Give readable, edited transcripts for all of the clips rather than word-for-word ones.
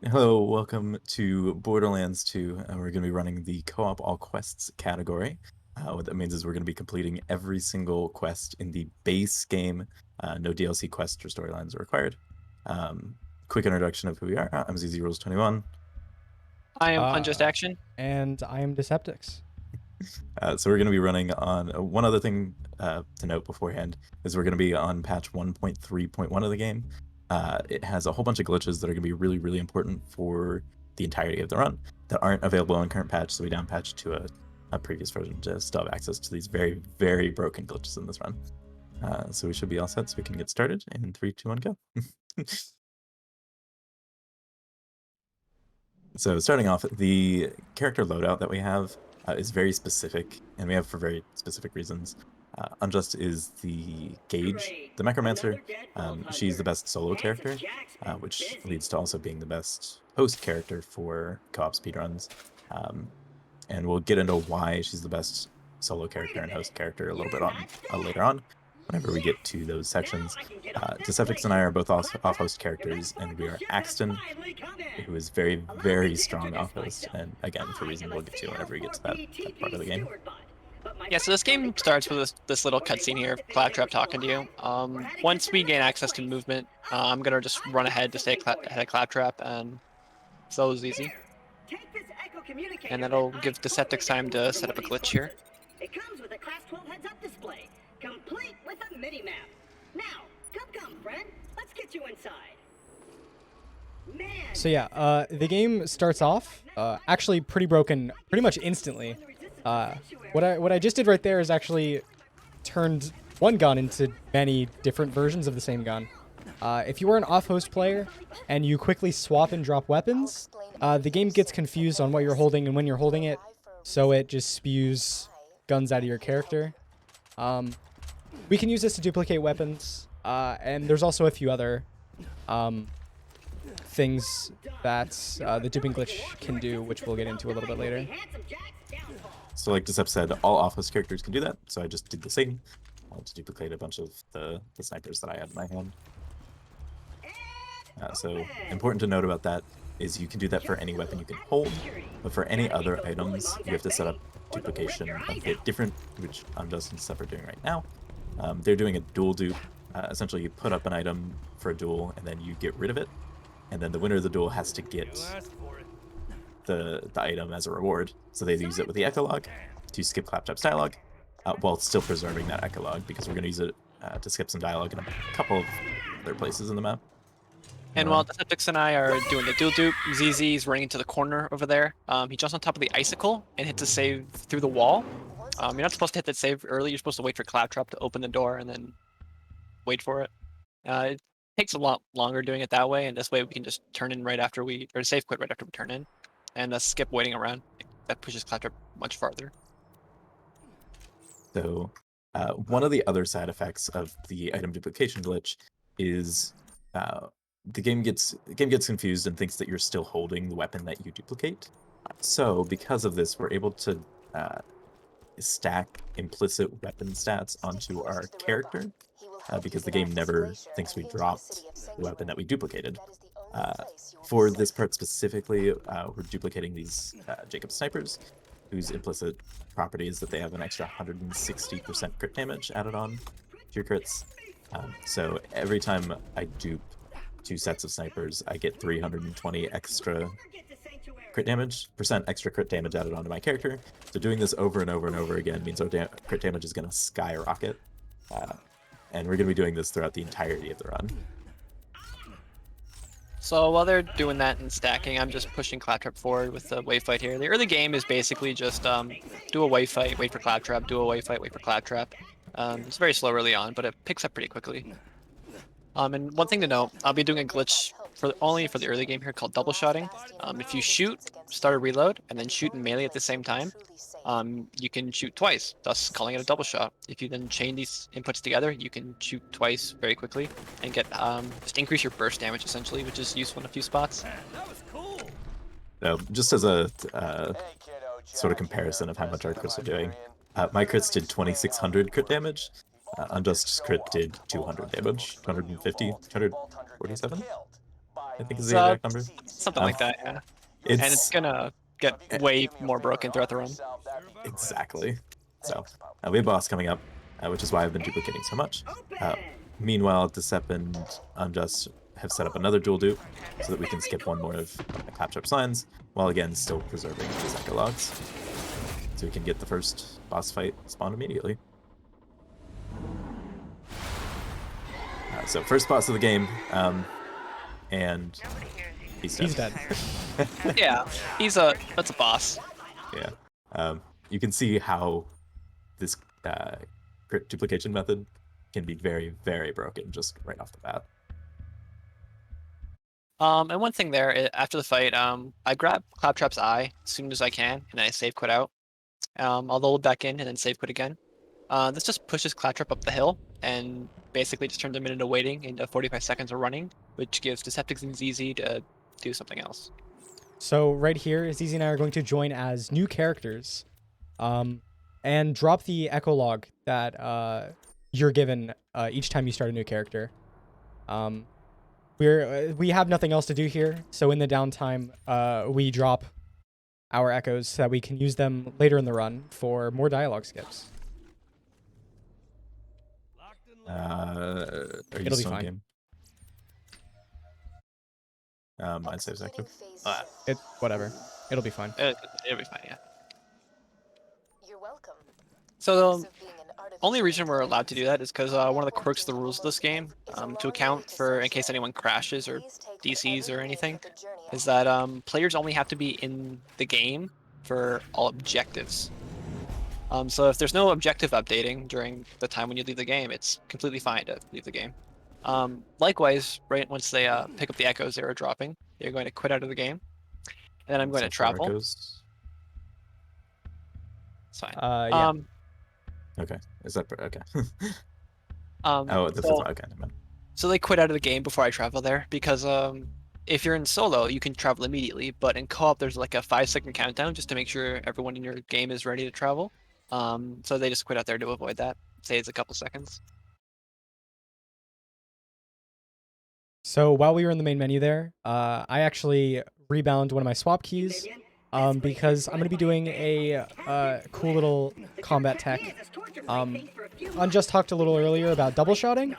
Hello, welcome to Borderlands 2. We're going to be running the co-op all quests category. What that means is we're going to be completing every single quest in the base game. No DLC quests or storylines are required. Quick introduction of who we are. I'm ZZ Rules 21. I am Unjust Action. And I am Deceptix. So we're going to be running on one other thing to note beforehand is we're going to be on patch 1.3.1 of the game. It has a whole bunch of glitches that are going to be really, really important for the entirety of the run that aren't available on current patch, so we down patched to a previous version to still have access to these very, very broken glitches in this run. So we should be all set so we can get started in 3, 2, 1, go. So starting off, the character loadout that we have is very specific, and we have for very specific reasons. Unjust is the Gauge, the Necromancer. She's the best solo character, which leads to also being the best host character for co-op speedruns. And we'll get into why she's the best solo character and host character a little bit later on, whenever we get to those sections. Deceptix and I are both off-host characters, and we are Axton, who is very, very strong off-host, and again, for reasons we'll get to whenever we get to that part of the game. Yeah, so this game starts with this little cutscene here of Claptrap talking to you. Once we gain access to movement, I'm going to just run ahead to stay ahead of Claptrap, and so is easy. And that'll give Deceptix time to set up a glitch here. It comes with a Class 12 heads-up display, complete with a mini-map. Now, come, friend. Let's get you inside. Man. So yeah, the game starts off actually pretty broken, pretty much instantly. What I just did right there is actually turned one gun into many different versions of the same gun. If you are an off-host player and you quickly swap and drop weapons, the game gets confused on what you're holding and when you're holding it, so it just spews guns out of your character. We can use this to duplicate weapons, and there's also a few other things that the duping glitch can do, which we'll get into a little bit later. So like Decep said, all off-host characters can do that, so I just did the same to duplicate a bunch of the snipers that I had in my hand. So important to note about that is you can do that for any weapon you can hold, but for any other items, you have to set up duplication a bit different, which Unjust and Decep are doing right now. They're doing a dual dupe. Essentially, you put up an item for a duel, and then you get rid of it, and then the winner of the duel has to get the item as a reward. So they use it with the echolog to skip Claptrap's dialogue, while still preserving that echolog, because we're going to use it to skip some dialogue in a couple of other places in the map. And while Deceptix and I are doing the dual dupe, ZZ's running into the corner over there. He jumps on top of the icicle and hits a save through the wall. You're not supposed to hit that save early. You're supposed to wait for Claptrap to open the door and then wait for it. It takes a lot longer doing it that way, and this way we can just turn in right after or save quit right after we turn in, and skip waiting around. That pushes Claptrap much farther. So one of the other side effects of the item duplication glitch is the game gets confused and thinks that you're still holding the weapon that you duplicate. So because of this, we're able to stack implicit weapon stats onto our character, because the game never thinks we dropped the weapon that we duplicated. For this part specifically, we're duplicating these Jacob snipers, whose implicit property is that they have an extra 160% crit damage added on to your crits. So every time I dupe 2 sets of snipers, I get 320 extra crit damage, extra crit damage added onto my character. So doing this over and over and over again means our crit damage is going to skyrocket. And we're going to be doing this throughout the entirety of the run. So while they're doing that and stacking, I'm just pushing Claptrap forward with the wave fight here. The early game is basically just do a wave fight, wait for Claptrap, do a wave fight, wait for Claptrap. It's very slow early on, but it picks up pretty quickly. And one thing to note, I'll be doing a glitch only for the early game here called double shotting. If you shoot, start a reload, and then shoot in melee at the same time, you can shoot twice, thus calling it a double shot. If you then chain these inputs together, you can shoot twice very quickly and get just increase your burst damage essentially, which is useful in a few spots. So just as a sort of comparison of how much our crits are doing, my crits did 2600 crit damage. Unjust crit did 200 damage, 250, 247. I think is the So, exact number. something like that, yeah. It's, And it's gonna get way more broken throughout the run. exactly. So we have boss coming up, which is why I've been duplicating so much. Meanwhile, Decep and Unjust have set up another dual dupe so that we can skip one more of Claptrap's lines, while again still preserving these echo logs. So we can get the first boss fight spawned immediately. So first boss of the game, and he's dead. Yeah, that's a boss. Yeah. You can see how this crit duplication method can be very, very broken just right off the bat. And one thing there, after the fight, I grab Claptrap's eye as soon as I can, and I save quit out. I'll load back in and then save quit again. This just pushes Claptrap up the hill and basically just turns a minute of waiting into 45 seconds of running, which gives Decepticons and ZZ to do something else. So right here, ZZ and I are going to join as new characters, and drop the echo log that you're given each time you start a new character. We have nothing else to do here, so in the downtime, we drop our echoes so that we can use them later in the run for more dialogue skips. Are you It'll be still in fine. game? Mine saves active. Whatever. It'll be fine. It'll be fine, yeah. You're welcome. So the only reason we're allowed to do that is because one of the quirks of the rules of this game, to account for in case anyone crashes or DCs or anything, is that players only have to be in the game for all objectives. So if there's no objective updating during the time when you leave the game, it's completely fine to leave the game. Likewise, right once they pick up the echoes they were dropping, they're going to quit out of the game. And then I'm going to travel. Echoes? It's fine. Yeah. Okay. Is that okay? Oh, this is okay. Never mind. So they quit out of the game before I travel there because if you're in solo, you can travel immediately, but in co-op, there's like a 5-second countdown just to make sure everyone in your game is ready to travel. So they just quit out there to avoid that. Say it's a couple seconds. So while we were in the main menu there, I actually rebound one of my swap keys because I'm going to be doing a cool little combat tech. Unjust talked a little earlier about double shotting.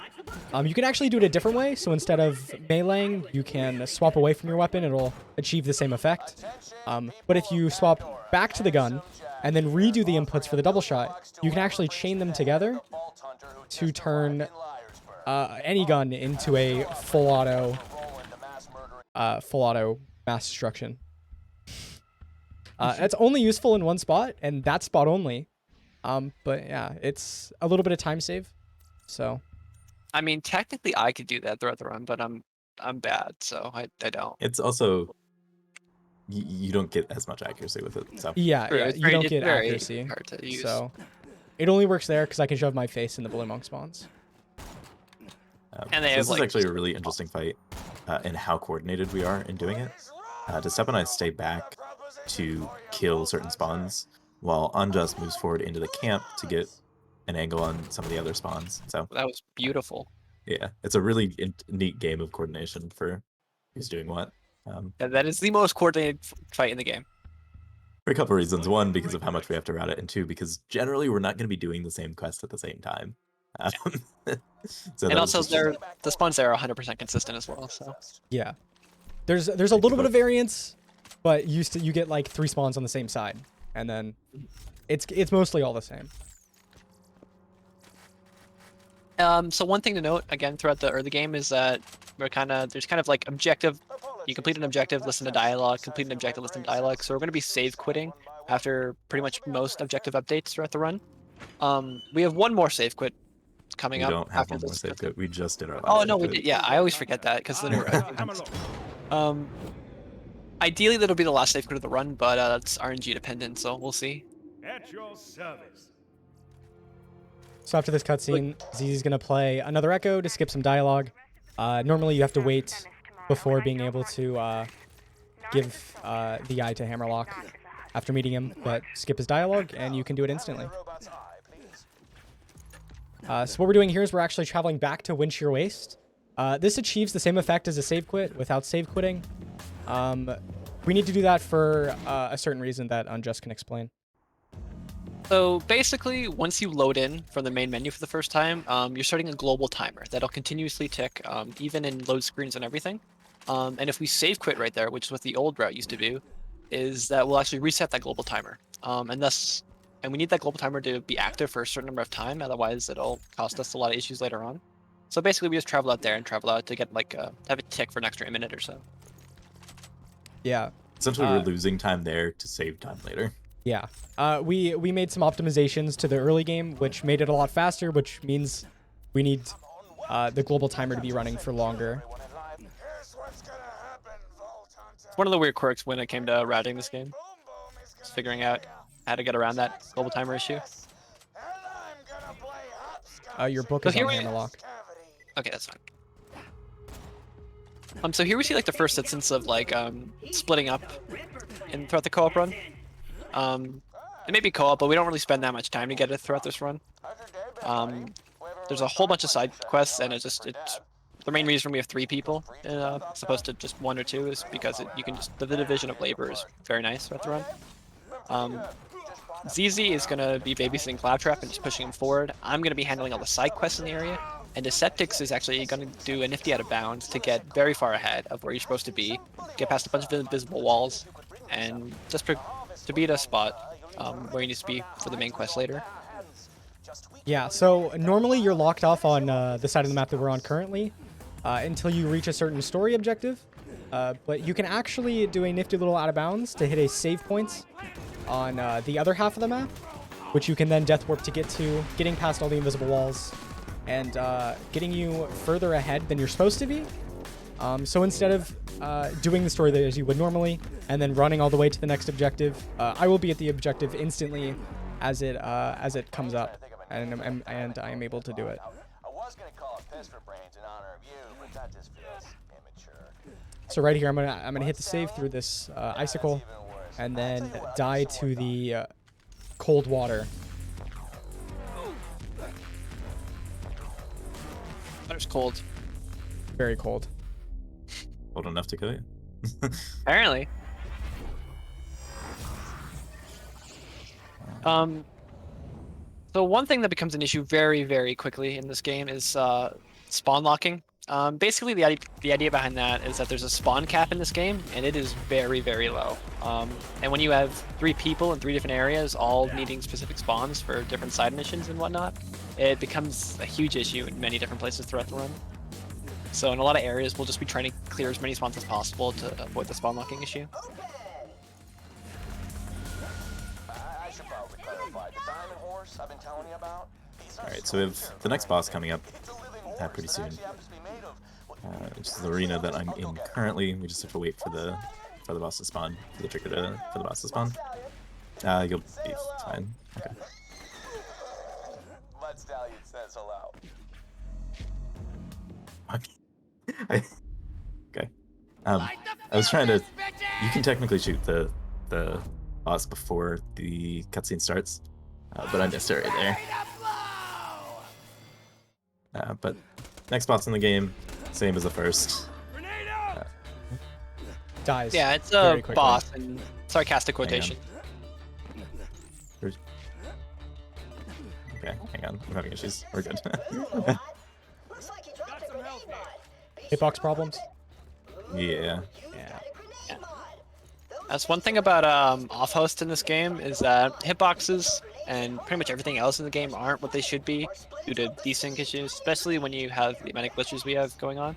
You can actually do it a different way. So instead of meleeing, you can swap away from your weapon. It'll achieve the same effect. But if you swap back to the gun and then redo the inputs for the double shot, you can actually chain them together to turn any gun into a full auto mass destruction. It's only useful in one spot, and that spot only. But yeah, it's a little bit of time save. So, I mean, technically I could do that throughout the run, but I'm bad, so I don't. It's also you don't get as much accuracy with it. So yeah, It's you very- don't it's get very accuracy. hard to use. So, it only works there because I can shove my face in the Blue Monk spawns. And they so have, this like, is actually a really interesting fight in how coordinated we are in doing it. Decep and I stay back to kill certain spawns, while Unjust moves forward into the camp to get an angle on some of the other spawns. So That was beautiful. yeah, it's a really neat game of coordination for who's doing what. Yeah, that is the most coordinated fight in the game. For a couple of reasons. One, because of how much we have to route it, and two, because generally we're not going to be doing the same quest at the same time. So And that was also, just- the spawns there are 100% consistent as well. So Yeah, there's a little bit of variance, but you get like 3 spawns on the same side, and then it's mostly all the same. So one thing to note again throughout the early game is that there's kind of like objective. You complete an objective, listen to dialogue. Complete an objective, listen to dialogue. So we're going to be save quitting after pretty much most objective updates throughout the run. We have one more save quit coming we up don't have after one more this. save quit. We just did our last Oh save no, we quit. did. Yeah, I always forget that because ideally that'll be the last save quit of the run, but it's RNG dependent, so we'll see. At your service. So after this cutscene, ZZ's gonna play another echo to skip some dialogue. Normally you have to wait before being able to give the eye to Hammerlock after meeting him, but skip his dialogue and you can do it instantly. So what we're doing here is we're actually traveling back to Windshear Waste. This achieves the same effect as a save quit without save quitting. We need to do that for a certain reason that Unjust can explain. So basically, once you load in from the main menu for the first time, you're starting a global timer that'll continuously tick, even in load screens and everything. And if we save quit right there, which is what the old route used to do, is that we'll actually reset that global timer. And we need that global timer to be active for a certain number of time, otherwise it'll cost us a lot of issues later on. So basically, we just travel out there and travel out to get have it tick for an extra minute or so. Yeah. Essentially, we're losing time there to save time later. Yeah. We made some optimizations to the early game, which made it a lot faster, which means we need the global timer to be running for longer. It's one of the weird quirks when it came to routing this game. Just figuring out how to get around that global timer issue. Your book So is here on we- Hammerlock. Okay, that's fine. So here we see like the first instance of like splitting up throughout the co-op run. It may be co-op, but we don't really spend that much time to get it throughout this run. There's a whole bunch of side quests, and it's the main reason we have 3 people as opposed to just 1 or 2 is because the division of labor is very nice throughout the run. ZZ is going to be babysitting Cloudtrap and just pushing him forward. I'm going to be handling all the side quests in the area. And Deceptix is actually going to do a nifty out of bounds to get very far ahead of where you're supposed to be, get past a bunch of invisible walls, and just to be at a spot where you need to be for the main quest later. Yeah, so normally you're locked off on the side of the map that we're on currently until you reach a certain story objective. But you can actually do a nifty little out of bounds to hit a save points on the other half of the map, which you can then death warp to get to, getting past all the invisible walls, and getting you further ahead than you're supposed to be. So instead of doing the story as you would normally, and then running all the way to the next objective, I will be at the objective instantly as it comes up, and I am able to do it. I was gonna call it Pester Brains in honor of you, but that just feels immature. So right here, I'm gonna hit the save through this icicle, and then die to the cold water. Water's cold. Very cold. Cold enough to kill you. Apparently. So one thing that becomes an issue very, very quickly in this game is spawn locking. Basically, the idea behind that is that there's a spawn cap in this game, and it is very, very low. And when you have 3 people in 3 different areas, all needing specific spawns for different side missions and whatnot, it becomes a huge issue in many different places throughout the run. So in a lot of areas, we'll just be trying to clear as many spawns as possible to avoid the spawn locking issue. I should probably clarify. The diamond horse I've been telling you about. Alright, so we have the next boss coming up pretty soon. Which is the arena that I'm in currently. We just have to wait for the boss to spawn, for the trigger for the boss to spawn. You'll be fine. Okay. Blood Stallion says hello. Okay. I was trying to. You can technically shoot the boss before the cutscene starts, but I missed it right there. But next boss in the game, same as the first. Dies. Yeah, it's very a quickly. boss in sarcastic quotation. Okay, hang on. I'm having issues. We're good. Looks like you dropped a grenade mod. Hitbox problems. Yeah. Yeah. That's one thing about off-host in this game is that hitboxes and pretty much everything else in the game aren't what they should be due to desync issues, especially when you have the amount of glitches we have going on.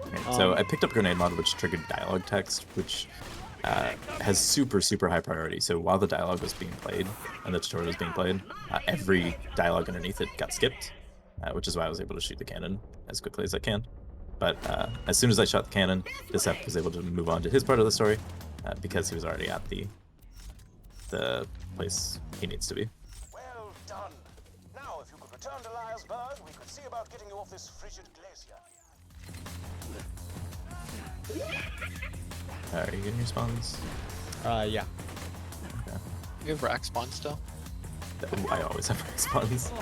Okay, so I picked up grenade mod, which triggered dialogue text, which has super high priority. So while the dialogue was being played and the tutorial was being played, every dialogue underneath it got skipped, which is why I was able to shoot the cannon as quickly as I can. But as soon as I shot the cannon, Decep was able to move on to his part of the story because he was already at the place he needs to be. Well done. Now, if you could return to Lyresburg, we could see about getting you off this frigid glacier. Are you getting your spawns? Yeah. Okay. You have rack spawn still? I always have spawns.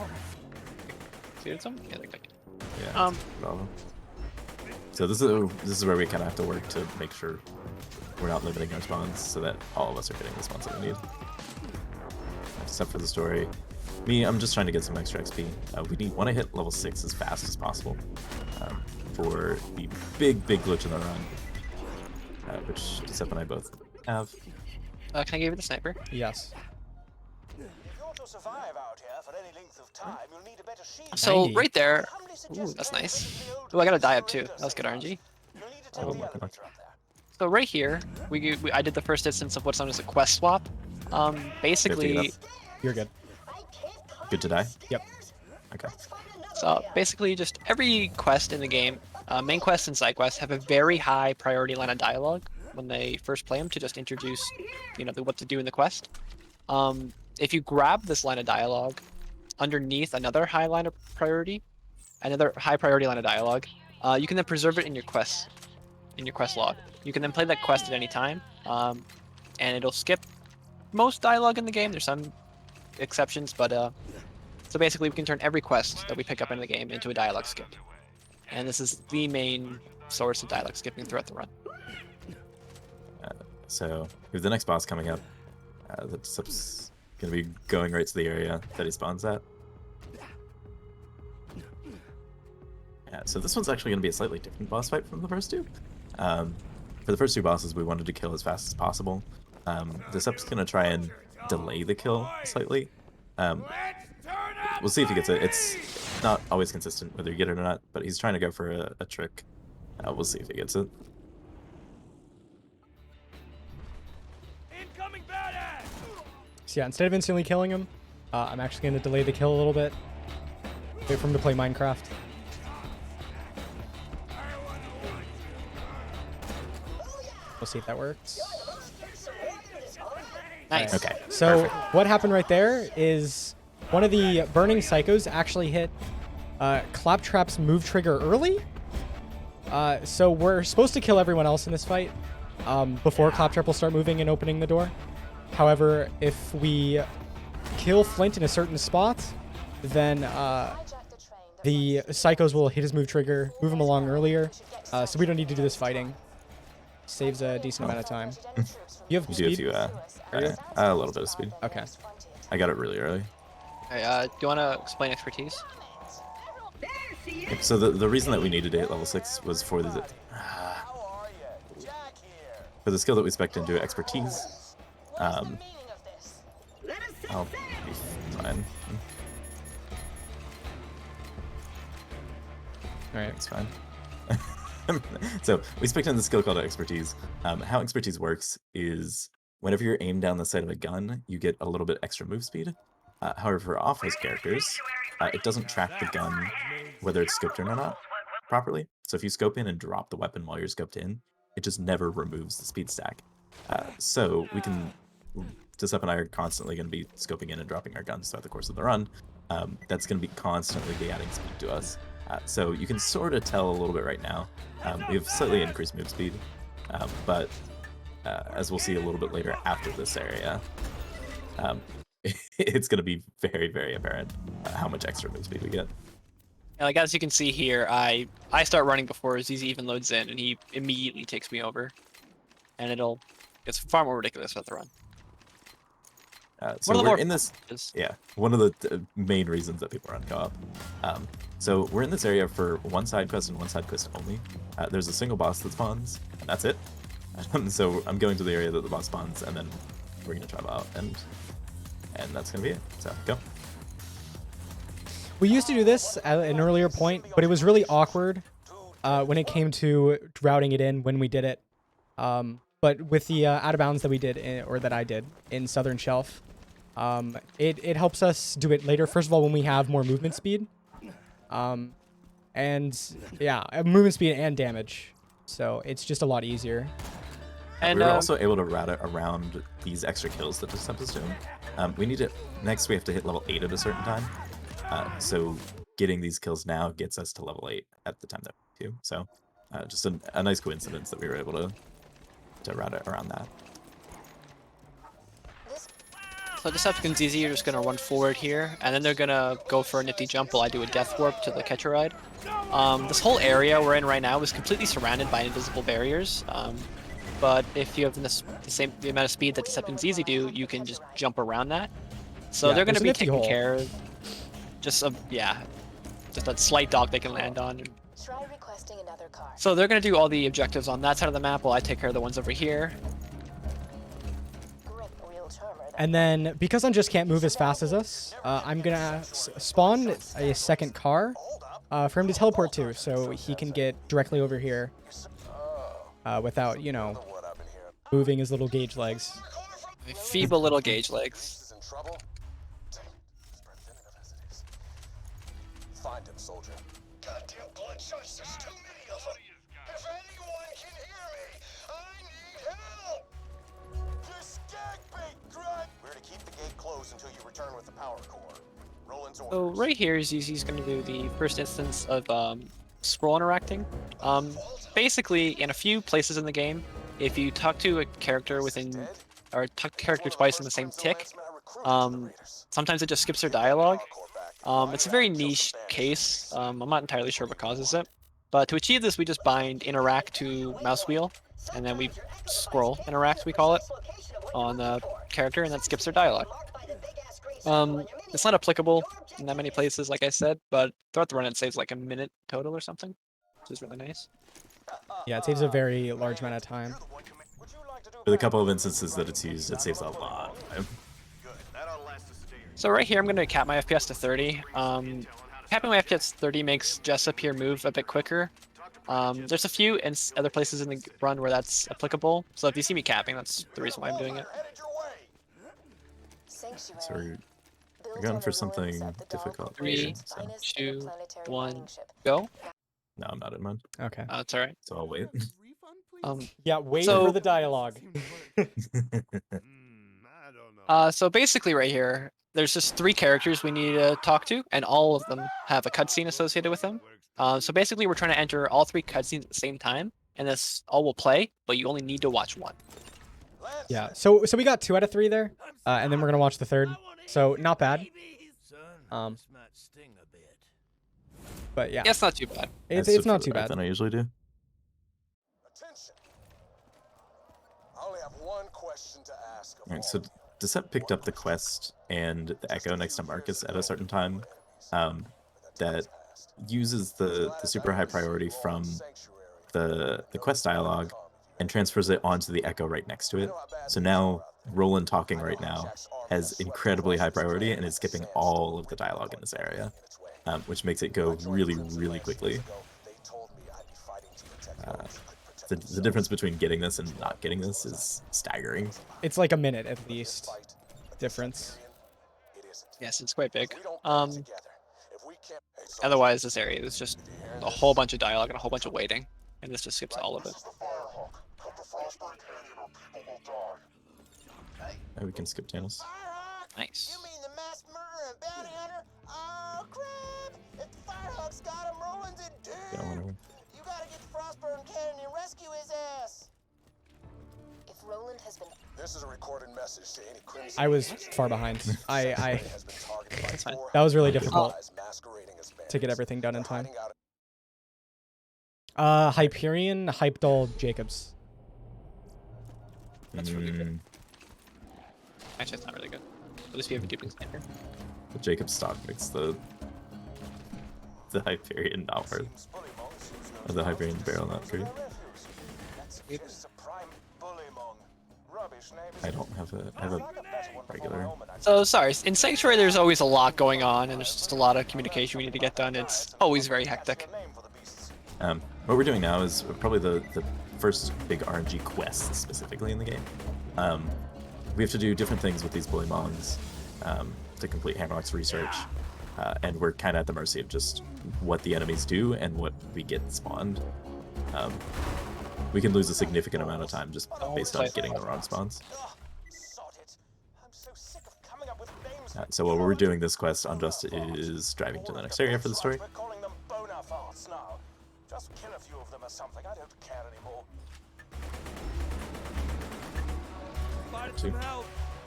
See some? Yeah, they got Yeah. Um, no problem. So this is where we kind of have to work to make sure we're not limiting our spawns so that all of us are getting the spawns that we need. Except for the story. Me, I'm just trying to get some extra XP. We want to hit level 6 as fast as possible for the big glitch in the run, which Seth and I both have. Can I give you the sniper? Yes. If you're to survive out here for any length of time, you'll need a better shield. So 90. right there. Humbly Ooh, suggest that's going nice. with the old Ooh, I got a die up Razor too. That was good RNG. You'll need to take Oh the my elevator God. up there. So right here, I did the first instance of what's known as a quest swap. Basically, You're good. Good to die? Yep. Okay. so basically just every quest in the game, main quests and side quests have a very high priority line of dialogue when they first play them to just introduce, what to do in the quest. If you grab this line of dialogue underneath another high priority line of dialogue, you can then preserve it in your quest log. You can then play that quest at any time, and it'll skip most dialogue in the game. There's some exceptions, but so basically we can turn every quest that we pick up in the game into a dialogue skip, and this is the main source of dialogue skipping throughout the run. So we have the next boss coming up. That's gonna be going right to the area that he spawns at. Yeah, so this one's actually gonna be a slightly different boss fight from the first two. For the first two bosses, we wanted to kill as fast as possible. This up's gonna try and delay the kill slightly. We'll see if he gets it. It's not always consistent whether you get it or not, but he's trying to go for a trick. We'll see if he gets it. Incoming badass! So yeah, instead of instantly killing him, I'm actually going to delay the kill a little bit. Wait for him to play Minecraft. We'll see if that works. Nice. Okay. So perfect. what happened right there is one of the burning psychos actually hit Claptrap's move trigger early. So we're supposed to kill everyone else in this fight before Claptrap will start moving and opening the door. However, if we kill Flint in a certain spot, then the psychos will hit his move trigger, move him along earlier. So we don't need to do this fighting. Saves a decent amount of time. You have You do speed? have to, a little bit of speed. Okay. I got it really early. Okay, do you want to explain expertise? So the reason that we needed it at level 6 was for the How are you? Jack here. for the skill that we spec'd into expertise. What's the meaning of this? Let us set I'll sail. be fine. All right. It's fine. So we spec'd in the skill called expertise. How expertise works is whenever you're aimed down the sight of a gun, you get a little bit extra move speed. However, for off-host characters, it doesn't track the gun whether it's scoped in or not properly. So if you scope in and drop the weapon while you're scoped in, it just never removes the speed stack. So we can, Jessup and I are constantly going to be scoping in and dropping our guns throughout the course of the run. That's going to be constantly be adding speed to us. So you can sort of tell a little bit right now. We have slightly increased move speed, but as we'll see a little bit later after this area, it's going to be very apparent how much extra move speed we get. And like as you can see here, I start running before ZZ even loads in, and he immediately takes me over, and it's far more ridiculous with the run. So One of the we're more in this, is- yeah, one of the main reasons that people run co-op. So we're in this area for one side quest and one side quest only. There's a single boss that spawns, and that's it. So I'm going to the area that the boss spawns, and then we're gonna travel out, and that's gonna be it. So go. We used to do this at an earlier point, but it was really awkward when it came to routing it in when we did it. But with the out of bounds that we did, or that I did in Southern Shelf, it helps us do it later. First of all, when we have more movement speed, and yeah, movement speed and damage. So it's just a lot easier. And we were also able to route it around these extra kills that Jessup is doing. We need to next. We have to hit level 8 at a certain time. So getting these kills now gets us to level 8 at the time that we do. So just a nice coincidence that we were able to route it around that. So Decepticon's easy. You're just gonna run forward here, and then they're gonna go for a nifty jump while I do a death warp to the catcher ride. This whole area we're in right now is completely surrounded by invisible barriers. But if you have the amount of speed that Decepticon's easy do, you can just jump around that. So Yeah, they're gonna there's a be nifty taking hole. care of just a slight dock they can land on. Try requesting another car. So they're gonna do all the objectives on that side of the map while I take care of the ones over here. Grip real charmer. And then, because Unjust can't move as fast as us, I'm gonna spawn a second car for him to teleport to, so he can get directly over here without, you know, moving his little gauge legs. My feeble little gauge legs. Is in trouble? Dang, spread thin enough as it is. Find him, soldier. Goddamn Bloodshots, there's too many of them. If anyone can hear me, I need help! This gag bait, grunt! We're to keep the gate closed until you return with the power core. Roland's orders. So right here is he's going to do the first instance of scroll interacting. Basically, in a few places in the game, if you talk to a character or talk to a character twice in the same tick, sometimes it just skips their dialogue. It's a very niche case. I'm not entirely sure what causes it. But to achieve this, we just bind interact to mouse wheel, and then we scroll interact, we call it, on the character, and that skips their dialogue. It's not applicable in that many places, like I said, but throughout the run it saves like a minute total or something, which is really nice. Yeah, it saves a very large amount of time. For the couple of instances that it's used, it saves a lot of time. So right here, I'm going to cap my FPS to 30. Capping my FPS to 30 makes Jessup here move a bit quicker. There's a few other places in the run where that's applicable, so if you see me capping, that's the reason why I'm doing it. So we're going for something difficult. 3, So. 2, 1, go. No, I'm not in mine, Okay. It's alright. so I'll wait. Yeah, wait So- for the dialogue. So basically right here, there's just 3 characters we need to talk to, and all of them have a cutscene associated with them. So basically we're trying to enter all 3 cutscenes at the same time, and this all will play, but you only need to watch one. Yeah, so we got 2 out of 3 there, and then we're gonna watch the third. So not bad. But yeah, Yeah, it's not too bad. it's not too bad. Than I usually do. Attention. I only have one question to ask of Alright, so Decep picked up the quest and the Echo next to Marcus at a certain time that uses the super high priority from the quest dialogue and transfers it onto the Echo right next to it. So now Roland talking right now has incredibly high priority and is skipping all of the dialogue in this area, which makes it go really, really quickly. The difference between getting this and not getting this is staggering. It's like a minute at least difference. Yes, it's quite big. Otherwise, this area is just a whole bunch of dialogue and a whole bunch of waiting, and this just skips all of it. Oh, we can skip Tanis. Nice. You mean the masked murderer and bounty hunter? Oh crap! If the Firehawks got him, Roland's in Yeah, whatever. You gotta get the Frostburn cannon and rescue his ass. If Roland has been This is a recorded message to any crimson. I was far behind. I has been targeted by That's fine. four that was really difficult guys masquerading as to get bandits. everything done in They're time. hiding out Hyperion, Hypedall, Jacobs. That's really good. Actually, it's not really good. At least we have a duplicate sniper. The Jacob stock makes the Hyperion not worth. Or the Hyperion barrel not free. I don't have a regular. So, sorry, in Sanctuary there's always a lot going on, and there's just a lot of communication we need to get done. It's always very hectic. What we're doing now is probably the first big RNG quest specifically in the game. We have to do different things with these Bullymons to complete Hamrock's research, and we're kind of at the mercy of just what the enemies do and what we get spawned. We can lose a significant amount of time just based on getting the wrong spawns. So while we're doing this quest, Unjust is driving to the next area for the story. calling them Bonafarts now. Just kill a few of them or something. I don't care anymore. Two.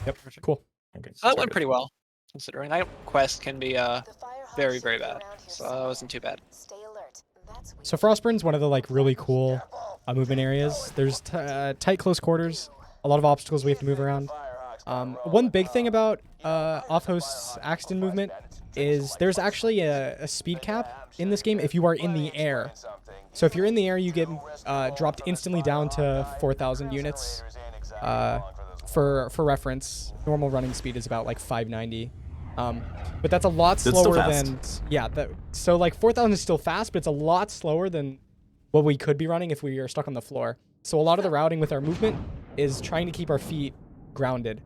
Yep, cool. Okay. So that sorry. went pretty well, considering that quest can be The fire hall very, should very be bad. around here So that somewhere. wasn't too bad. Stay alert. That's So Frostburn's one of the like really cool movement areas. There's tight close quarters, a lot of obstacles we have to move around. One big thing about off-host's Axton movement is there's actually a speed cap in this game if you are in the air. So if you're in the air, you get dropped instantly down to 4,000 units. For reference, normal running speed is about like 590. But that's a lot That's still slower fast. than so like 4,000 is still fast, but it's a lot slower than what we could be running if we are stuck on the floor. So a lot of the routing with our movement is trying to keep our feet grounded,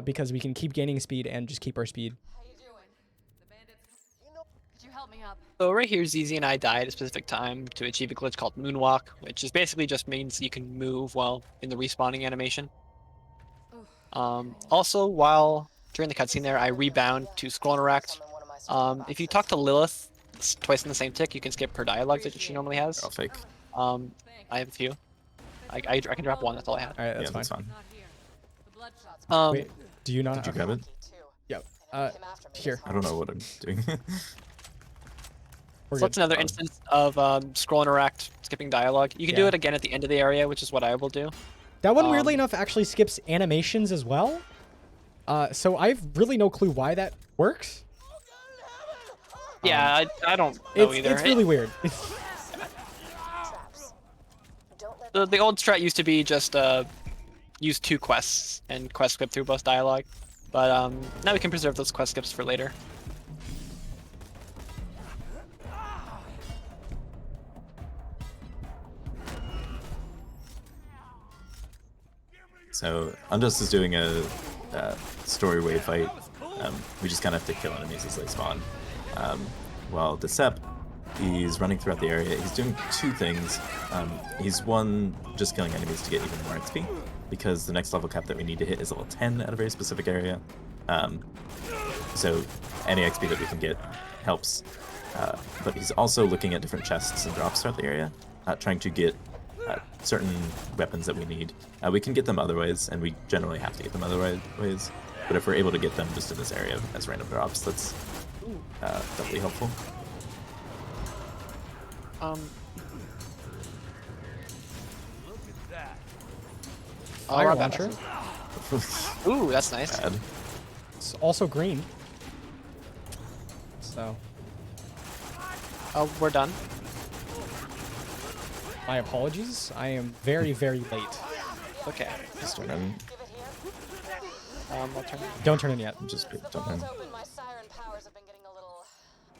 because we can keep gaining speed and just keep our speed. How you doing? The bandits. Could you help me up? So right here, ZZ and I died at a specific time to achieve a glitch called Moonwalk, which is basically just means you can move while in the respawning animation. Also, while during the cutscene there, I rebound to scroll interact. If you talk to Lilith twice in the same tick, you can skip her dialogue that she normally has. I'll fake. I have a few. I can drop one. That's all I had. All right, that's Yeah, fine. that's fine. Not here. The Bloodshot's Wait, do you not? Did you grab it? Yep. Here. I don't know what I'm doing. We're So that's good. another instance of scroll interact, skipping dialogue. You can do Yeah. it again at the end of the area, which is what I will do. That one, weirdly enough, actually skips animations as well. So I have really no clue why that works. Yeah, I don't know either. It's really weird. The old strat used to be just use 2 quests and quest skip through both dialogue, but now we can preserve those quest skips for later. So Unjust is doing a story wave fight. We just kind of have to kill enemies as they spawn. While Decep, he's running throughout the area. He's doing 2 things. He's one, just killing enemies to get even more XP, because the next level cap that we need to hit is level 10 at a very specific area. So any XP that we can get helps. But he's also looking at different chests and drops throughout the area, trying to get certain weapons that we need. We can get them other ways, and we generally have to get them other ways. But if we're able to get them just in this area as random drops, that's definitely helpful. Fire I'll launcher. Ooh, that's nice. Bad. It's also green. So Oh, we're done. my apologies. I am very, very late. Okay. Just turn in. I'll turn. Don't turn in yet. Just jump in. Open, my siren powers have been getting a little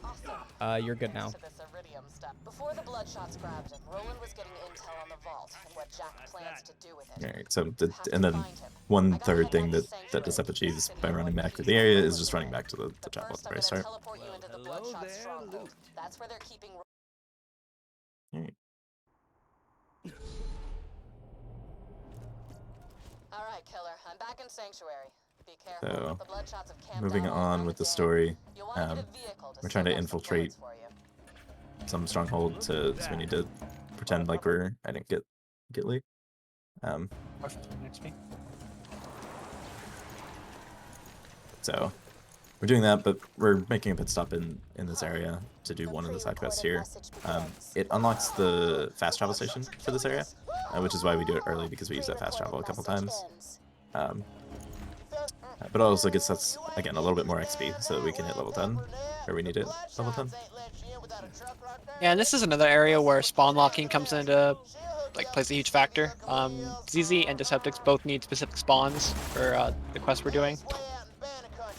awesome. You're good now. To this Iridium stuff. Before the Bloodshots grabbed him, Roland was getting intel on the vault and what Jack plans to do with it. Alright, so and then one third thing that Decep achieves by running back to the area is just running back to the chapel at the very start. Teleport you into the Bloodshot Stronghold. That's where they're keeping. Alright. All right, killer. I'm back in Sanctuary. Be careful. So, The Bloodshots have camped moving out all on around with the again. story, You'll want to get a vehicle we're trying to sneak up some infiltrate bullets for you. some stronghold, so we need to pretend like I didn't get late. So we're doing that, but we're making a pit stop in this area to do one of the side quests here. It unlocks the fast travel station for this area, which is why we do it early, because we use that fast travel a couple times. But it also gets us, again, a little bit more XP so that we can hit level 10, or we need it level 10. Yeah, and this is another area where spawn locking comes into plays a huge factor. ZZ and Deceptics both need specific spawns for the quest we're doing.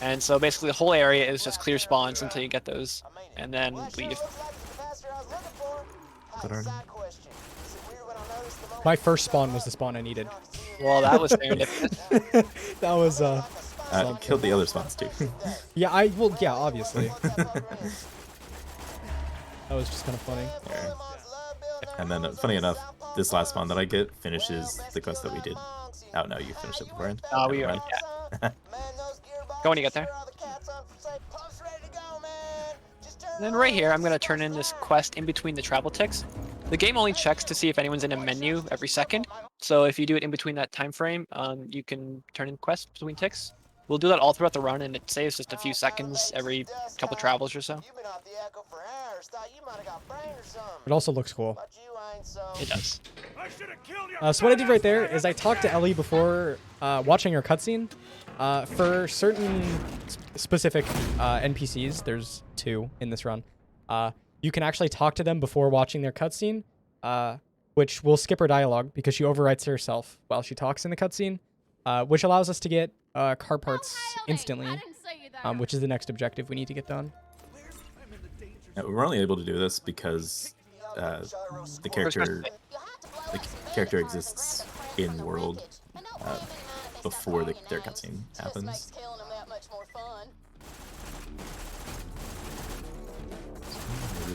And so basically the whole area is just clear spawns until you get those, and then leave. My first spawn was the spawn I needed. Well, that was serendipitous. That was Killed the other spots too. yeah, obviously. That was just kind of funny. Alright. And then, funny enough, this last spawn that I get finishes the quest that we did. Oh no, you finished it beforehand. We Never are. mind. Yeah. Go when you get there. And then right here, I'm going to turn in this quest in between the travel ticks. The game only checks to see if anyone's in a menu every second. So if you do it in between that time frame, you can turn in quests between ticks. we'll do that all throughout the run, and it saves just a few seconds every couple travels or so. You've been off the echo for hours. Thought you might have got brain or something. It also looks cool. But you ain't so. It does. I should have killed you. So what I did right there is I talked to Ellie before watching her cutscene. For certain specific NPCs, there's 2 in this run. You can actually talk to them before watching their cutscene, which will skip her dialogue because she overwrites herself while she talks in the cutscene, which allows us to get car parts instantly, which is the next objective we need to get done. We're only able to do this because the character exists in world before their cutscene happens.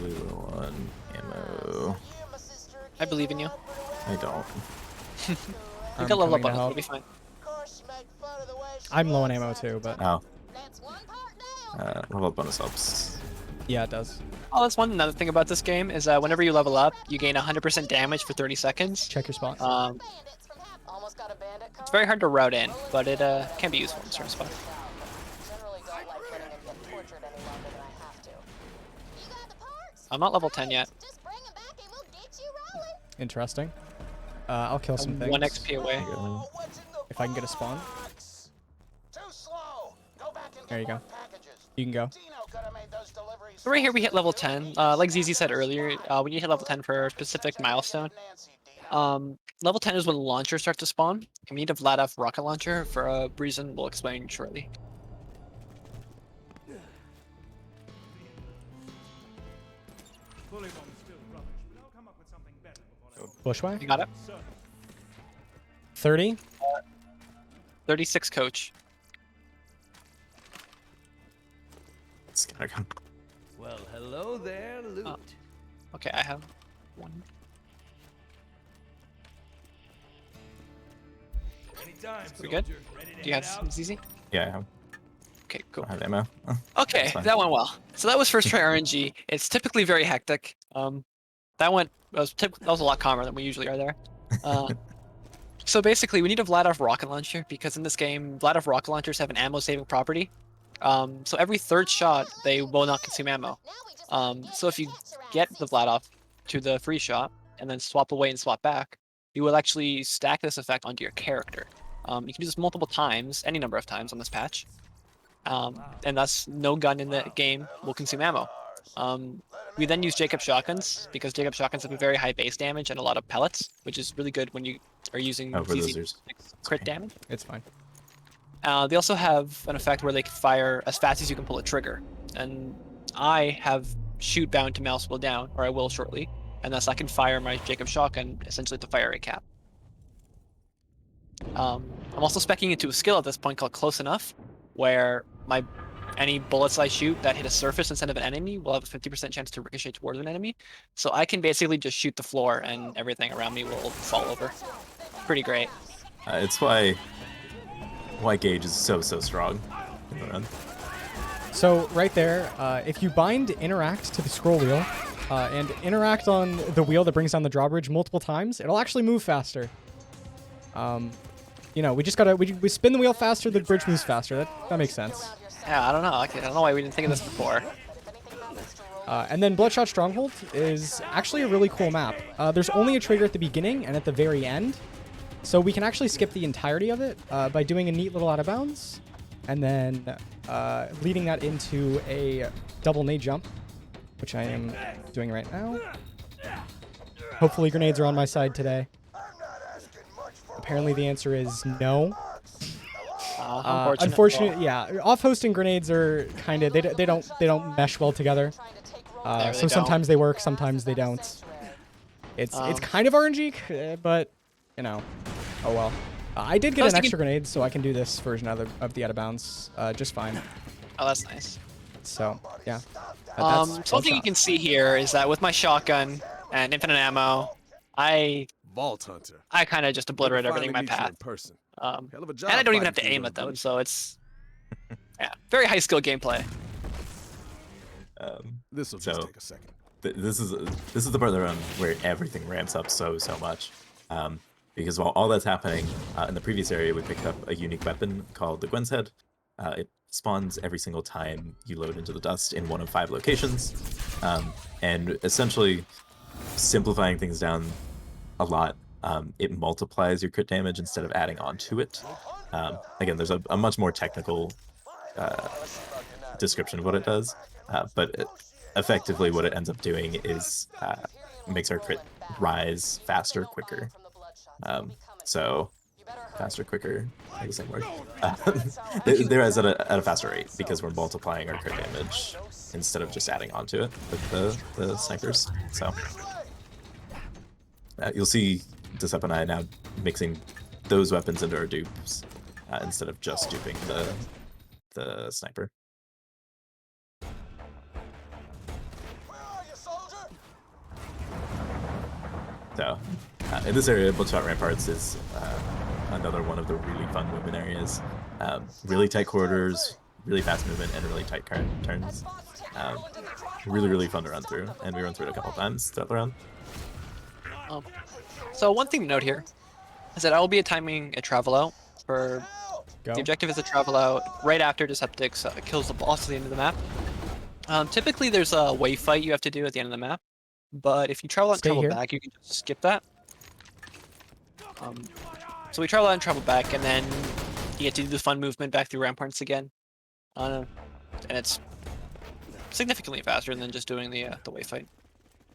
Really low on ammo. I believe in you. I don't. You I'm can level up coming on to it. It'll help. be fine. I'm low on ammo too, but Level up bonus helps. yeah, it does. Oh, that's another thing about this game is whenever you level up, you gain 100% damage for 30 seconds. Check your spot. It's very hard to route in, but it can be useful in certain spots. I'm not level 10 yet. Interesting. I'll kill some I'm things 1 XP away. if I can get a spawn. There you go. You can go. So right here we hit level 10. Like ZZ said earlier, when you hit level 10 for a specific milestone, level 10 is when launchers start to spawn. And we need a Vladof rocket launcher for a reason we'll explain shortly. Bushwhack. You got it? 30. 36 coach. Scattergun. Well, hello there, Loot. Oh. Okay, I have 1. Anytime, We good? soldier. Ready to Do you have head some out? ZZ? Yeah, I have. Okay, cool. I have ammo. Oh, Okay, fine. that went well. So that was first try RNG. It's typically very hectic. That was a lot calmer than we usually are there. So basically, we need a Vladof rocket launcher because in this game, Vladof rocket launchers have an ammo saving property. So every 3rd shot, they will not consume ammo. So if you get the Vladof to the free shot and then swap away and swap back, you will actually stack this effect onto your character. You can do this multiple times, any number of times on this patch. And thus, no gun in the game will consume ammo. We then use Jacob shotguns because Jacob shotguns have a very high base damage and a lot of pellets, which is really good when you are using Oh, for ZZ losers. crit damage. It's fine. They also have an effect where they can fire as fast as you can pull a trigger. And I have shoot bound to mouse wheel down, or I will shortly, and thus I can fire my Jacob shotgun essentially to fire a cap. I'm also speccing into a skill at this point called Close Enough, where any bullets I shoot that hit a surface instead of an enemy will have a 50% chance to ricochet towards an enemy. So I can basically just shoot the floor and everything around me will fall over. Pretty great. It's why Gage is so strong in the run. So right there, if you bind interact to the scroll wheel and interact on the wheel that brings down the drawbridge multiple times, it'll actually move faster. You know, we just gotta we spin the wheel faster, the bridge moves faster. That makes sense. Yeah, I don't know. I don't know why we didn't think of this before. And then Bloodshot Stronghold is actually a really cool map. There's only a trigger at the beginning and at the very end, so we can actually skip the entirety of it by doing a neat little out of bounds, and then leading that into a double nade jump, which I am doing right now. Hopefully grenades are on my side today. Apparently the answer is no. Unfortunately, yeah. Off-hosting grenades are kind of they don't mesh well together. So sometimes they work, sometimes they don't. It's kind of RNG, but you know, oh well. I did get an extra grenade, so I can do this version of the out of bounds just fine. Oh, that's nice. So yeah. Something you can see here is that with my shotgun and infinite ammo, Vault Hunter. I kind of just obliterate everything in my path. And I don't even have to aim at them, so it's very high skill gameplay. This will just take a second. This is the part of the run where everything ramps up so much, because while all that's happening in the previous area, we picked up a unique weapon called the Gwen's Head, It spawns every single time you load into the dust in one of 5 locations, and essentially simplifying things down a lot. It multiplies your crit damage instead of adding on to it. Again, there's a much more technical description of what it does, but effectively what it ends up doing is makes our crit rise faster, quicker. So faster, quicker, are the same word. They rise at a faster rate because we're multiplying our crit damage instead of just adding onto it with the snipers. So you'll see Disep and I now mixing those weapons into our dupes instead of just duping the sniper. So in this area, Bloodshot Ramparts is another one of the really fun movement areas. Really tight quarters, really fast movement, and really tight turns. Really fun to run through, and we run through it a couple times throughout the round. So one thing to note here is that I will be timing a travel out for Go. the objective is to travel out right after Deceptix kills the boss at the end of the map. Typically there's a wave fight you have to do at the end of the map, but if you travel out and Stay travel here. back, you can just skip that. So we travel out and travel back, and then you get to do the fun movement back through ramparts again, and it's significantly faster than just doing the wave fight.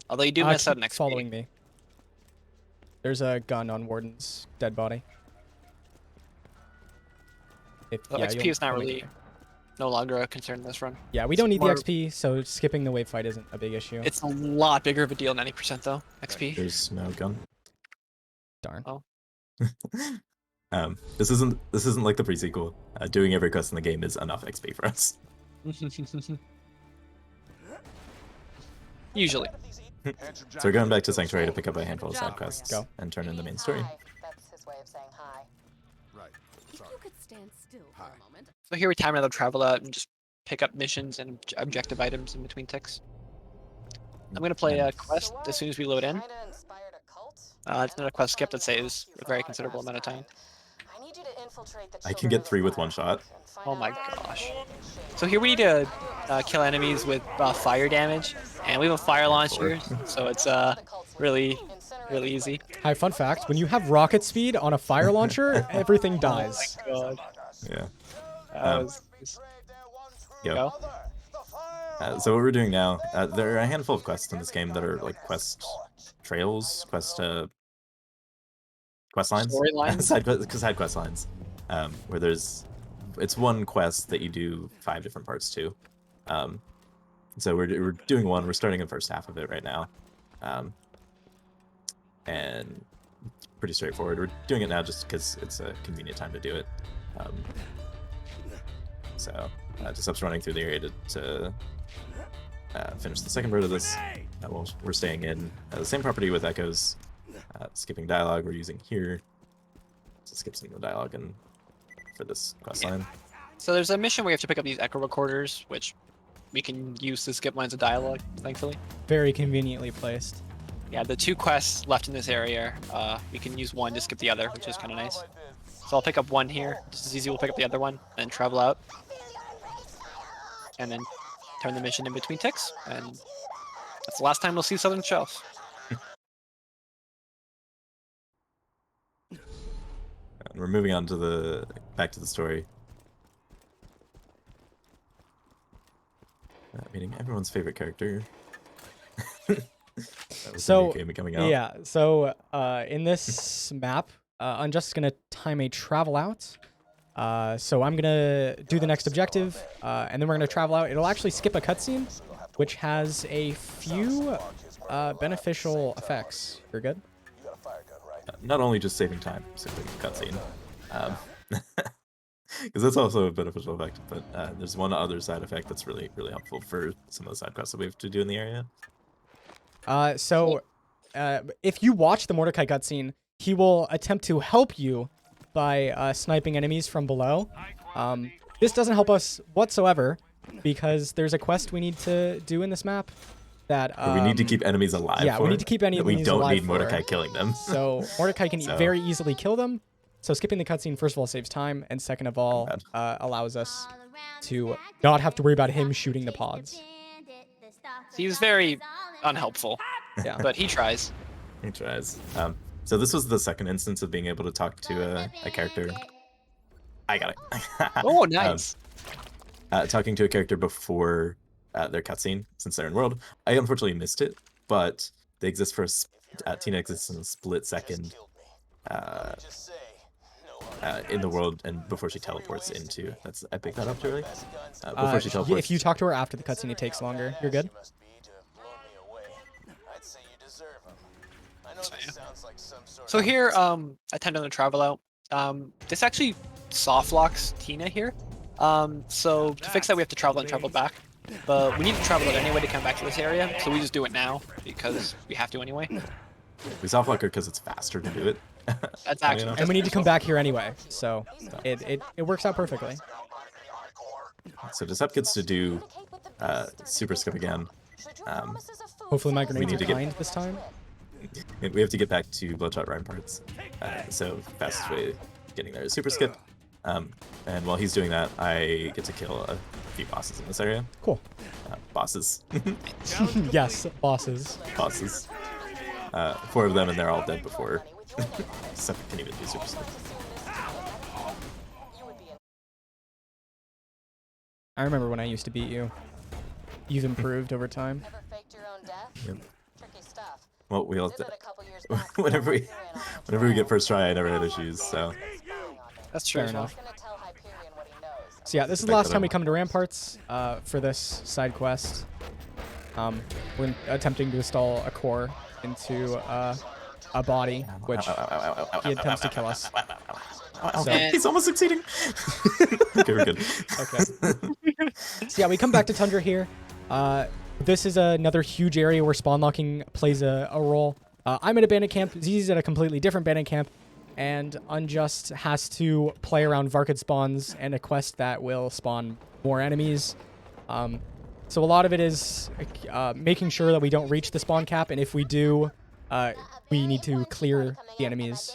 Although you do miss out Keep next following me. There's a gun on Warden's dead body. So XP you'll is not get really there. no longer a concern in this run. Yeah, we don't need the more- XP, so skipping the wave fight isn't a big issue. It's a lot bigger of a deal than 90% though. XP. There's no gun. Darn. Oh. This isn't like the pre-sequel. Doing every quest in the game is enough XP for us. Usually. So we're going back to Sanctuary to pick up a handful of side quests Go. and turn in the main story. Hi. That's his way of saying hi. Right. If Sorry. you could stand still for Hi. a moment. So here we time another travel out and just pick up missions and objective items in between ticks. I'm gonna play a quest as soon as we load in. Kinda inspired a cult? It's not a quest skip that saves a very considerable amount of time. I need you to infiltrate the I can children get of the 3 with fire 1 shot. and find Oh out my where gosh. they're So here we need to kill enemies with fire damage, and we have a fire launcher, so it's really easy. Hi, fun fact, when you have rocket speed on a fire launcher, everything dies. God. Yeah. That was- Go. Go. So what we're doing now, there are a handful of quests in this game that are like quest trails, quest lines, Storylines? side quest lines, where it's one quest that you do 5 different parts to. So we're doing one. We're starting the first half of it right now, and pretty straightforward. We're doing it now just because it's a convenient time to do it. So just running through the area to finish the second part of this. We're staying in the same property with echoes. Skipping dialogue we're using here to skip some of the dialogue and for this quest line. So there's a mission where you have to pick up these echo recorders, which we can use to skip lines of dialogue, thankfully. Very conveniently placed. Yeah, the 2 quests left in this area, we can use one to skip the other, which is kind of nice. So I'll pick up one here, just as easy we'll pick up the other one, and travel out. And then turn the mission in between ticks, and that's the last time we'll see Southern Shelf. And we're moving on to back to the story. Meeting everyone's favorite character. That was the new game coming out. yeah, so in this map, Unjust is going to time a travel out. So I'm going to do the next objective, and then we're going to travel out. It'll actually skip a cutscene, which has a few beneficial effects. You're good? Not only just saving time, skipping a cutscene. Because that's also a beneficial effect, but there's one other side effect that's really helpful for some of the side quests that we have to do in the area. If you watch the Mordecai cutscene, he will attempt to help you by sniping enemies from below. This doesn't help us whatsoever because there's a quest we need to do in this map that But we need to keep enemies alive. yeah, we need to keep that we enemies don't alive need Mordecai for. killing them. So Mordecai can very easily kill them. So skipping the cutscene, first of all, saves time, and second of all, Bad. allows us to not have to worry about him shooting the pods. He's very unhelpful, Yeah. but he tries. He tries. So this was the second instance of being able to talk to a character. I got it. Oh, nice. Talking to a character before their cutscene, since they're in world. I unfortunately missed it, but they exist for Tina exists in a split second in the world, and before she teleports into. I picked that up too early. Before she teleports. If you talk to her after the cutscene, it takes longer. You're good. So here, attending the travel out. This actually soft locks Tina here. So to fix that, we have to travel and travel back. But we need to travel out anyway to come back to this area, so we just do it now because we have to anyway. We soft lock her because it's faster to do it. That's actually. And we need to come back here anyway, so it works out perfectly. So Decep gets to do super skip again. Hopefully my grenades need are to get- kind this time. We have to get back to Bloodshot Ramparts. So fastest way of getting there is super skip. And while he's doing that, I get to kill a few bosses in this area. Cool. Bosses. Yes, bosses. Bosses. 4 of them, and they're all dead before Decep can even do super skip. I remember when I used to beat you. You've improved over time. Ever faked your own death? Yep. Tricky stuff. Well, we all Did that a couple years back. whenever we get first try, I never had issues. So That's true. Fair enough. Gonna tell Hyperion what he knows. So yeah, this is the last time we come to Ramparts for this side quest. We're attempting to install a core into a body, which he attempts to kill us. So, he's almost succeeding. Okay, we're good. okay. So yeah, we come back to Tundra here. This is another huge area where spawn locking plays a role. I'm at a bandit camp. Z's at a completely different bandit camp. And Unjust has to play around Varkid spawns and a quest that will spawn more enemies. So a lot of it is making sure that we don't reach the spawn cap, and if we do, we need to clear the enemies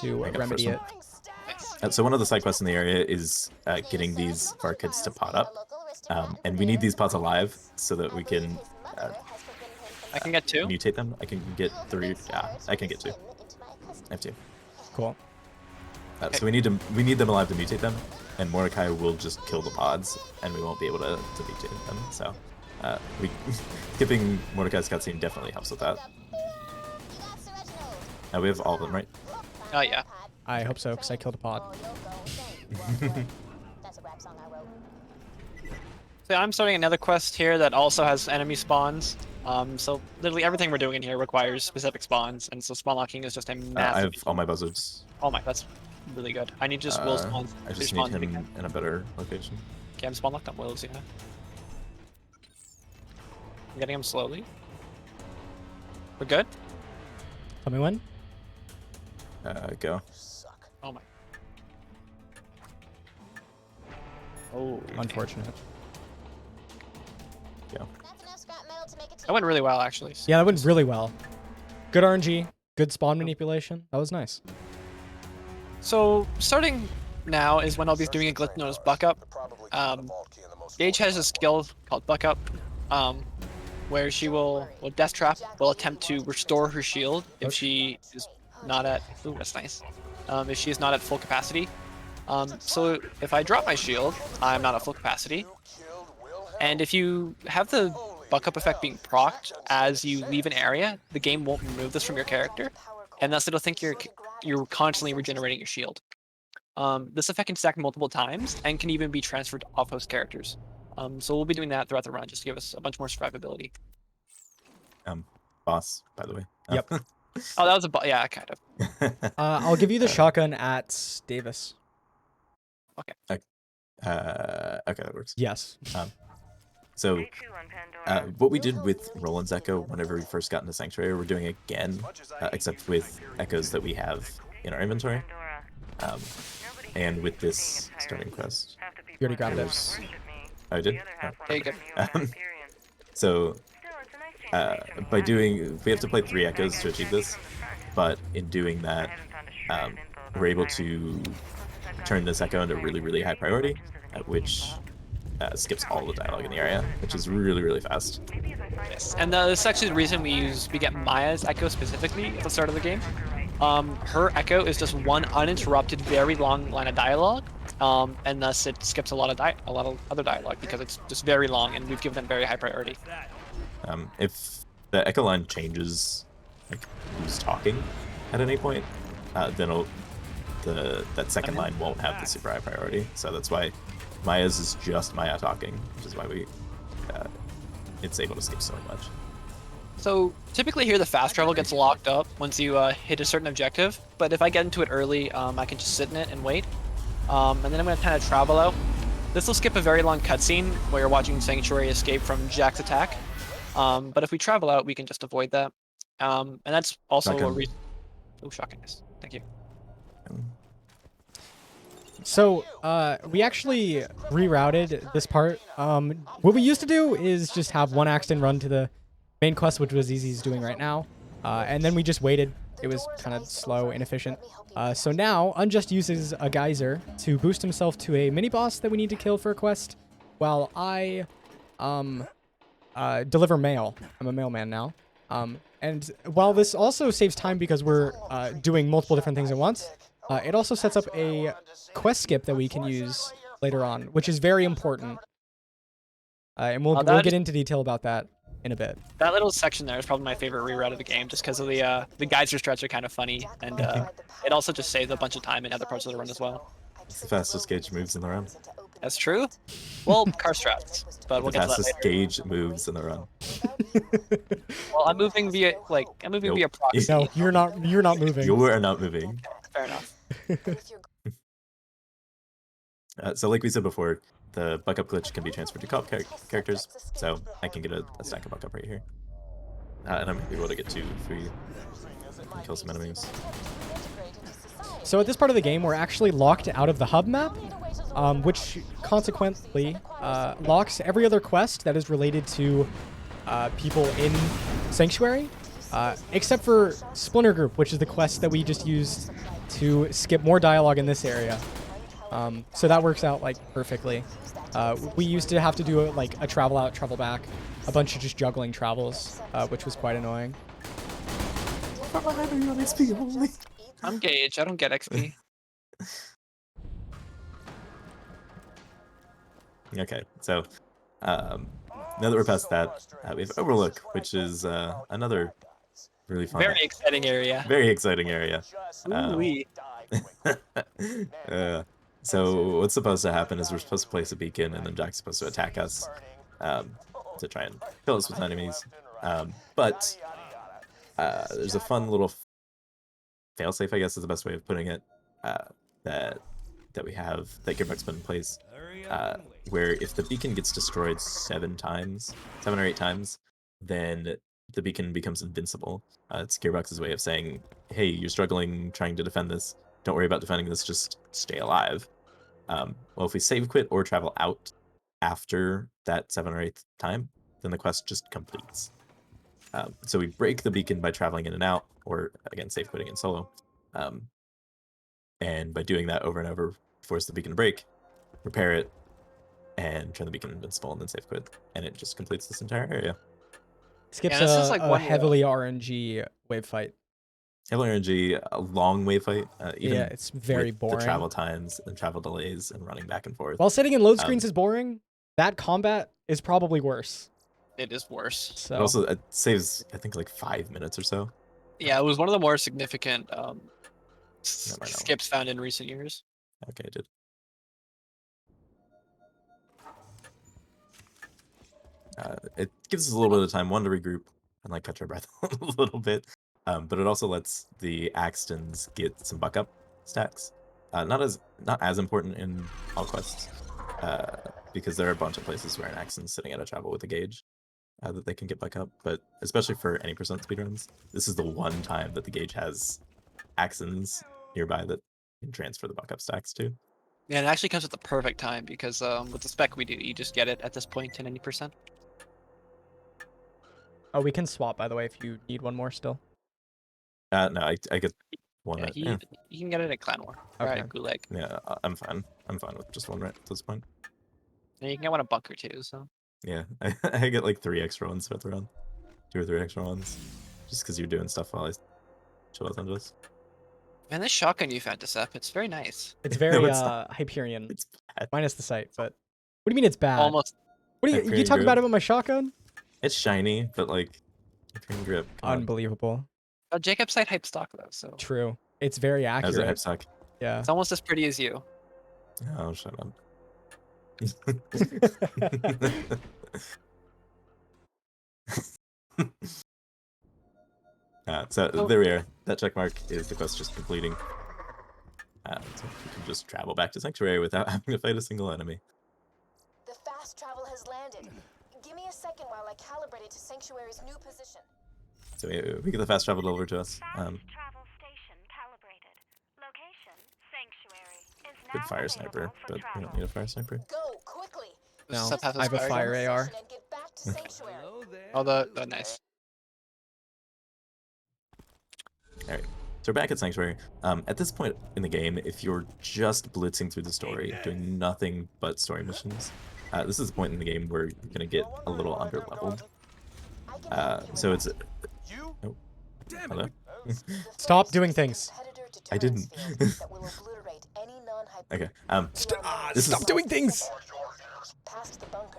to remedy it. So one of the side quests in the area is getting these Varkids to pot up. And we need these pots alive so that we can I can get 2. mutate them. I can get 3. Yeah, I can get 2. I have 2. Cool. So we need them alive to mutate them, and Mordecai will just kill the pods, and we won't be able to mutate them. So skipping Mordecai's cutscene definitely helps with that. We have all of them, right? Oh yeah. I hope so, because I killed a pod. That's a rap song I wrote. So I'm starting another quest here that also has enemy spawns. So literally everything we're doing in here requires specific spawns, and so spawn locking is just a I massive. have all my buzzards. Oh my, that's really good. I need just will spawns. I just spawns need to be him in a better location. Okay, I'm spawn locked on wills, yeah. I'm getting him slowly. We're good? Tell me when? Go. Oh my. Oh, Unfortunate. Go. That's enough scrap metal to make a that went really well actually. Yeah, that went really well. Good RNG, good spawn manipulation. That was nice. So starting now is when I'll be doing a glitch known as Buck Up. Gage has a skill called Buck Up, where she will Death Trap will attempt to restore her shield if she is not at. Ooh, that's nice. If she is not at full capacity. So if I drop my shield, I'm not at full capacity. And if you have the Buck Up effect being procced as you leave an area, the game won't remove this from your character, and thus it'll think you're constantly regenerating your shield. This effect can stack multiple times and can even be transferred to off-host characters. So we'll be doing that throughout the run just to give us a bunch more survivability. Boss, by the way. Yep. Oh, that was yeah, kind of. I'll give you the shotgun at Davis. Okay, that works. Yes. So, what we did with Roland's Echo whenever we first got into Sanctuary, we're doing again, except with echoes that we have in our inventory. And with this starting quest. You already grabbed it. I did? Oh. There you go. So, we have to play 3 echoes to achieve this, but in doing that, we're able to turn this echo into really, really high priority, which skips all the dialogue in the area, which is really, really fast. Yes, and this is actually the reason we get Maya's echo specifically at the start of the game. Her echo is just one uninterrupted, very long line of dialogue, and thus it skips a lot of other dialogue because it's just very long, and we've given it very high priority. If the echo line changes, like who's talking at any point, then that second line won't have the super high priority. So that's why Maya's is just Maya talking, which is why it's able to skip so much. So typically here the fast travel gets locked up once you hit a certain objective, but if I get into it early, I can just sit in it and wait. And then I'm going to kind of travel out. This will skip a very long cutscene where you're watching Sanctuary escape from Jack's attack. But if we travel out, we can just avoid that. And that's also a reason. Oh, shockingness. Thank you. So, we actually rerouted this part. What we used to do is just have one Axton run to the main quest, which was Easy's doing right now. And then we just waited. It was kind of slow, inefficient. So now, Unjust uses a geyser to boost himself to a mini-boss that we need to kill for a quest, while I deliver mail. I'm a mailman now. And while this also saves time because we're doing multiple different things at once, it also sets up a quest skip that we can use later on, which is very important. And we'll get into detail about that in a bit. That little section there is probably my favorite reroute of the game, just because of the geyser strats are kind of funny, and it also just saves a bunch of time in other parts of the run as well. It's the fastest gauge moves in the run. That's true. Well, car strats, but we'll get to that later. Fastest gauge moves in the run. Well, I'm moving via via proxy. No, you're not moving. You are not moving. Fair enough. So like we said before, the buck up glitch can be transferred to co-op characters, so I can get a stack of buck up right here. And I'm able to get 2 free and kill some enemies. So at this part of the game, we're actually locked out of the hub map, which consequently locks every other quest that is related to people in Sanctuary, except for Splinter Group, which is the quest that we just used to skip more dialogue in this area. So that works out like perfectly. We used to have to do a travel out, travel back, a bunch of just juggling travels, which was quite annoying. I'm Gage. I don't get XP. Okay, so now that we're past that, we have Overlook, which is another really fun, very exciting area. Very exciting area. So what's supposed to happen is we're supposed to place a beacon, and then Jack's supposed to attack us to try and kill us with enemies. But there's a fun little failsafe, I guess is the best way of putting it, that we have, that Gearbox put in place, where if the beacon gets destroyed 7 or 8 times, then the beacon becomes invincible. It's Gearbox's way of saying, hey, you're struggling trying to defend this. Don't worry about defending this, just stay alive. Well, if we save quit or travel out after that 7th or 8th time, then the quest just completes. So we break the beacon by traveling in and out, or again, save quitting in solo. And by doing that over and over, force the beacon to break, repair it, and turn the beacon invincible, and then save quit. And it just completes this entire area. Skips a heavily RNG wave fight. Heavily RNG, a long wave fight. Even it's very boring. The travel times and travel delays and running back and forth. While sitting in load screens is boring, that combat is probably worse. It is worse. So. It also saves, I think, like 5 minutes or so. Yeah, it was one of the more significant skips found in recent years. Okay, I did. It gives us a little bit of time, one, to regroup and like catch our breath a little bit. But it also lets the Axtons get some buck up stacks. Not as important in all quests, because there are a bunch of places where an Axton's sitting at a travel with a gauge that they can get buck up. But especially for any percent speedruns, this is the one time that the gauge has Axtons nearby that can transfer the buck up stacks to. Yeah, it actually comes at the perfect time because with the spec we do, you just get it at this point to 90%. Oh, we can swap, by the way, if you need one more still. No, I get one Yeah, right. he, Yeah, you can get it at Clan War. Or Okay. at Gulag. yeah, I'm fine. I'm fine with just one right at this point. And you can get one at Bunker too, so. Yeah, I get like 3 extra ones throughout the round. 2 or 3 extra ones. Just because you're doing stuff while I chill out on this. Man, this shotgun you've had to sep, it's very nice. It's very it's not. Hyperion, It's bad. minus the sight. But what do you mean it's bad? Almost. What do you Hyperion talk grip. about my shotgun? It's shiny, but like Hyperion grip. Come on. Unbelievable. Jacob's site hype stock though, so. True. It's very How's it hype accurate. stock? Yeah. It's almost as pretty as you. Oh, shut up. So Oh. there we are. That check mark is the quest just completing. So you can just travel back to Sanctuary without having to fight a single enemy. The fast travel has landed. Give me a second while I calibrate it to Sanctuary's new position. So we get the fast travel over to us. Fast travel station calibrated. Location, Sanctuary. Is Good now fire sniper, available for but we travel. don't need a fire sniper. Go quickly. No, Sep has I have a fire fire gun. AR. And get back to Sanctuary. Hello there. Oh, the nice. Alright, so we're back at Sanctuary. At this point in the game, if you're just blitzing through the story, doing nothing but story missions, this is the point in the game where you're going to get a little under-leveled. So it's... Oh, hello? Stop doing things. I didn't. Okay, this Stop is... doing things. Past the bunker.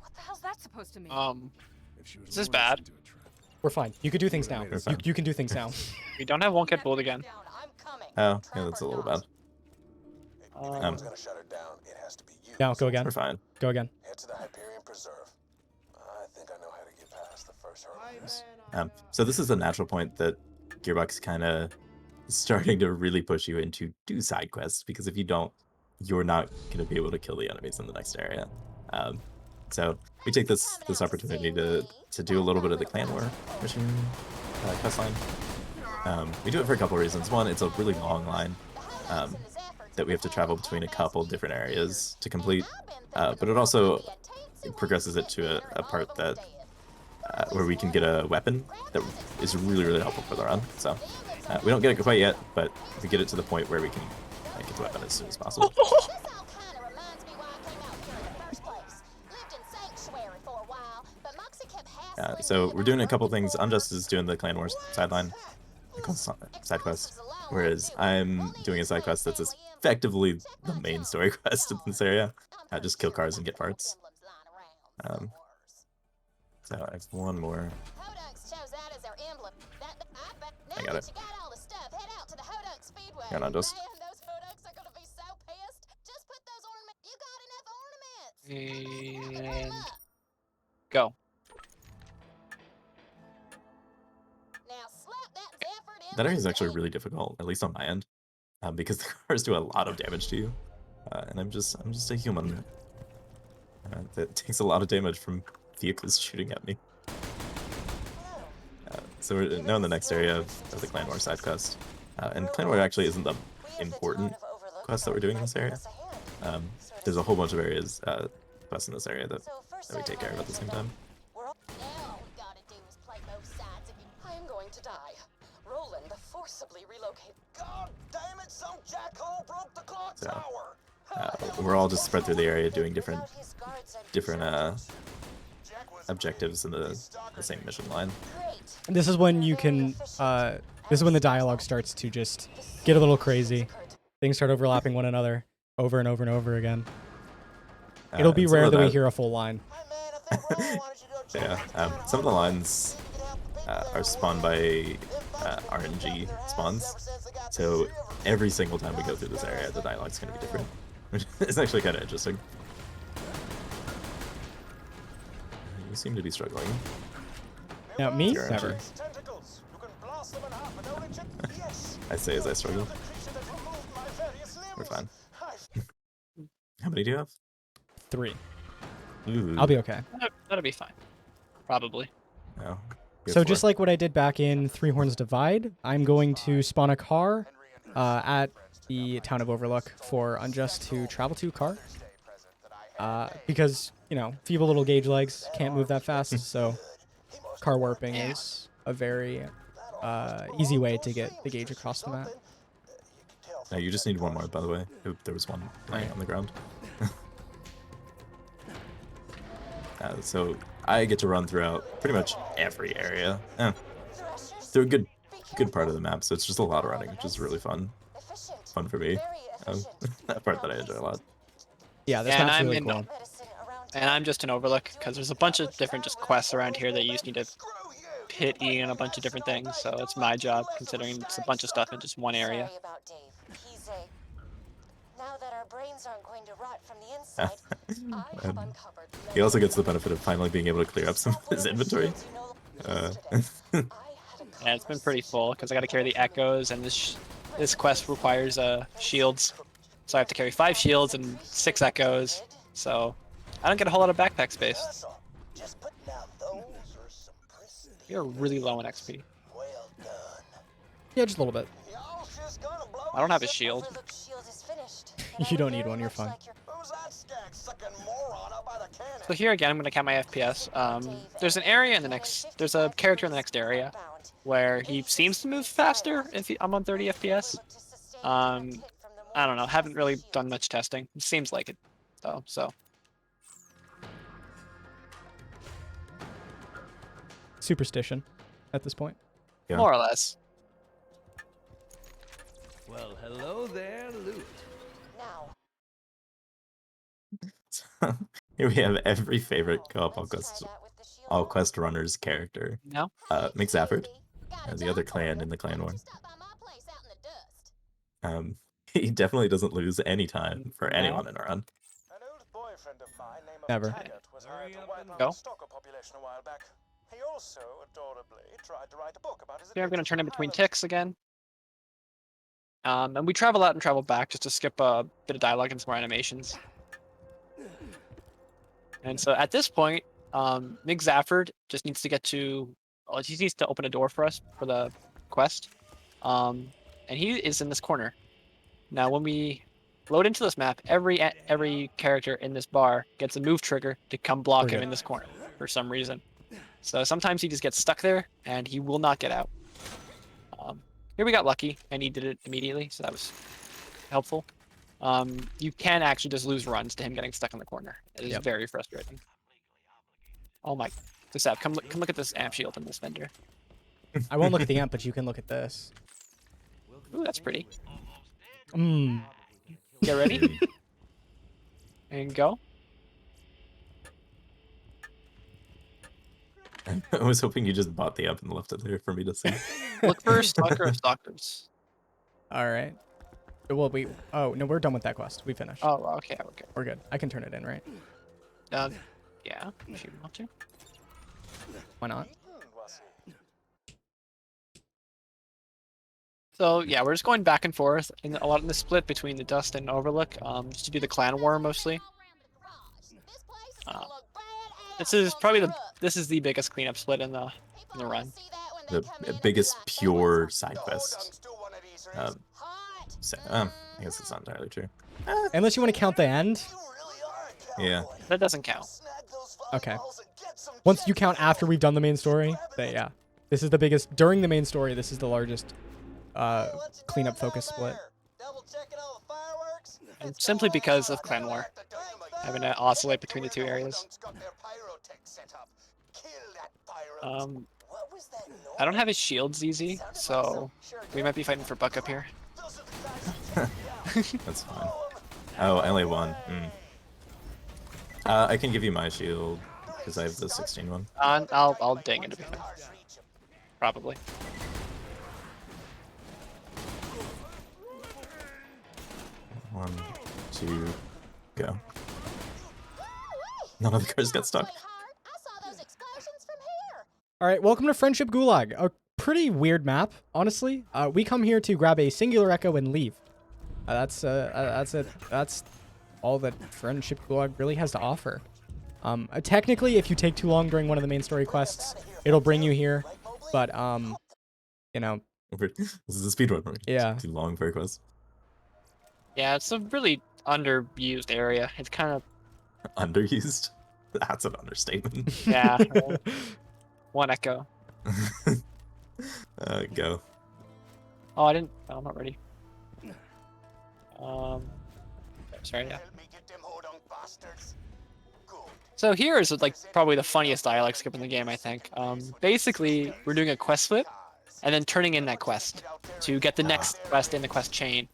What the hell's that supposed to mean? This is bad. We're fine. You can do things now. We're fine. You can do things now. We don't have Won't Get Pulled again. I'm coming. Oh, yeah, that's a little bad. Anyone's gonna shut her down, it has to be you. Now, go again. We're fine. Go again. Head to the Hyperion Preserve. I think I know how to get past the first hurdle. So this is a natural point that Gearbox kind of starting to really push you into do side quests, because if you don't, you're not going to be able to kill the enemies in the next area. So we take this opportunity to do a little bit of the Clan War mission quest line. We do it for a couple reasons. One, it's a really long line that we have to travel between a couple different areas to complete, but it also progresses it to a part that where we can get a weapon that is really, really helpful for the run. So we don't get it quite yet, but we get it to the point where we can get the weapon as soon as possible. So we're doing a couple things. Unjust is doing the Clan Wars sideline side quest, whereas I'm doing a side quest that's effectively the main story quest in this area. Just kill cars and get parts. So I have one more. I got it. Yeah, not just. And go. That area is actually really difficult, at least on my end, because the cars do a lot of damage to you, and I'm just a human that takes a lot of damage from vehicles shooting at me. So we're now in the next area of the Clan War side quest, and Clan War actually isn't the important quest that we're doing in this area. There's a whole bunch of areas quests in this area that we take care of at the same time. I am going to die. Roland forcibly relocated. God damn it, some jackhole broke the clock So, tower! we're all just spread through the area doing different objectives in the same mission line. This is when you can. This is when the dialogue starts to just get a little crazy. Things start overlapping one another over and over and over again. It'll be and some rare of that we hear a full line. Yeah, some of the lines are spawned by RNG spawns, so every single time we go through this area, the dialogue's going to be different. It's actually kind of interesting. You seem to be struggling. Now, me? Sure, Never. I say as I struggle. We're fine. How many do you have? 3. Ooh. I'll be okay. That'll be fine. Probably. No. So just like what I did back in Three Horns Divide, I'm going to spawn a car at the town of Overlook for Unjust to travel to car. Because, you know, feeble little gauge legs can't move that fast, so car warping is a very easy way to get the gauge across the map. Now you just need one more, by the way. Oop, there was one lying on the ground. So I get to run throughout pretty much every area. Through a good part of the map, so it's just a lot of running, which is really fun. Fun for me. That part that I enjoy a lot. Yeah, this And map's I'm really in, cool. and I'm just an overlook because there's a bunch of different just quests around here that you just need to hit E and a bunch of different things. So it's my job considering it's a bunch of stuff in just one area. Sorry about Dave. He's a... Now that our brains aren't going to rot from the inside, I have uncovered... He also gets the benefit of finally being able to clear up some of his inventory. Yeah, it's been pretty full because I got to carry the echoes, and this quest requires shields, so I have to carry 5 shields and 6 echoes. So I don't get a whole lot of backpack space. You're really low in XP. Yeah, just a little bit. I don't have a shield. You don't need one, you're fine. So here again, I'm going to count my FPS. There's an area in the there's a character in the next area where he seems to move faster if I'm on 30 FPS. I don't know, haven't really done much testing. It seems like it though, so. Superstition at this point. Yeah. More or less. Well, hello there, Loot. Now, Here we have every favorite co-op all quest runner's character. No? Mick Zafford, the other clan in the clan war. He definitely doesn't lose any time for anyone in a run. Never. Go. He also adorably tried to write a book about his Here I'm going to turn in between ticks again. And we travel out and travel back just to skip a bit of dialogue and some more animations. And so at this point, Mick Zafford just needs to get to... Well, he needs to open a door for us for the quest. And he is in this corner. Now, when we load into this map, every character in this bar gets a move trigger to come block him in this corner for some reason. So sometimes he just gets stuck there, and he will not get out. Here we got lucky, and he did it immediately, so that was helpful. You can actually just lose runs to him getting stuck in the corner. It is very frustrating. Oh my... This app, come look at this amp shield in this vendor. I won't look at the amp, but you can look at this. Ooh, that's pretty. Mmm. Get ready. And go. I was hoping you just bought the app and left it there for me to see. Look for Stalker of Stalkers. Alright. Well, oh, no, we're done with that quest. We finished. Oh, okay, okay. We're good. I can turn it in, right? Yeah, if you want to. Why not? So yeah, we're just going back and forth in a lot in the split between the Dust and Overlook, just to do the clan war mostly. This is probably the biggest cleanup split in the run. The biggest pure side quest. I guess it's not entirely true. Unless you want to count the end. Yeah. That doesn't count. Okay. Once you count after we've done the main story, then yeah. This is the biggest, during the main story, this is the largest cleanup focus split. And simply because of clan war. Having to oscillate between the two areas. I don't have his shields easy, so we might be fighting for buck up here. That's fine. Oh, I only have one. I can give you my shield because I have the 16 one. I'll ding it to be fine. Probably. One, two, go. None of the cars got stuck. All right, welcome to Friendship Gulag. A pretty weird map, honestly. We come here to grab a singular echo and leave. That's it. That's all that Friendship Gulag really has to offer. Technically, if you take too long during one of the main story quests, it'll bring you here. But you know, this is a speedrun. Right? Yeah. Too long for a quest. Yeah, it's a really underused area. It's kind of underused. That's an understatement. Yeah. One echo. Go. Oh, I didn't. Oh, I'm not ready. Sorry, yeah. Help me get them hodunk bastards. Good. So here is like probably the funniest dialogue skip in the game, I think. Basically, we're doing a quest flip, and then turning in that quest to get the next quest in the quest chain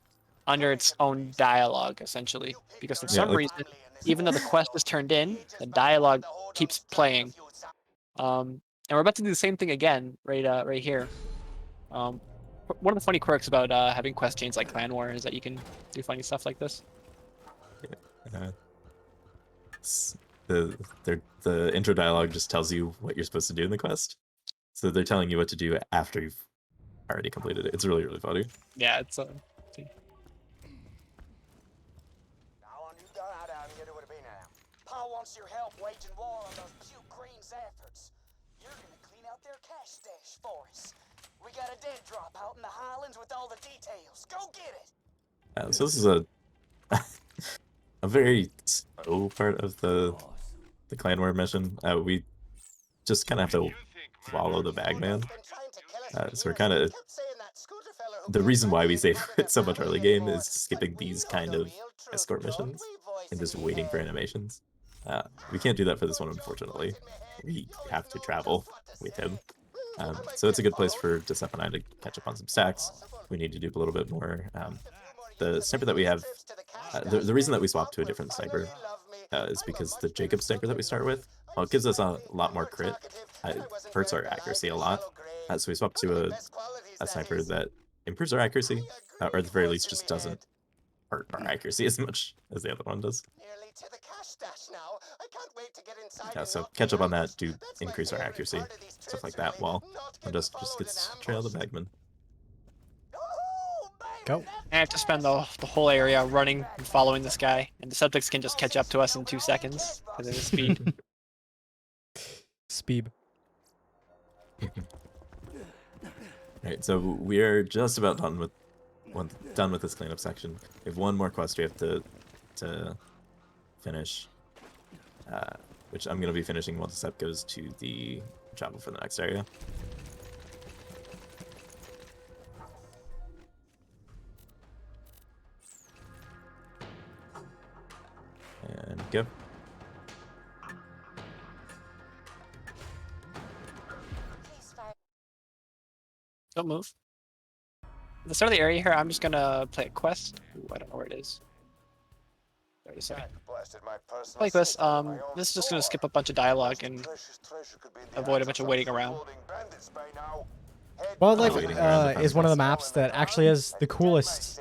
under its own dialogue, essentially. Because for some reason, even though the quest is turned in, the dialogue keeps playing. And we're about to do the same thing again, right here. One of the funny quirks about having quest chains like Clan War is that you can do funny stuff like this. The intro dialogue just tells you what you're supposed to do in the quest. So they're telling you what to do after you've already completed it. It's really, really funny. Yeah, it's Now on you go out and get it with a bean now. Pa wants your help waging war on those puke green Zaffords. You're gonna clean out their cash stash for us. We got a dead drop out in the Highlands with all the details. Go get it. So this is a a very slow part of the clan war mission. We just kind of have to follow the bagman. So we're kind of the reason why we save it so much early game is skipping these kind of escort missions and just waiting for animations. We can't do that for this one, unfortunately. We have to travel with him. So it's a good place for Decep and I to catch up on some stacks. We need to do a little bit more. The sniper that we have, the reason that we swapped to a different sniper is because the Jacob sniper that we start with, well, it gives us a lot more crit. It hurts our accuracy a lot. So we swapped to a sniper that improves our accuracy, or at the very least just doesn't hurt our accuracy as much as the other one does. Yeah, so catch up on that to increase our accuracy, stuff like that, while just gets trail the bagman. Go. I have to spend the whole area running and following this guy, and the subjects can just catch up to us in 2 seconds because of his speed. Speed. Alright, so we are just about done with this cleanup section. We have one more quest we have to finish, which I'm going to be finishing while Decep goes to the travel for the next area. And go. Don't move. At the start of the area here, I'm just gonna play a quest. Ooh, I don't know where it is. There it is. Sorry. Play quest. This is just gonna skip a bunch of dialogue and avoid a bunch of waiting around. Wildlife is one of the maps that actually has the coolest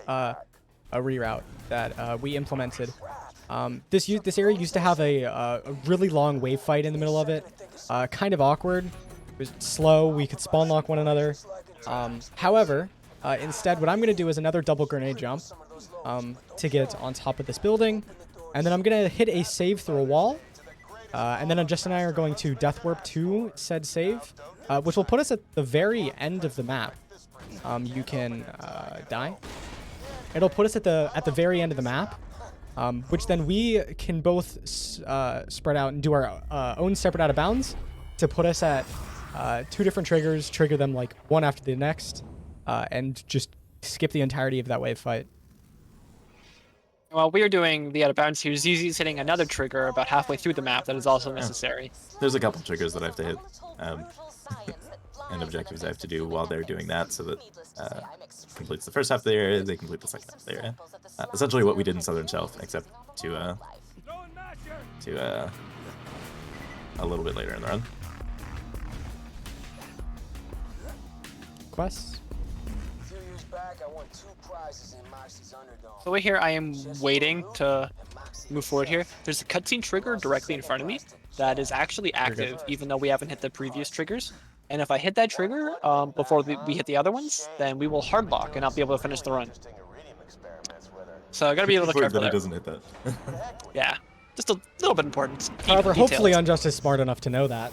reroute that we implemented. This area used to have a really long wave fight in the middle of it. Kind of awkward. It was slow. We could spawn lock one another. However, instead, what I'm going to do is another double grenade jump to get on top of this building. And then I'm going to hit a save through a wall. And then Justin and I are going to death warp to said save, which will put us at the very end of the map. You can die. It'll put us at the very end of the map, which then we can both spread out and do our own separate out of bounds to put us at 2 different triggers, trigger them like one after the next, and just skip the entirety of that wave fight. While we are doing the out of bounds here, ZZ's hitting another trigger about halfway through the map that is also necessary. There's a couple triggers that I have to hit, and objectives I have to do while they're doing that, so that completes the first half of the area, they complete the second half of the area. Essentially what we did in Southern Shelf, except to a little bit later in the run. Quests. So right here, I am waiting to move forward here. There's a cutscene trigger directly in front of me that is actually active, even though we haven't hit the previous triggers. And if I hit that trigger before we hit the other ones, then we will hard lock and not be able to finish the run. So I gotta be a little careful there. He doesn't hit that. Yeah, just a little bit important. However, hopefully Unjust is smart enough to know that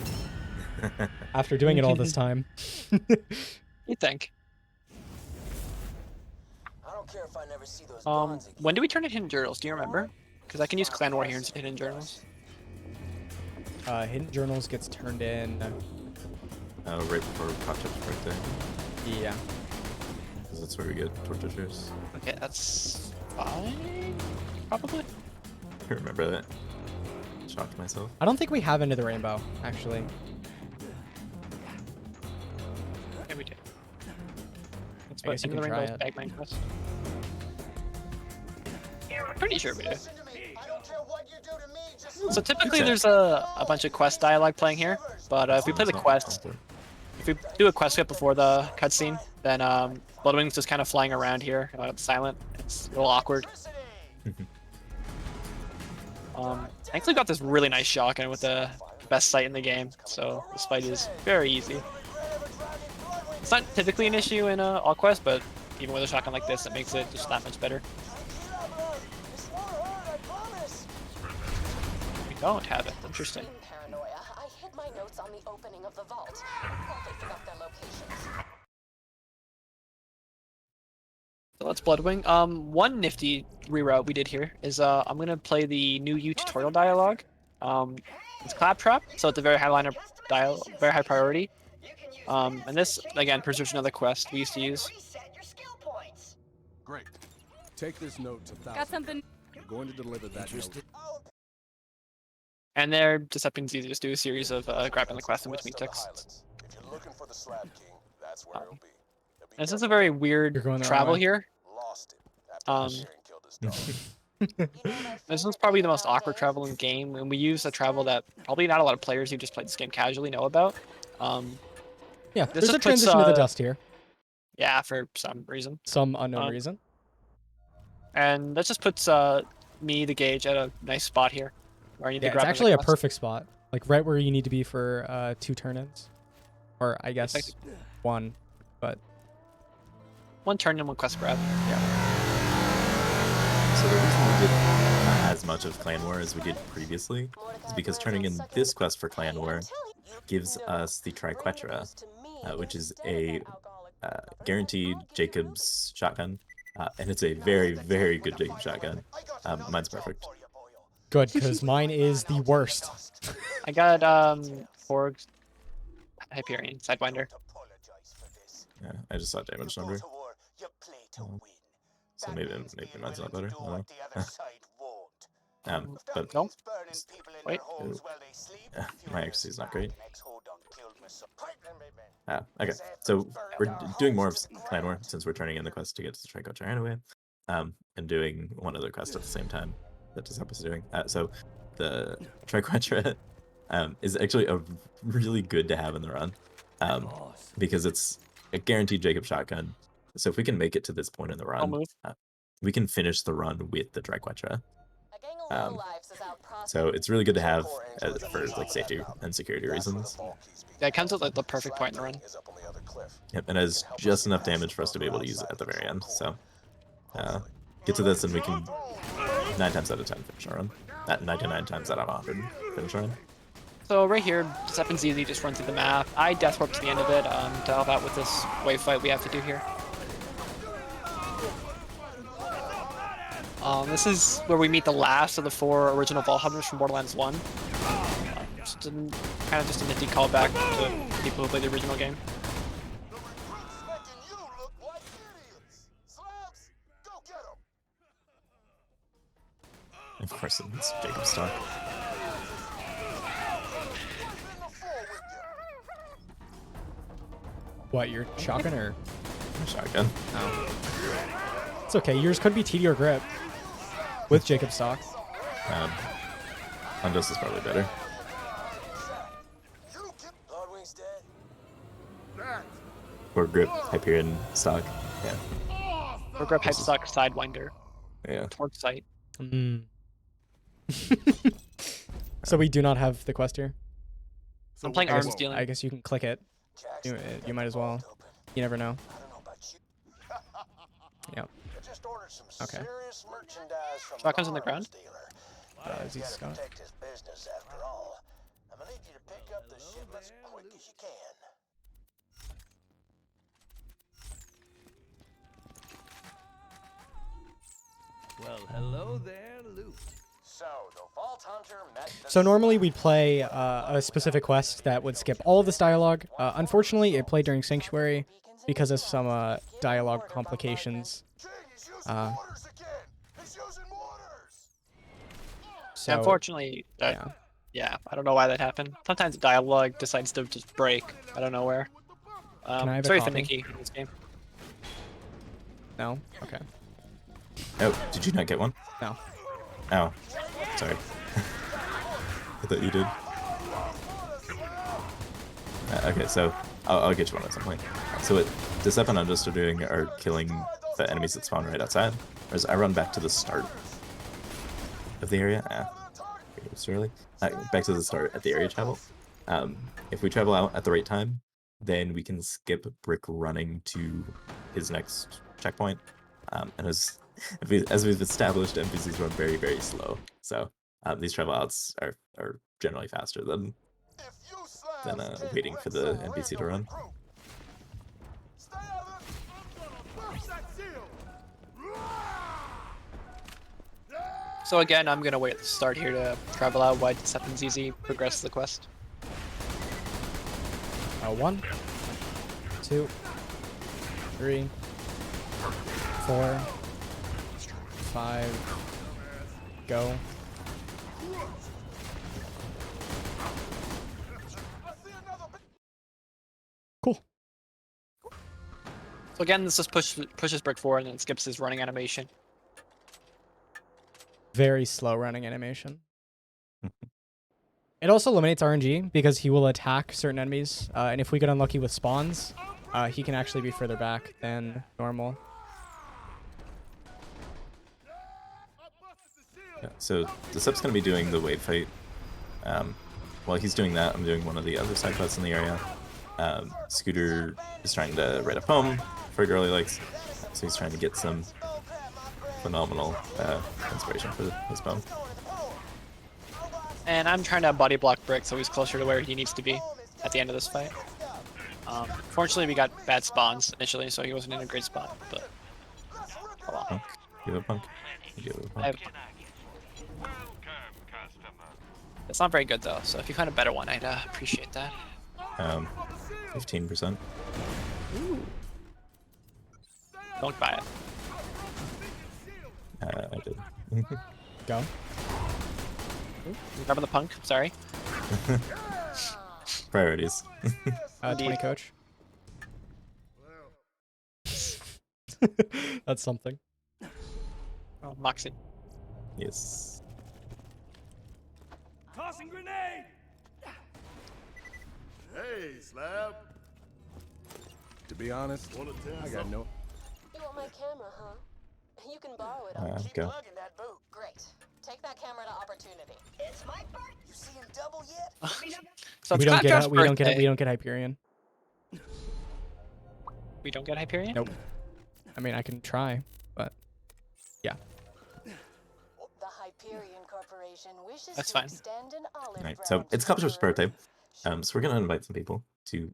after doing it all this time. You'd think. When do we turn in hidden journals? Do you remember? Because I can use Clan War here and hidden journals. Hidden journals gets turned in Right before Kotchup's birthday. Yeah. Because that's where we get tortures. Okay, that's fine. Probably. I remember that. Shocked myself. I don't think we have Into the Rainbow, actually. Yeah, we do. That's I what guess you Into the can try Rainbow's it. Bagman quest. I'm pretty sure we do. So typically there's a bunch of quest dialogue playing here, but if we play the quest, if we do a quest skip before the cutscene, then Bloodwing's just kind of flying around here, silent. It's a little awkward. Thankfully got this really nice shotgun with the best sight in the game, so this fight is very easy. It's not typically an issue in all quests, but even with a shotgun like this, it makes it just that much better. We don't have it. Interesting. Paranoia. I hid my notes on the opening of the vault. Probably forgot their locations. So that's Bloodwing. One nifty reroute we did here is I'm gonna play the new U tutorial dialogue. It's Claptrap, so it's a very high line of very high priority. And this again preserves another quest we used to use. Great. Take this note to Got something. I'm going to deliver that note. And there just happens easy. Just do a series of grabbing the quest in between ticks. If you're looking for the Slab King, that's where it'll be. This is a very You're weird going the wrong travel way. here. Lost it after Sharon killed his dog. This is probably the most awkward travel in the game, and we use a travel that probably not a lot of players who just played this game casually know about. Yeah, This there's a just puts, transition to the dust here. Yeah, for some reason. Some unknown reason. And that just puts me, the Gauge, at a nice spot here. Where I need to Yeah, it's grab actually the a quest. perfect spot. Like right where you need to be for 2 turn-ins. Or I guess Like- 1, but One turn and one quest grab. So the reason we did as much of Clan War as we did previously is because turning in this quest for Clan War gives us the Triquetra, which is a guaranteed Jacob's shotgun, and it's a very, very good Jacob's shotgun. Mine's perfect. good, because mine is the worst. I got Forg's Hyperion, Sidewinder. Yeah, I just saw damage number, so maybe mine's not better. I don't know. But No? Wait. my accuracy is not great. Okay, so we're doing more of Clan War since we're turning in the quest to get to the Triquetra anyway, and doing one other quest at the same time that this episode's doing. So the Triquetra is actually a really good to have in the run, because it's a guaranteed Jacob shotgun. So if we can make it to this point in the I'll run, move. we can finish the run with the Triquetra. A gang of lowlifes is out So it's really good to have for like safety and security reasons. Yeah, it comes at like the perfect point in the run. Yep, and has just enough damage for us to be able to use it at the very end. So get to this and we can 9 times out of 10 finish our run. 99 times out of 100 finish our run. So right here, this happens easy, just run through the map. I death warp to the end of it to help out with this wave fight we have to do here. This is where we meet the last of the 4 original Vault Hunters from Borderlands 1. Just kind of just a nifty callback to people who played the original game. Of course, it's Jacob stock. What, your shotgun or? Shotgun. Oh. It's okay. Yours could be TD or grip with Jacob stock. Hundos is probably better. Or grip Hyperion stock. Yeah. Or grab Hype Stock Sidewinder. Yeah. Torque Sight. Mm. So we do not have the quest here. I'm playing I guess- Arms Dealing. I guess you can click it. You might as well. You never know. Yep. Okay. Shotgun's on the ground. Is he Scott? Well, hello there, Luke. So, the Vault Hunter met the So normally we'd play a specific quest that would skip all of this dialogue. Unfortunately, it played during Sanctuary because of some dialogue complications. Gee, he's using Uh, mortars again. He's using mortars. So Unfortunately, yeah. yeah, I don't know why that happened. Sometimes dialogue decides to just break out of nowhere. Can I have a Sorry, copy? finicky in this game. No? Okay. Oh, did you not get one? No. Oh, sorry. I thought you did. Okay, so I'll get you one at some point. So what Dissep and Unjust are doing are killing the enemies that spawn right outside, whereas I run back to the start of the area. It's early. Back to the start at the area travel. If we travel out at the right time, then we can skip Brick running to his next checkpoint. And as we've established, NPCs run very, very slow. So these travel outs are generally faster than waiting for the NPC to run. So again, I'm gonna wait at the start here to travel out while Dissep and ZZ progress the quest. 1, 2, 3, 4, 5, go. Cool. So again, this just pushes Brick forward and then skips his running animation. Very slow running animation. It also eliminates RNG because he will attack certain enemies, and if we get unlucky with spawns, he can actually be further back than normal. Yeah, so Dissep's going to be doing the wave fight. While he's doing that, I'm doing one of the other side quests in the area. Scooter is trying to write a poem for a girl he likes, so he's trying to get some phenomenal inspiration for his poem. And I'm trying to body block Brick so he's closer to where he needs to be at the end of this fight. Fortunately, we got bad spawns initially, so he wasn't in a great spot. But hold on. Punk. You have a punk. You have a punk. It's not very good though, so if you find a better one, I'd appreciate that. 15%. Don't buy it. I did. Go. Remember the punk? Sorry. Priorities. 20 coach. That's something. Oh, Moxie. Yes. Tossing grenade! Hey, Slab. To be honest, I got no. You want my camera, huh? You can borrow it. Go. Lugging that boot. Great. Take that camera to opportunity. It's my part. You see him double yet? So We it's don't get Claptrap's it. We don't get it. birthday. We don't get Hyperion. We don't get Hyperion? Nope. I mean, I can try, but yeah. The Hyperion Corporation wishes That's to fine. extend an olive Alright, branch so it's to Claptrap's the birthday. world. So we're gonna invite some people to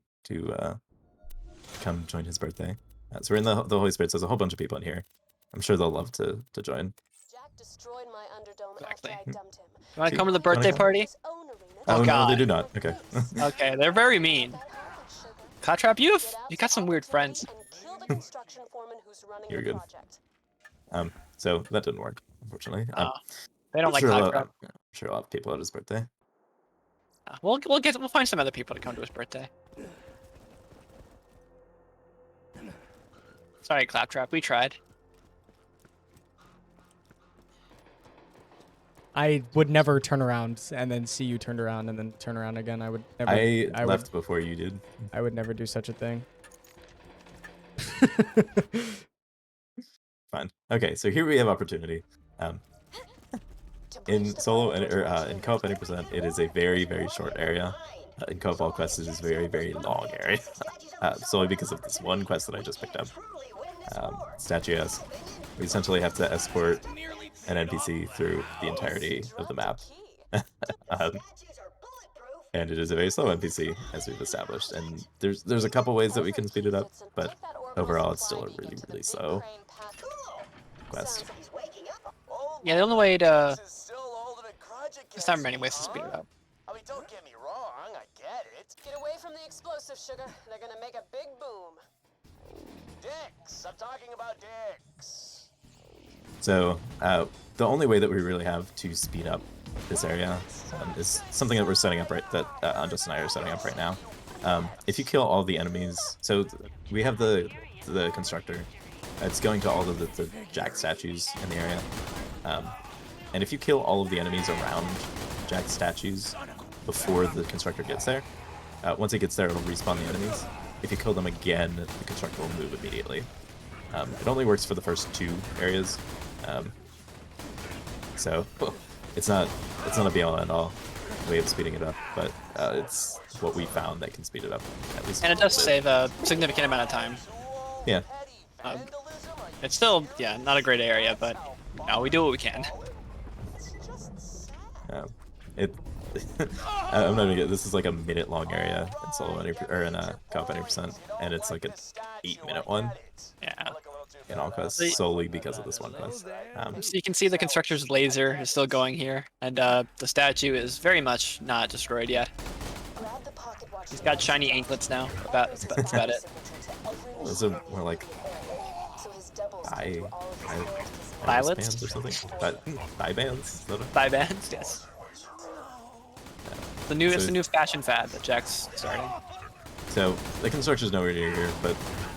come join his birthday. So we're in the Holy Spirit, so there's a whole bunch of people in here. I'm sure they'll love to join. Jack destroyed my Underdome Exactly. after I dumped him. You want to come to the birthday come? party? His own arena Oh, no, God. they do not. Okay. Okay, they're very mean. that happened, sugar. Claptrap, you Get got some weird opportunity friends. and kill the construction foreman who's running You're the good. project. So that didn't work, unfortunately. They don't like sure Claptrap. I'm sure I'll have people at his birthday. We'll find some other people to come to his birthday. Sorry, Claptrap, we tried. I would never turn around and then see you turned around and then turn around again. I would never. I left before you did. I would never do such a thing. Fine. Okay, so here we have opportunity. In solo and in co-op 80%, it is a very, very short area. In co-op all quests, it is very, very long area. Solely because of this one quest that I just picked up. Statues. We essentially have to escort an NPC through the entirety of the map. And it is a very slow NPC, as we've established. And there's a couple ways that we can speed it up, but overall it's still a really, really slow quest. Yeah, the only way to There's not many ways to speed it up. I mean, don't get me wrong, I get it. Get away from the explosive, sugar. They're gonna make a big boom. Dicks! I'm talking about dicks. So the only way that we really have to speed up this area is something that we're setting up right, that Unjust and I are setting up right now. If you kill all the enemies, so we have the constructor. It's going to all of the Jack statues in the area. And if you kill all of the enemies around Jack statues before the constructor gets there, once it gets there, it'll respawn the enemies. If you kill them again, the constructor will move immediately. It only works for the first 2 areas. So it's not a be all and all way of speeding it up, but it's what we found that can speed it up at least. And it does save a significant amount of time. Yeah. It's still, yeah, not a great area, but no, we do what we can. I'm not even get this is like a minute-long area in solo or in co-op 90%, and it's like an 8-minute one. Yeah. In all quests, solely because of this one quest. So you can see the constructor's laser is still going here, and the statue is very much not destroyed yet. He's got shiny anklets now. That's about it. Those are more like Violets bands or something. Thigh bands. Thigh bands, yes. It's a new fashion fad that Jack's starting. So the constructor's nowhere near here, but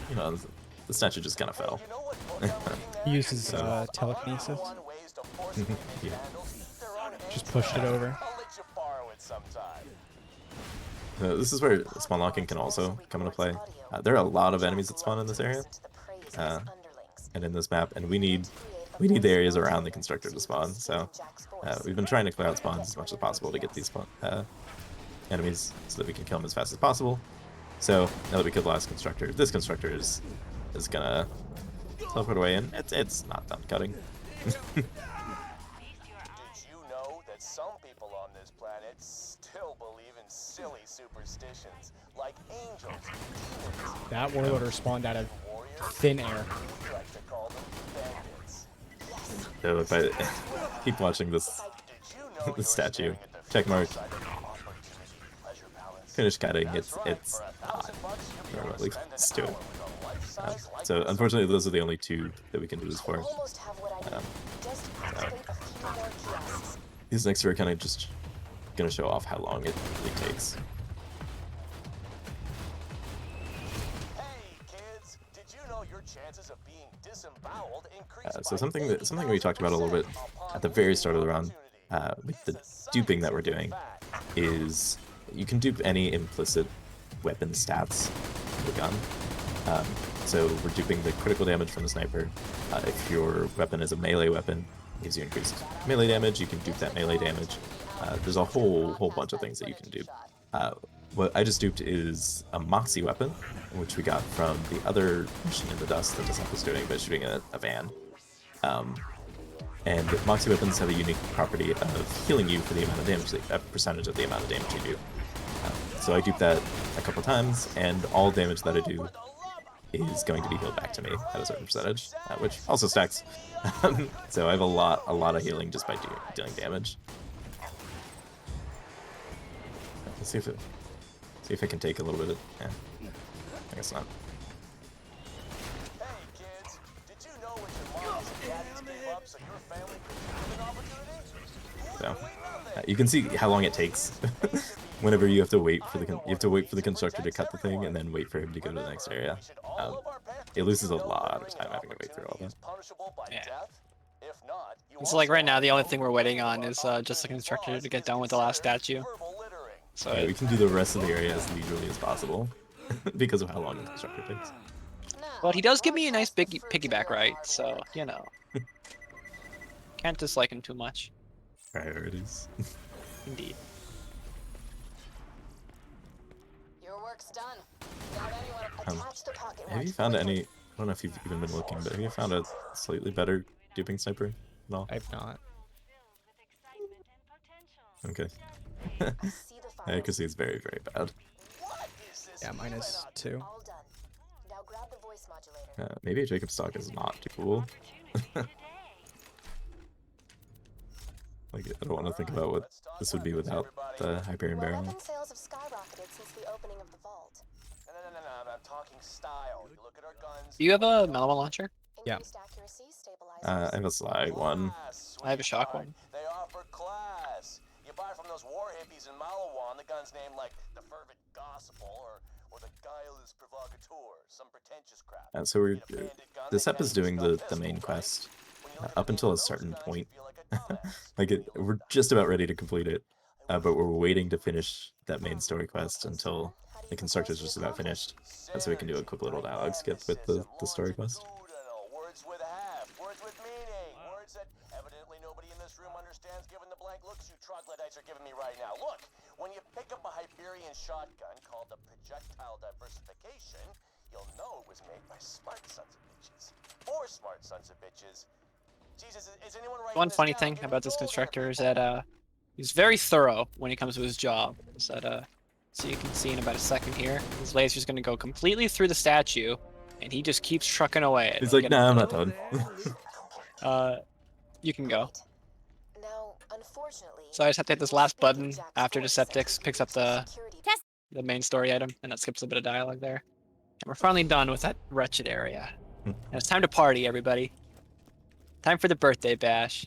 you know the statue just kind of fell. He uses telekinesis. Yeah. Just pushed it over. This is where spawn locking can also come into play. There are a lot of enemies that spawn in this area, and in this map, and we need the areas around the constructor to spawn. So we've been trying to clear out spawns as much as possible to get these enemies so that we can kill them as fast as possible. So now that we killed the last constructor, this constructor is gonna teleport away, and it's not done cutting. Did you know that some people on this planet still believe in silly superstitions, like angels, demons? That warlord spawned out of thin air. We like to call them bandits. So if I keep watching this statue, check mark, finish cutting, it's not normally close to it. So unfortunately, those are the only 2 that we can do this for. These next 2 are kind of just gonna show off how long it really takes. Hey kids, did you know your chances of being disemboweled increase So something we talked about a little bit at the very start of the round with the duping that we're doing is you can dupe any implicit weapon stats with the gun. So we're duping the critical damage from the sniper. If your weapon is a melee weapon, it gives you increased melee damage. You can dupe that melee damage. There's a whole bunch of things that you can dupe. What I just duped is a Moxie weapon, which we got from the other mission in the dust that doesn't have us doing, but shooting a van. And Moxie weapons have a unique property of healing you for the amount of damage, a percentage of the amount of damage you do. So I duped that a couple times, and all damage that I do is going to be healed back to me at a certain percentage, which also stacks. So I have a lot of healing just by dealing damage. Let's see if it can take a little bit of, yeah, I guess not. Hey kids, did you know what your moms and daddies gave up so your family could have an opportunity? So you can see how long it takes. Whenever you have to wait for the constructor to cut the thing and then wait for him to go to the next area. It loses a lot of time having to wait through all that. Yeah. So like right now, the only thing we're waiting on is just the constructor to get done with the last statue. So Yeah, we can do the rest of the area as leisurely as possible because of how long the constructor takes. But he does give me a nice big piggyback, right? So, you know. Can't dislike him too much. Priorities. Indeed. Your work's done. Now then you want to attach the pocket Have watch you found with any? I don't know if you've even been looking, but have you found a slightly better duping sniper at all? I've not. Okay. I see the I can see it's very, very bad. Yeah, mine is 2. all done. Now grab the voice modulator. Maybe Jacob's stock is not too cool. Like, I don't want to think about what this would be without the Hyperion Barrel. Weapon sales have skyrocketed since the opening of the vault. No, I'm talking style. You look at our guns. Do you have a Mellow launcher? Yeah. Increased accuracy, stabilizers. I have a slag one. I have a shock one. They offer class. You buy from those war hippies in Malawan, the gun's named like the Fervent Gospel or the Guileless Provocateur, some pretentious crap. So we're this ep is doing the main quest up until a certain point. Like we're just about ready to complete it, but we're waiting to finish that main story quest until the constructor's just about finished, so we can do a quick little dialogue skip with the story quest. Words with half, words with meaning, words that evidently nobody in this room understands given the blank looks you troglodytes are giving me right now. Look, when you pick up a Hyperion shotgun called the projectile diversification, you'll know it was made by smart sons of bitches. Or smart sons of bitches. Jesus, is anyone writing One this funny down? thing Give me about this gold constructor is every that he's very thorough when it comes to his job. Is that so you can see in about a second here, his laser's gonna go completely through the statue, and he just keeps trucking away at it. He's like, nah, I'm not done. You can go. Now, unfortunately, So I just have to hit this last button Jack's after voice Deceptix picks up the security main story item, and that skips a bit of dialogue there. And we're finally done with that wretched area. And it's time to party, everybody. Time for the birthday bash.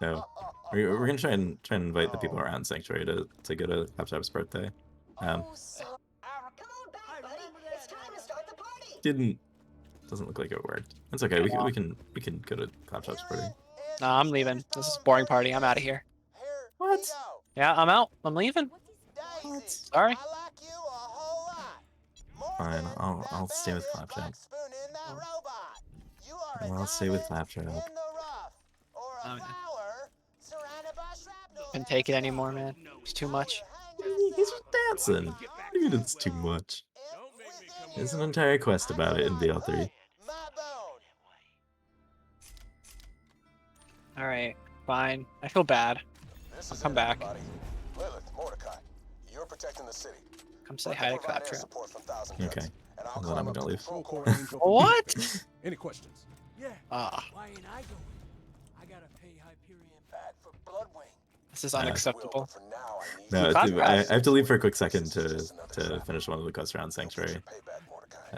No, we're gonna try and invite the people around Sanctuary to go to Claptrap's birthday. Oh, so Come on back, buddy. It's time to start the party. Doesn't look like it worked. That's okay. We can go to Claptrap's party. Nah, I'm leaving. This is a boring party. I'm out of here. What? Yeah, I'm out. I'm leaving. Sorry. Fine, I'll stay with Claptrap. Well, I'll stay with Claptrap. Oh, yeah. Couldn't take it anymore, man. It's too much. He's just dancing. What do you mean it's too much? There's an entire quest about it in BL3. Alright, fine. I feel bad. I'll come back. Lilith, Mordecai, you're protecting the city. Come say hi to Claptrap. Okay. And then I'm gonna leave. What? Any questions? Yeah. Ah, Why ain't I going? I gotta pay Hyperion back for Bloodwing. this is unacceptable. For now, I need No, Claptrap. I have to leave for a quick second to finish one of the quests around Sanctuary.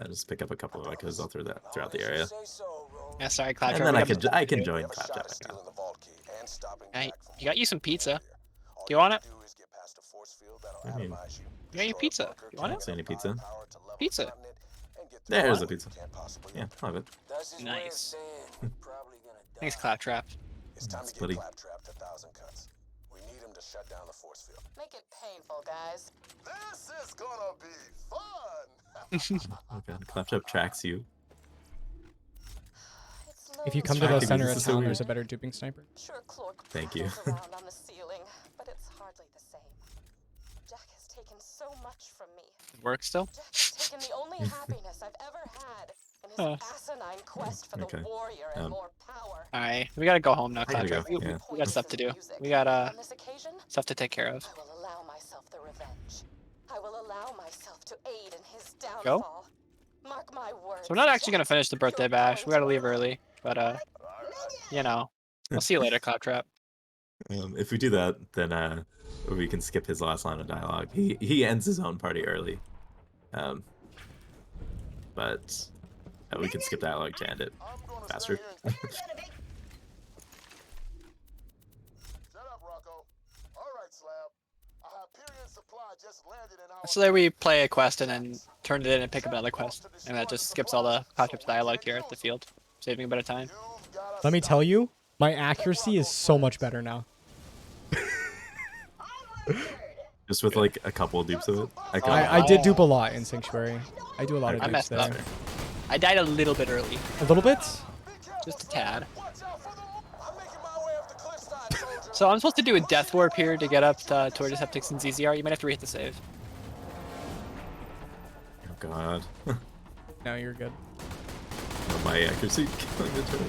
Just pick up a couple of echoes all throughout the area. Yeah, sorry, And Claptrap. then we I got- can join Claptrap. Hey, you got you some pizza. Do you want it? I mean, You got your pizza. You I want don't it? see any pizza. Pizza. There's a pizza. Yeah, I'll have it. Nice. Thanks, Claptrap. It's time to buddy. get Claptrap to 1,000 cuts. We need him to shut down the force field. make it painful, guys. This is gonna be fun. Oh god, Claptrap tracks you. It's If you low come to the Tracking center is of so town, weird. there's a better duping sniper. Sure, Cloak Thank you. prattles around on the ceiling, but it's hardly the same. Jack has taken so much from me. Work still? Jack has taken the only happiness I've ever had in his Huh. asinine quest for Okay. the warrior and more power. Alright, we gotta go home now, gotta go, Claptrap. yeah. We got stuff to do. Music. We got On this occasion, stuff to take care of. I will allow myself the revenge. I will allow myself to aid in his downfall. Mark my words. So we're not actually gonna finish the birthday bash. We gotta leave early, but you know, we'll see you later, Claptrap. If we do that, then we can skip his last line of dialogue. He ends his own party early. But we can skip dialogue to end it faster. Shut up, Rocco. All right, Slab. A Hyperion supply just landed in our... So there we play a quest and then turn it in and pick up another quest. And that just skips all the Claptrap's dialogue here at the field, saving a bit of time. Let me tell you, my accuracy is so much better now. Just with like a couple of dupes of it. I did dupe a lot in Sanctuary. I do a lot of I dupes messed there. up. I died a little bit early, A little bit? just a tad. So I'm supposed to do a death warp here to get up toward Deceptix and ZZR. You might have to re-hit the save. Oh god. No, you're good. Oh, my accuracy killing the turret.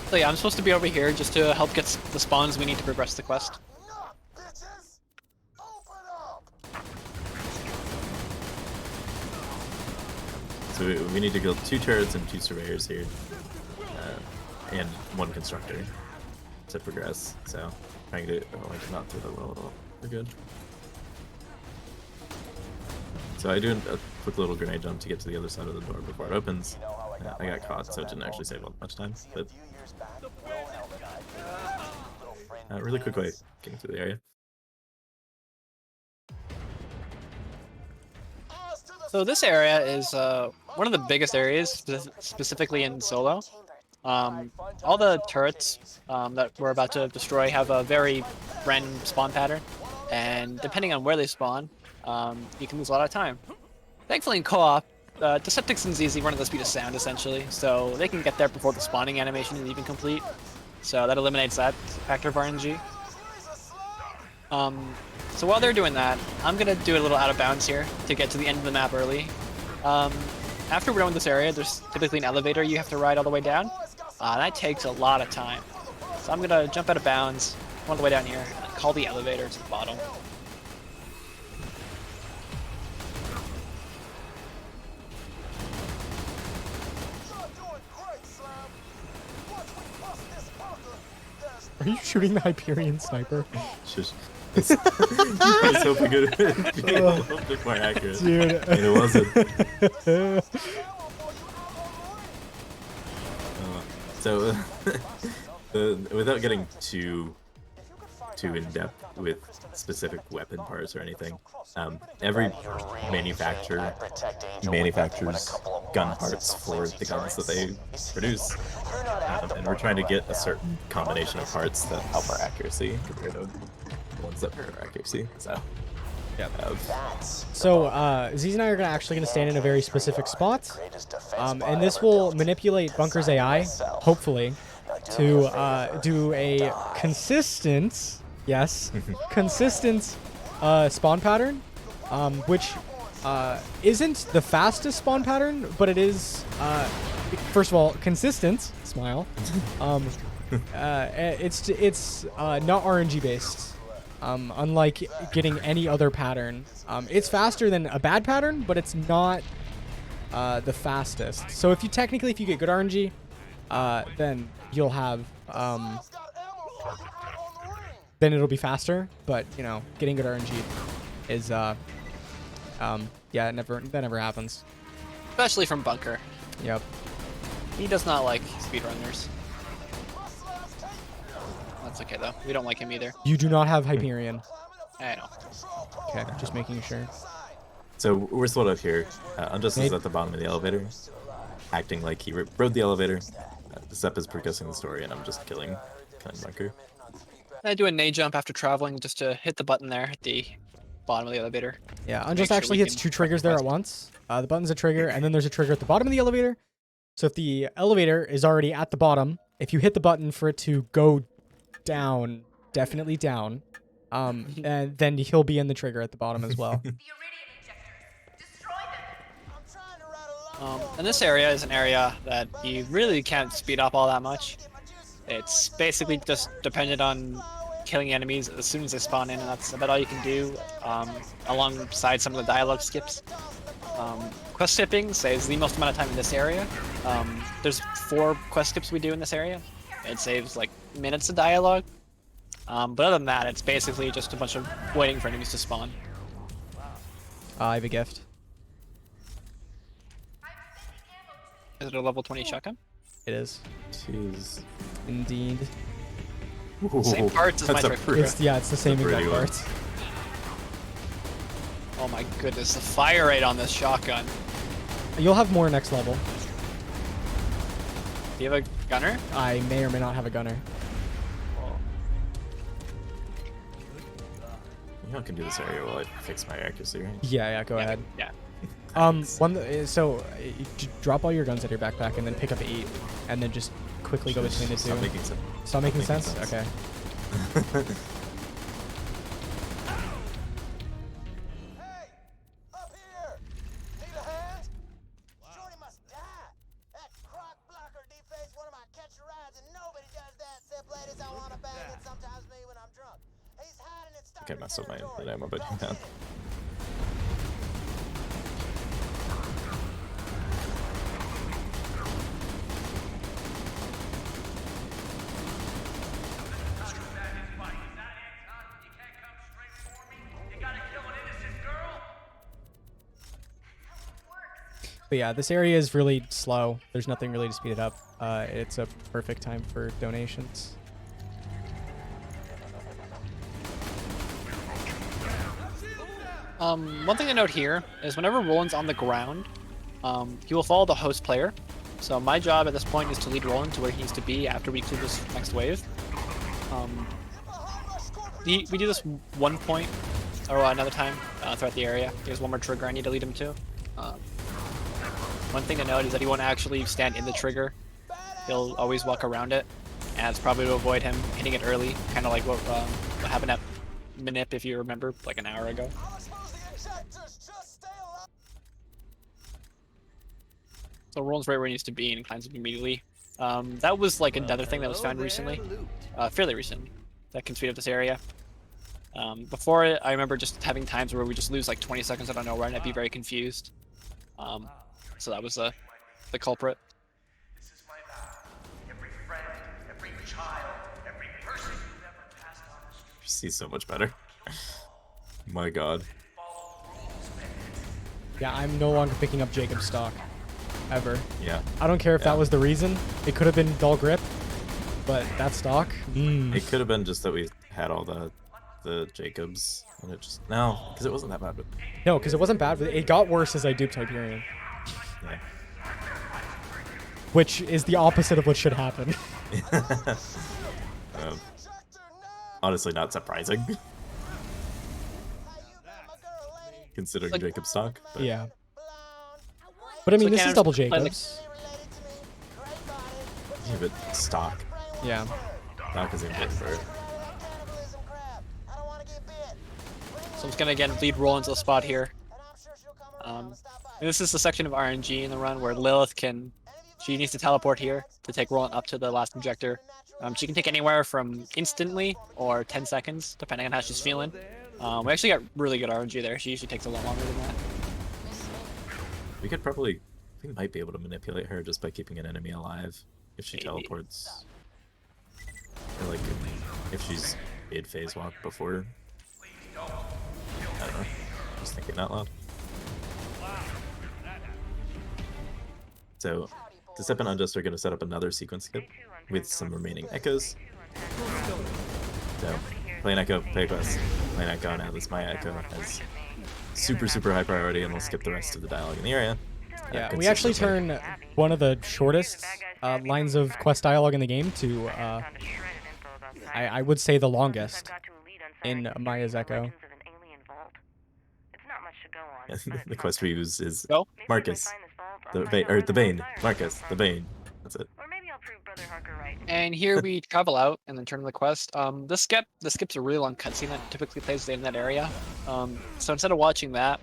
So yeah, I'm supposed to be over here just to help get the spawns we need to progress the quest. So we need to kill 2 turrets and 2 surveyors here. And 1 constructor. to progress. So trying to not through the wall at all. We're good. So I do a quick little grenade jump to get to the other side of the door before it opens. I got caught, so it didn't actually save all much time. But really quick way getting through the area. So this area is one of the biggest areas, specifically in solo. All the turrets that we're about to destroy have a very random spawn pattern, and depending on where they spawn, you can lose a lot of time. Thankfully in co-op, Decepticons is easy running the speed of sound essentially, so they can get there before the spawning animation is even complete. So that eliminates that factor of RNG. So while they're doing that, I'm gonna do a little out of bounds here to get to the end of the map early. After we're done with this area, there's typically an elevator you have to ride all the way down. That takes a lot of time. So I'm gonna jump out of bounds, all the way down here, and call the elevator to the bottom. Are you shooting the Hyperion sniper? Shush. I was hoping it would be a little bit more accurate. Dude. And it wasn't. So, without getting too in depth with specific weapon parts or anything, every manufacturer manufactures gun parts for the guns that they produce, and we're trying to get a certain combination of parts that help our accuracy compared to the ones that hurt our accuracy. So, yeah. So Z's and I are actually going to stand in a very specific spot, and this will manipulate Bunker's AI, hopefully, to do a consistent, consistent spawn pattern, which isn't the fastest spawn pattern, but it is, first of all, consistent. Smile. It's not RNG based. Unlike getting any other pattern. It's faster than a bad pattern, but it's not the fastest. So if you get good RNG, then you'll have then it'll be faster. But you know, getting good RNG is yeah, that never happens. Especially from Bunker. Yep. He does not like speedrunners. That's okay though. We don't like him either. You do not have Hyperion. I know. Okay, just making sure. So we're split up here. Unjust is at the bottom of the elevator, acting like he rode the elevator. Zep is progressing the story, and I'm just killing Bunker. I do a nade jump after traveling just to hit the button there at the bottom of the elevator. Yeah, Unjust actually hits two triggers there at once. The button's a trigger, and then there's a trigger at the bottom of the elevator. So if the elevator is already at the bottom, if you hit the button for it to go down, definitely down, and then he'll be in the trigger at the bottom as well. And this area is an area that you really can't speed up all that much. It's basically just dependent on killing enemies as soon as they spawn in, and that's about all you can do, alongside some of the dialogue skips. Quest skipping saves the most amount of time in this area. There's 4 quest skips we do in this area. It saves like minutes of dialogue. But other than that, it's basically just a bunch of waiting for enemies to spawn. I have a gift. Is it a level 20 shotgun? It is. Jeez. Indeed. Ooh, Same parts as my Trifecta. It's the same exact parts. Oh my goodness, the fire rate on this shotgun. You'll have more next level. Do you have a gunner? I may or may not have a gunner. You know I can do this area while I fix my accuracy, right? Yeah, go ahead. Yeah. Drop all your guns out of your backpack and then pick up 8, and then just quickly go between the two. Stop making sense. Stop making sense? Okay. Okay, I messed up my infinite ammo, but yeah. But yeah, this area is really slow. There's nothing really to speed it up. It's a perfect time for donations. One thing to note here is whenever Roland's on the ground, he will follow the host player. So my job at this point is to lead Roland to where he needs to be after we clear this next wave. We do this one point or another time throughout the area. There's one more trigger I need to lead him to. One thing to note is that he won't actually stand in the trigger. He'll always walk around it, and it's probably to avoid him hitting it early, kind of like what happened at Manip, if you remember, like an hour ago. So Roland's right where he needs to be and climbs up immediately. That was like another thing that was found recently, fairly recently, that can speed up this area. Before it, I remember just having times where we just lose like 20 seconds out of nowhere and I'd be very confused. So that was the culprit. This is my vow. Every friend, every child, every person you've ever passed on the street. She's so much better. My god. Yeah, I'm no longer picking up Jacob's stock. Ever. Yeah. I don't care if that was the reason. It could have been dull grip, but that stock? It could have been just that we had all the Jacobs, and it just... No, because it wasn't that bad. But... No, because it wasn't bad. It got worse as I duped Hyperion. Yeah. Which is the opposite of what should happen. Honestly, not surprising. Considering Like, Jacob's stock. But... Yeah. But I mean, So this is Cannon's double playing Jacobs. Yeah, but stock. Yeah. Stock is important for it. So I'm just gonna again lead Roland to the spot here. And this is the section of RNG in the run where Lilith she needs to teleport here to take Roland up to the last objector. She can take anywhere from instantly or 10 seconds, depending on how she's feeling. We actually got really good RNG there. She usually takes a lot longer than that. We might be able to manipulate her just by keeping an enemy alive if she teleports. Or like if she's mid-phase walk before. I don't know. Just thinking out loud. So, Decept and Unjust are going to set up another sequence skip with some remaining echoes. So, play an echo, play a quest, play an echo, now this my echo has super high priority, and we'll skip the rest of the dialogue in the area. Yeah, we actually turn one of the shortest lines of quest dialogue in the game to, I would say the longest in Maya's Echo. The quest we use is Go. Marcus, the Bane, Marcus, the Bane. That's it. And here we travel out and then turn to the quest. This skip's a really long cutscene that typically plays in that area. So instead of watching that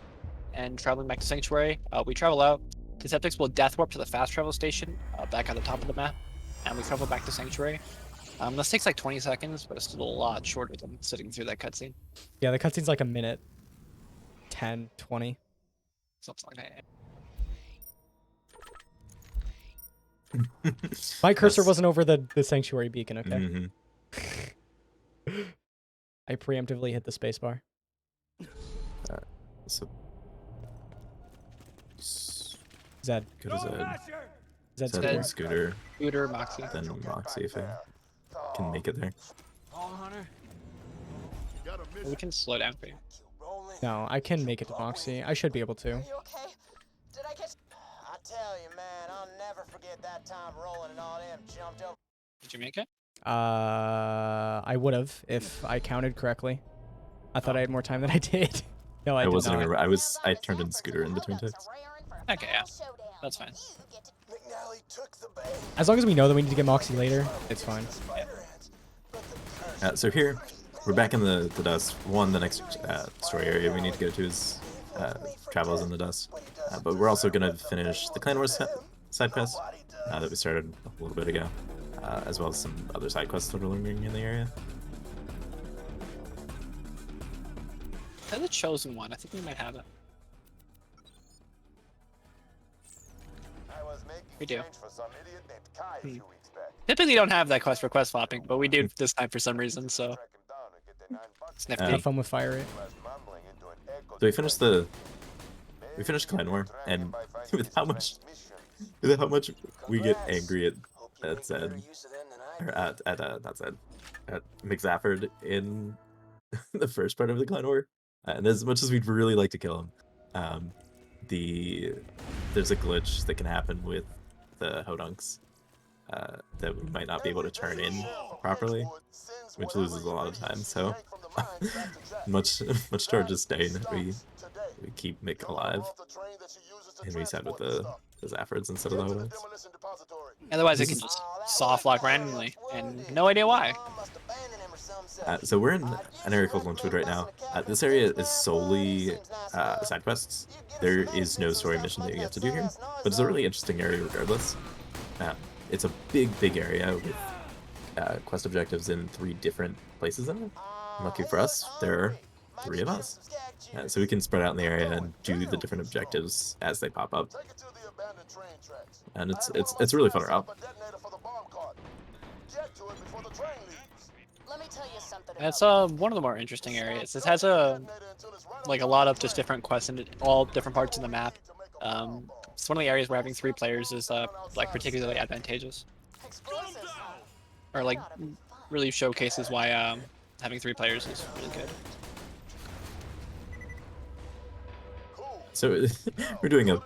and traveling back to Sanctuary, we travel out. Decepticons will death warp to the fast travel station back at the top of the map, and we travel back to Sanctuary. This takes like 20 seconds, but it's still a lot shorter than sitting through that cutscene. Yeah, the cutscene's like a minute. 10, 20. Something like that. My cursor wasn't over the Sanctuary beacon, okay? Mm-hmm. I preemptively hit the spacebar. So Zed. go to Zed. Zed's Zed good. and Scooter, Scooter, Moxie. then Moxie if I can make it there. We can slow down for you. No, I can make it to Moxie. I should be able to. You okay? Did I catch? I tell you, man, I'll never forget that time Roland and all them jumped over. Did you make it? I would have if I counted correctly. I thought I had more time than I did. No, I did wasn't not. even. I turned in Scooter in between takes. Okay, yeah. That's fine. As long as we know that we need to get Moxie later, it's fine. So here, we're back in the dust. The next story area we need to go to is Travels in the Dust. But we're also going to finish the Clan Wars side quest that we started a little bit ago, as well as some other side quests that are lingering in the area. They're the chosen one. I think we might have it. We do. Typically don't have that quest for quest swapping, but we do this time for some reason, so it's nifty. Have fun with fire rate. So we finished the we finished Clan War, and with how much we get angry at Zed, or not Zed, at McZafford in the first part of the Clan War, and as much as we'd really like to kill him, there's a glitch that can happen with the Hodunks that we might not be able to turn in properly, which loses a lot of time. So much to our disdain, we keep Mick alive, and we side with the Zaffords instead of the Hodunks. Otherwise, it can just soft lock randomly, and no idea why. So we're in an area called Lunchwood right now. This area is solely side quests. There is no story mission that you have to do here, but it's a really interesting area regardless. It's a big area with quest objectives in 3 different places in it. Lucky for us, there are 3 of us. So we can spread out in the area and do the different objectives as they pop up. And it's a really fun route. It's one of the more interesting areas. It has a lot of just different quests in all different parts of the map. It's one of the areas where having 3 players is like particularly advantageous, or like really showcases why having 3 players is really good. So we're doing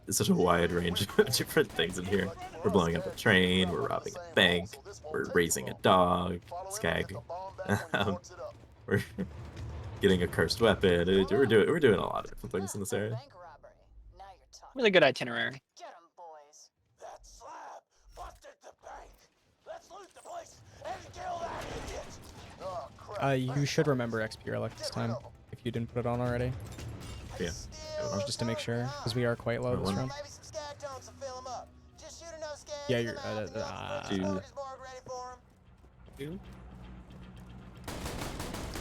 such a wide range of different things in here. We're blowing up a train, we're robbing a bank, we're raising a dog, skag. We're getting a cursed weapon. We're doing a lot of different things in this area. Really good itinerary. You should remember XP Relic this time if you didn't put it on already. Yeah. Just to make sure, because we are quite low this round. Yeah, you're. 2, 2,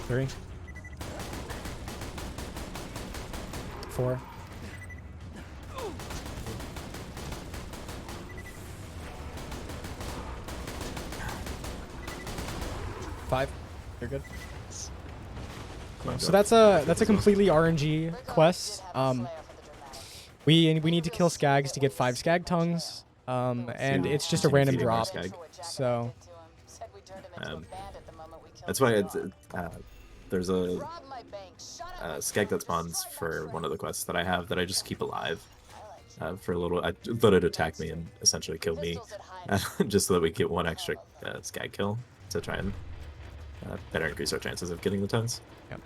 3, 4. 5. You're good. So that's a completely RNG quest. We need to kill skags to get 5 skag tongues. And it's just a random drop. So that's why there's a skag that spawns for one of the quests that I have that I just keep alive for a little. I thought it'd attack me and essentially kill me, just so that we get 1 extra skag kill to try and better increase our chances of getting the tongues. Yep.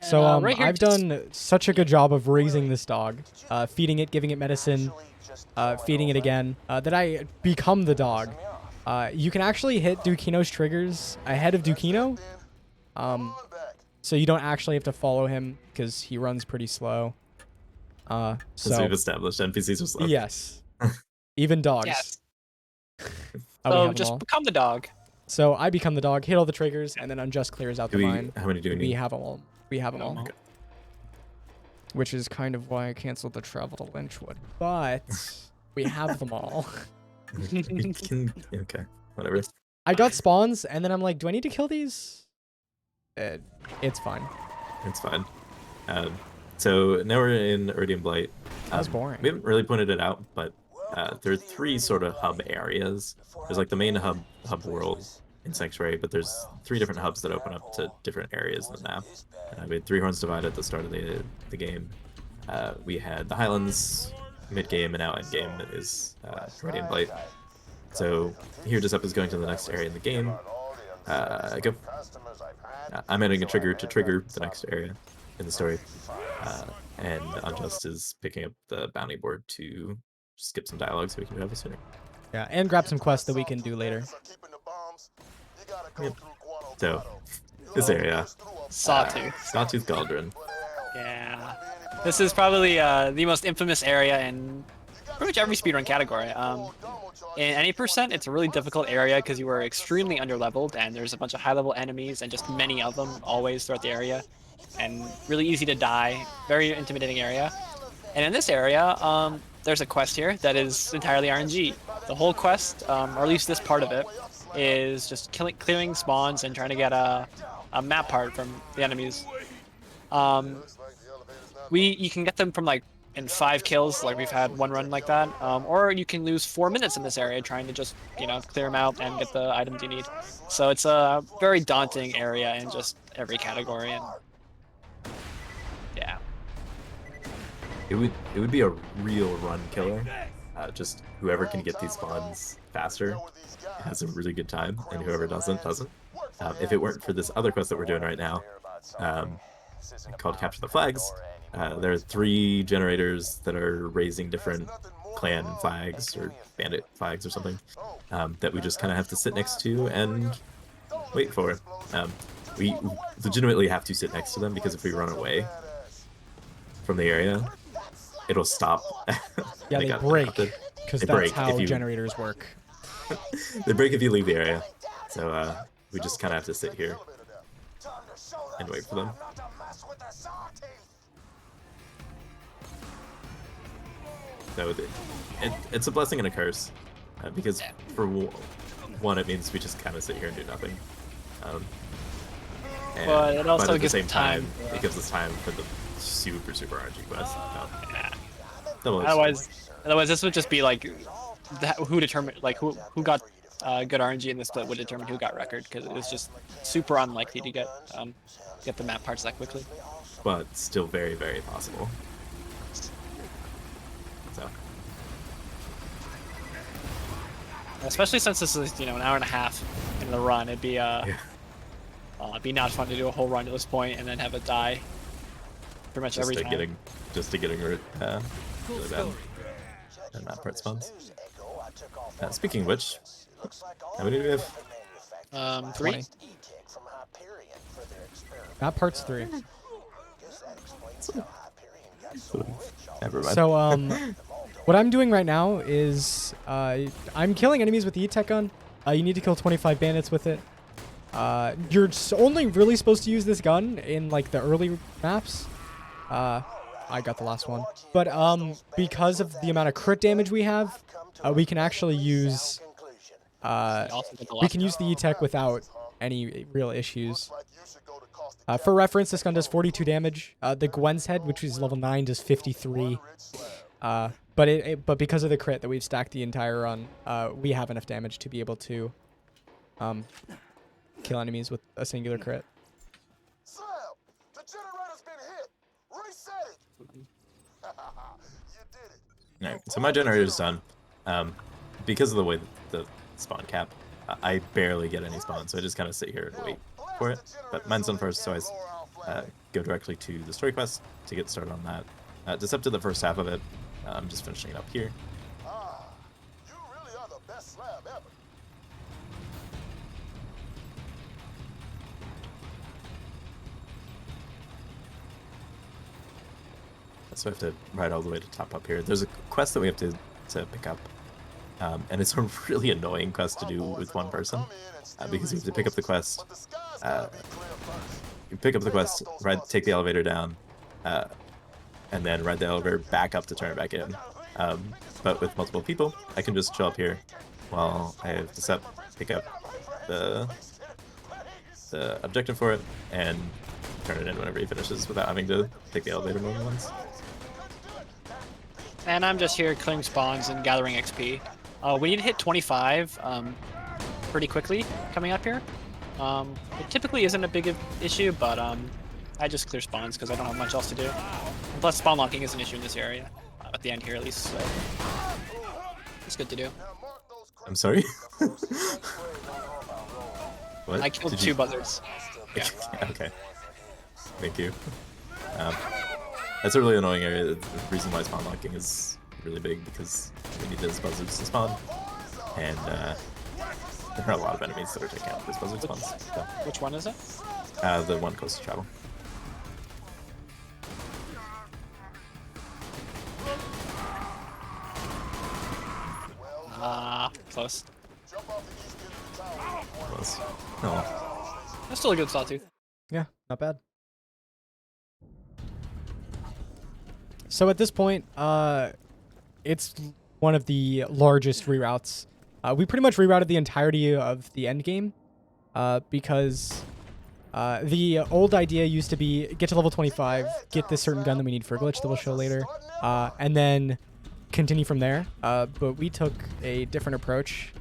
So right here, I've done such a good job of raising this dog, feeding it, giving it medicine, feeding it again, that I become the dog. You can actually hit Dukino's triggers ahead of Dukino, so you don't actually have to follow him because he runs pretty slow. So we've established NPCs are slow. Yes, even dogs. Yes. Oh, So just become the dog. So I become the dog, hit all the triggers, and then Unjust clears out the mine. How many do we need? We have them all. We have them all. Okay. Which is kind of why I canceled the travel to Lynchwood. But we have them all. Okay, whatever. I got spawns, and then I'm like, do I need to kill these? It's fine. It's fine. So now we're in Iridium Blight. That was boring. We haven't really pointed it out, but there are 3 sort of hub areas. There's like the main hub world in Sanctuary, but there's 3 different hubs that open up to different areas in the map. We had 3 Horns Divide at the start of the game. We had the Highlands mid-game, and now end-game is Iridium Blight. So here Giuseppe is going to the next area in the game. Go. I'm adding a trigger to trigger the next area in the story. And Unjust is picking up the bounty board to skip some dialogue so we can have it sooner. Yeah, and grab some quests that we can do later. Yep. So, this area. Sawtooth. Sawtooth Cauldron. Yeah. This is probably the most infamous area in pretty much every speedrun category. In any percent, it's a really difficult area because you are extremely underleveled, and there's a bunch of high-level enemies, and just many of them always throughout the area, and really easy to die. Very intimidating area. And in this area, there's a quest here that is entirely RNG. The whole quest, or at least this part of it, is just clearing spawns and trying to get a map part from the enemies. you can get them from like in 5 kills, like we've had one run like that, or you can lose 4 minutes in this area trying to just clear them out and get the items you need. So it's a very daunting area in just every category, and yeah. It would be a real run killer. Just whoever can get these spawns faster has a really good time, and whoever doesn't. If it weren't for this other quest that we're doing right now, called Capture the Flags, there are 3 generators that are raising different clan flags or bandit flags or something that we just kind of have to sit next to and wait for. We legitimately have to sit next to them because if we run away from the area, it'll stop. Yeah, they break, because that's how generators work. They break if you leave the area, so we just kind of have to sit here and wait for them. So it's a blessing and a curse, because for one, it means we just kind of sit here and do nothing. But it also at the gives same time, time. it gives us time for the super RNG quest. Otherwise, this would just be like who determined, like who got good RNG in this split would determine who got record, because it was just super unlikely to get the map parts that quickly. But still very, very possible. So. Especially since this is an hour and a half in the run, it'd be not fun to do a whole run to this point and then have it die pretty much every time. Just to getting really bad and map part spawns. Speaking of which, how many do we have? 3. Map parts 3. Never mind. So what I'm doing right now is I'm killing enemies with the E-Tech gun. You need to kill 25 bandits with it. You're only really supposed to use this gun in like the early maps. I got the last one. But because of the amount of crit damage we have, we can actually use the E-Tech without any real issues. For reference, this gun does 42 damage. The Gwen's head, which is level 9, does 53. But because of the crit that we've stacked the entire run, we have enough damage to be able to kill enemies with a singular crit. Sam, the generator's been hit. Reset it. You did it. Alright, so my generator's done. Because of the way that the spawn cap, I barely get any spawn, so I just kind of sit here and wait for it. But mine's done first, so I go directly to the story quest to get started on that. Just up to the first half of it, I'm just finishing it up here. You really are the best slab ever. So I have to ride all the way to top up here. There's a quest that we have to pick up, and it's a really annoying quest to do with one person, because you have to pick up the quest. You pick up the quest, take the elevator down, and then ride the elevator back up to turn it back in. But with multiple people, I can just show up here while I have to pick up the objective for it and turn it in whenever he finishes without having to take the elevator more than once. And I'm just here clearing spawns and gathering XP. We need to hit 25 pretty quickly coming up here. It typically isn't a big issue, but I just clear spawns because I don't have much else to do. And plus, spawn locking is an issue in this area, at the end here at least, so it's good to do. I'm sorry? What? I killed 2 buzzards. Yeah. Okay. Thank you. That's a really annoying area. The reason why spawn locking is really big because we need those buzzards to spawn, and there are a lot of enemies that are taking out these buzzard spawns. So. Which one is it? The one close to travel. Close. Close. Oh. That's still a good sawtooth. Yeah, not bad. So at this point, it's one of the largest reroutes. We pretty much rerouted the entirety of the end game, because The old idea used to be get to level 25, get this certain gun that we need for a glitch that we'll show later, and then continue from there. But we took a different approach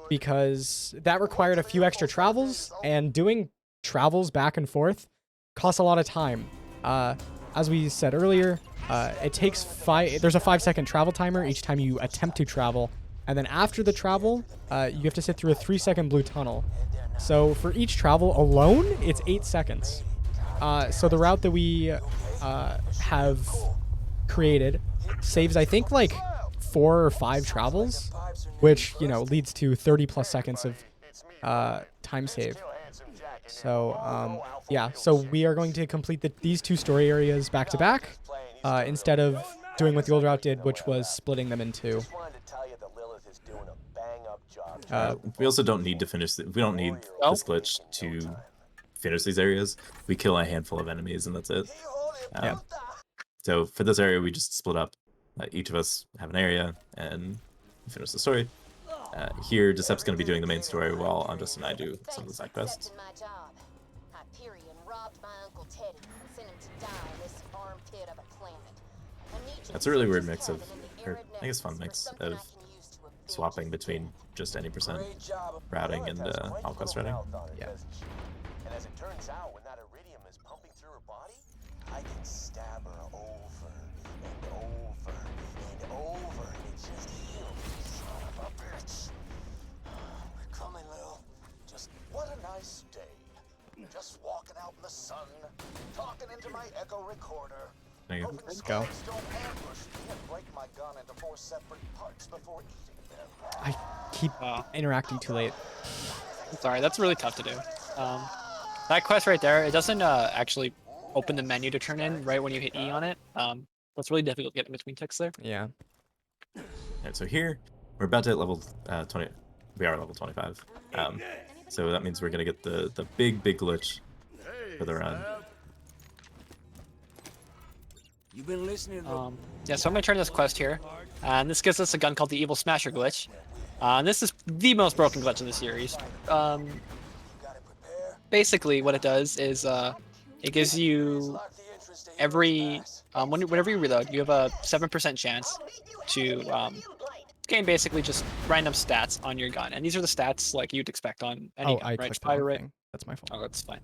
because that required a few extra travels, and doing travels back and forth costs a lot of time. As we said earlier, it takes there's a 5-second travel timer each time you attempt to travel, and then after the travel, you have to sit through a 3-second blue tunnel. So for each travel alone, it's 8 seconds. So the route that we have created saves, I think, like 4 or 5 travels, which, you know, leads to 30+ seconds of time save. So yeah, so we are going to complete these 2 story areas back to back, instead of doing what the old route did, which was splitting them in 2. We also don't need to finish. We don't need this glitch to finish these areas. We kill a handful of enemies and that's it. Yeah. So for this area, we just split up. Each of us have an area and finish the story. Here, Decep's going to be doing the main story while Unjust and I do some of the side quests. That's a really weird mix of, or I guess fun mix of swapping between just any percent routing and all quest routing. Yeah. And as it turns out, when that iridium is pumping through her body, I can stab her over and over and over, and it just heals, son of a bitch. We're coming, Lil. Just what a nice day. Just walking out in the sun, talking into my echo recorder. There you go. Let's go. Don't ambush me and break my gun into 4 separate parts before eating them. I keep interacting too late. Sorry, that's really tough to do. That quest right there, it doesn't actually open the menu to turn in right when you hit E on it. That's really difficult to get in between ticks there. Yeah. Alright, so here, we're about to hit level 20. We are level 25. So that means we're going to get the big glitch for the run. You've been listening to Yeah, so I'm going to turn this quest here. And this gives us a gun called the Evil Smasher glitch. And this is the most broken glitch in the series. Basically, what it does is it gives you every... whenever you reload, you have a 7% chance to gain basically just random stats on your gun. And these are the stats like you'd expect on any gun, I right? clicked the Fire wrong rate. thing. That's my fault. Oh, that's fine.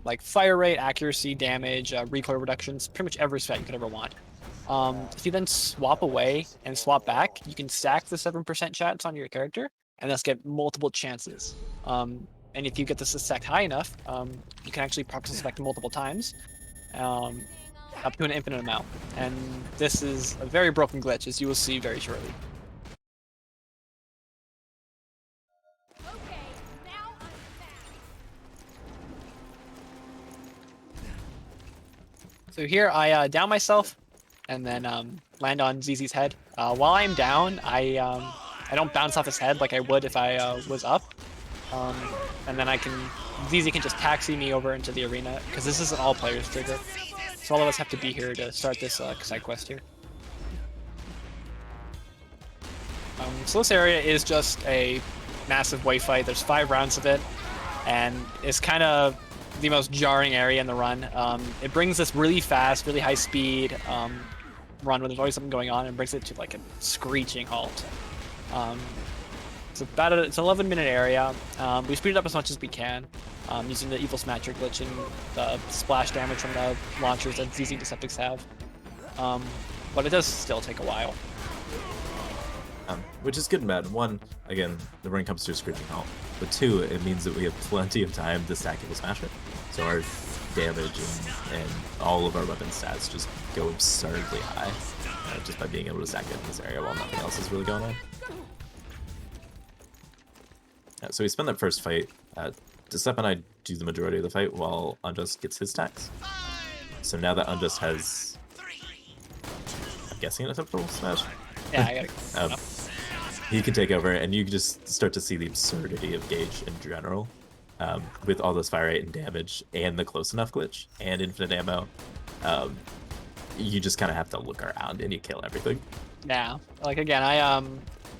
Like fire rate, accuracy, damage, recoil reductions, pretty much every stat you could ever want. If you then swap away and swap back, you can stack the 7% chance on your character and thus get multiple chances. And if you get this stacked high enough, you can actually proc suspect multiple times, up to an infinite amount. And this is a very broken glitch, as you will see very shortly. So here I down myself, and then land on ZZ's head. While I'm down, I don't bounce off his head like I would if I was up. And then ZZ can just taxi me over into the arena, because this is an all players trigger. So all of us have to be here to start this side quest here. So this area is just a massive wave fight. There's 5 rounds of it, and it's kind of the most jarring area in the run. It brings this really fast, really high speed run where there's always something going on, and brings it to like a screeching halt. It's about it's an 11-minute area. We speed it up as much as we can, using the Evil Smasher glitch and the splash damage from the launchers that ZZ Deceptics have. But it does still take a while. Which is good and bad. 1, again, the run comes to a screeching halt. But 2, it means that we have plenty of time to stack Evil Smasher. So our damage and all of our weapon stats just go absurdly high, just by being able to stack it in this area while nothing else is really going on. So we spend that first fight. Decep and I do the majority of the fight while Unjust gets his stacks. So now that Unjust has, I'm guessing, an acceptable smash. Yeah, I gotta. He can take over, and you can just start to see the absurdity of Gage in general, with all this fire rate and damage, and the close enough glitch, and infinite ammo. You just kind of have to look around, and you kill everything. Yeah, like again, I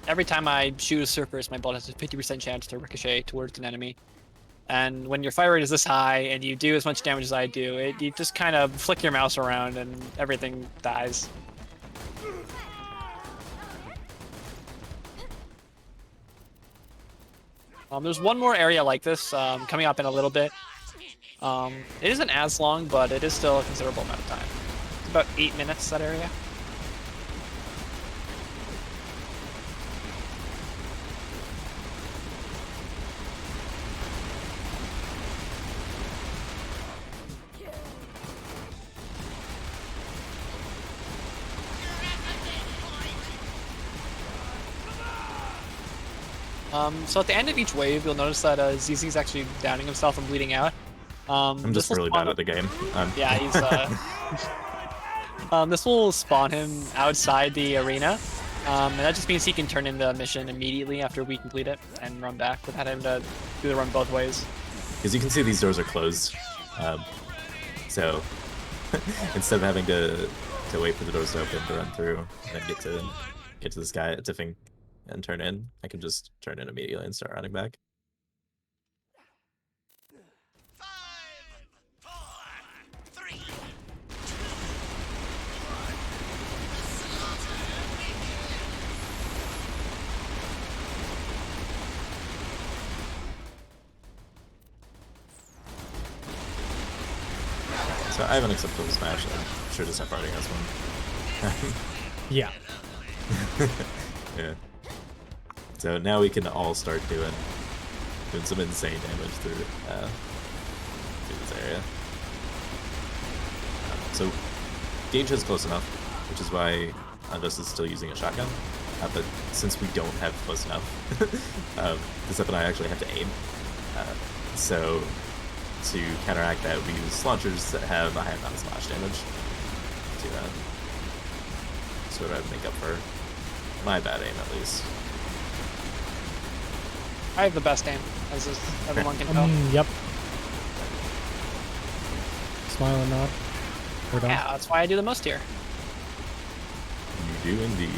every time I shoot a surface, my bullet has a 50% chance to ricochet towards an enemy. And when your fire rate is this high and you do as much damage as I do, you just kind of flick your mouse around and everything dies. There's one more area like this coming up in a little bit. It isn't as long, but it is still a considerable amount of time. It's about 8 minutes, that area. So at the end of each wave, you'll notice that ZZ's actually downing himself and bleeding out. I'm just really bad at the game. Yeah, he's. This will spawn him outside the arena, and that just means he can turn in the mission immediately after we complete it and run back without having to do the run both ways. As you can see, these doors are closed, so instead of having to wait for the doors to open to run through and then get to this guy at Tiffing and turn in, I can just turn in immediately and start running back. So I have an acceptable smash. I'm sure this party has one. Yeah. Yeah. So now we can all start doing some insane damage through this area. So Gage is close enough, which is why Andres is still using a shotgun. But since we don't have close enough, Zep and I actually have to aim. So to counteract that, we use launchers that have a high amount of splash damage to sort of make up for my bad aim, at least. I have the best aim, as everyone can tell. Yep. Smile and nod. We're done. Yeah, that's why I do the most here. You do indeed.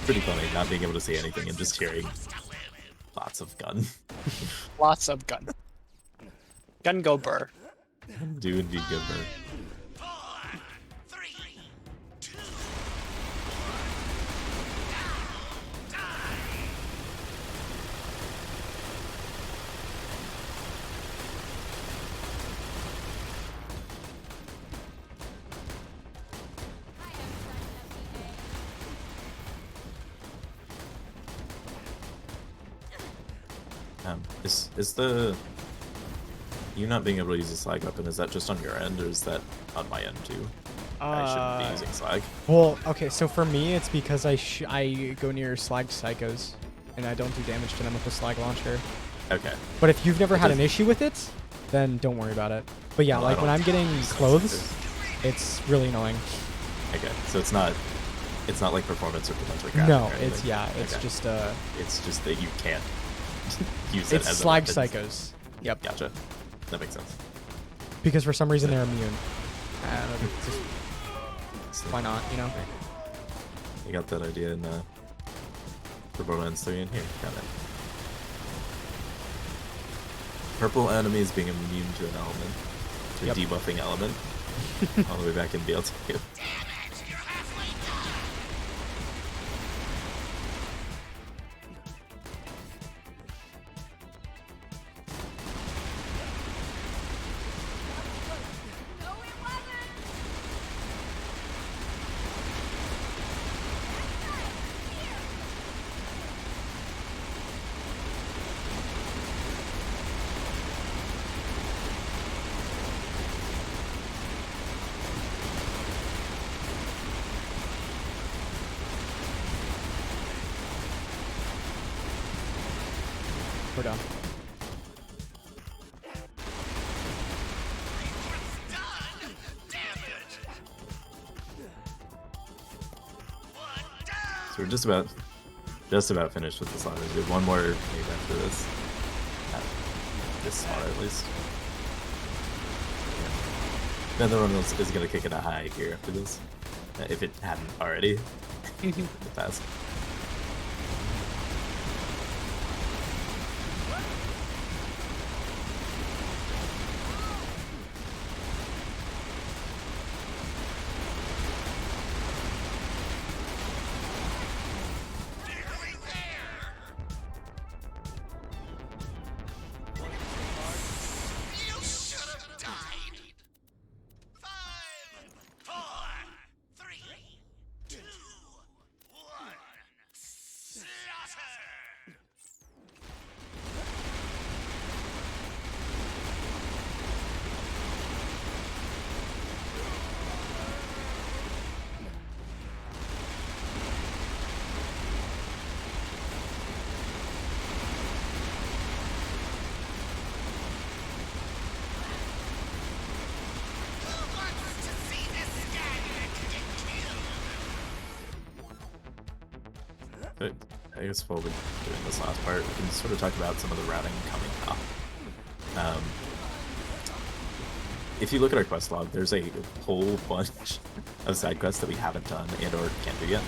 Pretty funny not being able to see anything and just hearing lots of gun. Lots of gun. Gun go burr. Do indeed go burr. Is the you not being able to use a slag weapon, is that just on your end, or is that on my end too? I shouldn't be using slag. Well, okay, so for me, it's because I go near slag psychos, and I don't do damage to them with the slag launcher. Okay. But if you've never had an issue with it, then don't worry about it. But yeah, Well, like when I'm getting clothes, it's really annoying. Okay, so it's not like performance or potentially crafting. No, or anything. it's Okay. just It's just that you can't use it it's as slag a weapon. psychos. Yep. Gotcha. That makes sense. Because for some reason they're immune. Why not, you know? You got that idea in for Borderlands 3 in here. Got it. Purple enemies being immune to an element, to a debuffing element, all the way back in BL2. We're done. So we're just about finished with the slaughters. We have one more maybe after this. This slaughter at least. The other one is going to kick it a high here after this, if it hadn't already in the past. But I guess while we're doing this last part, we can sort of talk about some of the routing coming up. If you look at our quest log, there's a whole bunch of side quests that we haven't done and or can't do yet.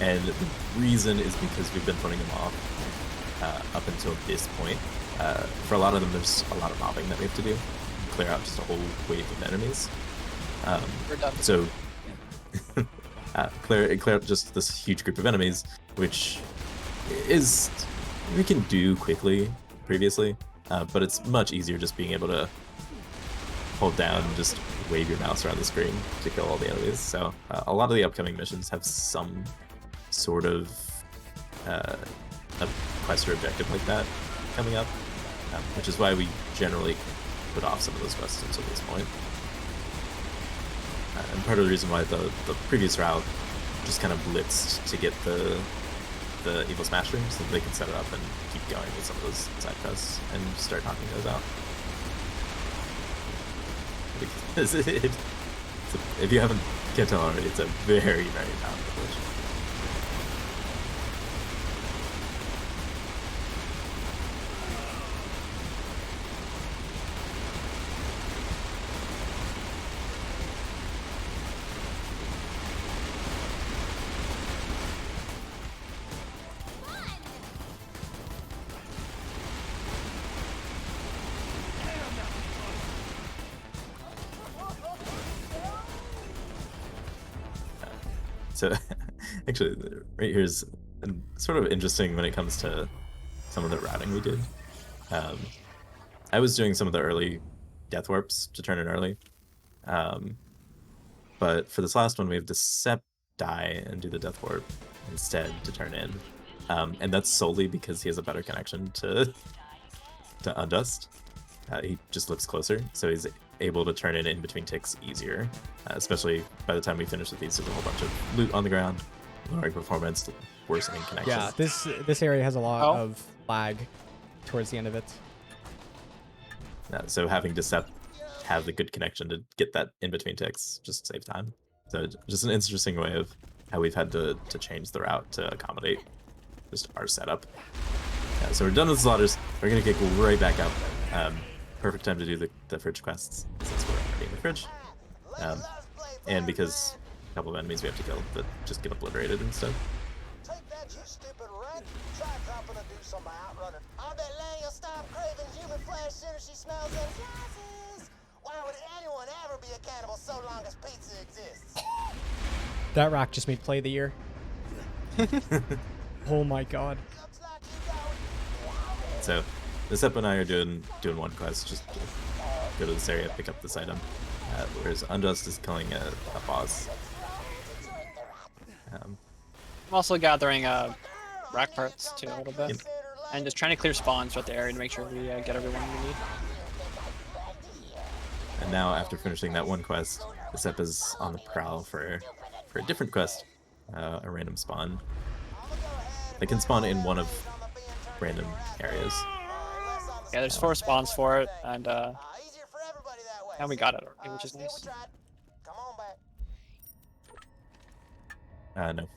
And the reason is because we've been putting them off up until this point. For a lot of them, there's a lot of mobbing that we have to do. Clear out just a whole wave of enemies. We're done. So clear out just this huge group of enemies, which is we can do quickly previously, but it's much easier just being able to hold down and just wave your mouse around the screen to kill all the enemies. So a lot of the upcoming missions have some sort of a quest or objective like that coming up, which is why we generally put off some of those quests until this point. And part of the reason why the previous route just kind of blitzed to get the Evil Smash Rooms, so they can set it up and keep going with some of those side quests and start knocking those out. Because if you can't tell already, it's a very, very powerful glitch. So, actually, right here is sort of interesting when it comes to some of the routing we did. I was doing some of the early death warps to turn in early. But for this last one, we have Decept die and do the death warp instead to turn in. And that's solely because he has a better connection to Undust. He just lives closer, so he's able to turn in between ticks easier, especially by the time we finish with these. There's a whole bunch of loot on the ground, lowering performance, worsening connection. Yeah, this area has a lot of lag towards the end of it. So having Decept have the good connection to get that in between ticks just save time. So just an interesting way of how we've had to change the route to accommodate just our setup. So we're done with slaughters. We're gonna kick right back up. Perfect time to do the fridge quests since we're already in the fridge. And because a couple of enemies we have to kill that just get obliterated instead. Take that, you stupid rat. Try dropping a deuce on my outrunner. I bet Lang will stop craving human flesh as soon as she smells them slices. Why would anyone ever be a cannibal so long as pizza exists? That rack just made play of the year. Oh my god. So Decept and I are doing one quest, just go to this area, pick up this item, whereas Undust is killing a boss. I'm also gathering rack parts too a little bit, and just trying to clear spawns throughout the area to make sure we get everyone we need. And now after finishing that one quest, Decept is on the prowl for a different quest, a random spawn. They can spawn in one of random areas. Yeah, there's 4 spawns for it, and Easier for everybody that way. now we got it already, which is See, nice. we tried. Come on back. No.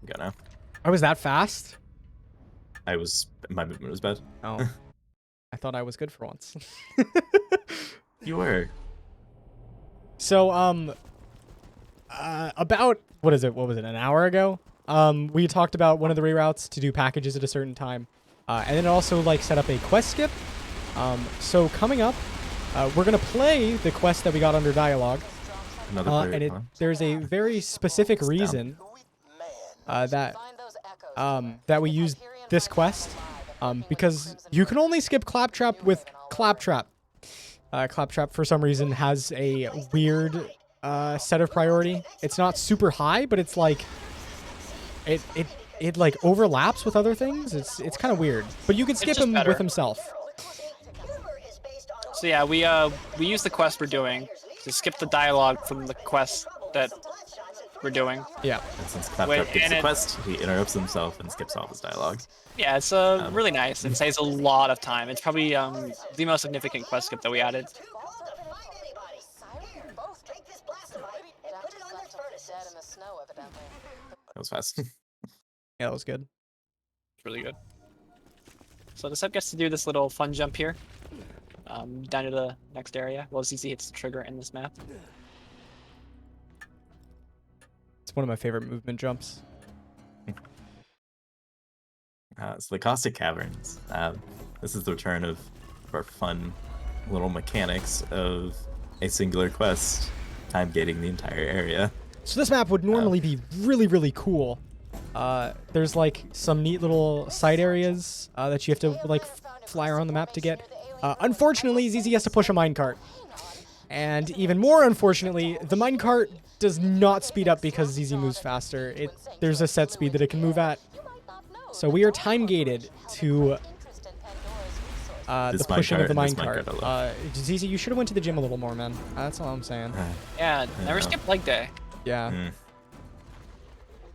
Go now. I was that fast? My movement was bad. Oh. I thought I was good for once. You were. So, about, what was it, an hour ago? We talked about one of the reroutes to do packages at a certain time. And then it also, like, set up a quest skip. So coming up, we're going to play the quest that we got under dialogue. Another player, And huh? there's a very specific reason that we use this quest. Because you can only skip Claptrap with Claptrap. Claptrap, for some reason, has a weird set of priority. It's not super high, but it's like it like overlaps with other things. It's kind of weird. But you can skip him with himself. So yeah, we use the quest we're doing to skip the dialogue from the quest that we're doing. Yeah. And since Claptrap gets the quest, he interrupts himself and skips all his dialogue. Yeah, it's really nice. It saves a lot of time. It's probably the most significant quest skip that we added. That was fast. Yeah, that was good. It's really good. So the sub gets to do this little fun jump here, down to the next area. Well, ZZ hits the trigger in this map. It's one of my favorite movement jumps. So the Caustic Caverns. This is the return of our fun little mechanics of a singular quest, time gating the entire area. So this map would normally be really, really cool. There's like some neat little side areas that you have to like fly around the map to get. Unfortunately, ZZ has to push a minecart. And even more unfortunately, the minecart does not speed up because ZZ moves faster. There's a set speed that it can move at. So we are time gated to the pushing of the minecart. ZZ, you should have went to the gym a little more, man. That's all I'm saying. Yeah, never skip leg day. Yeah.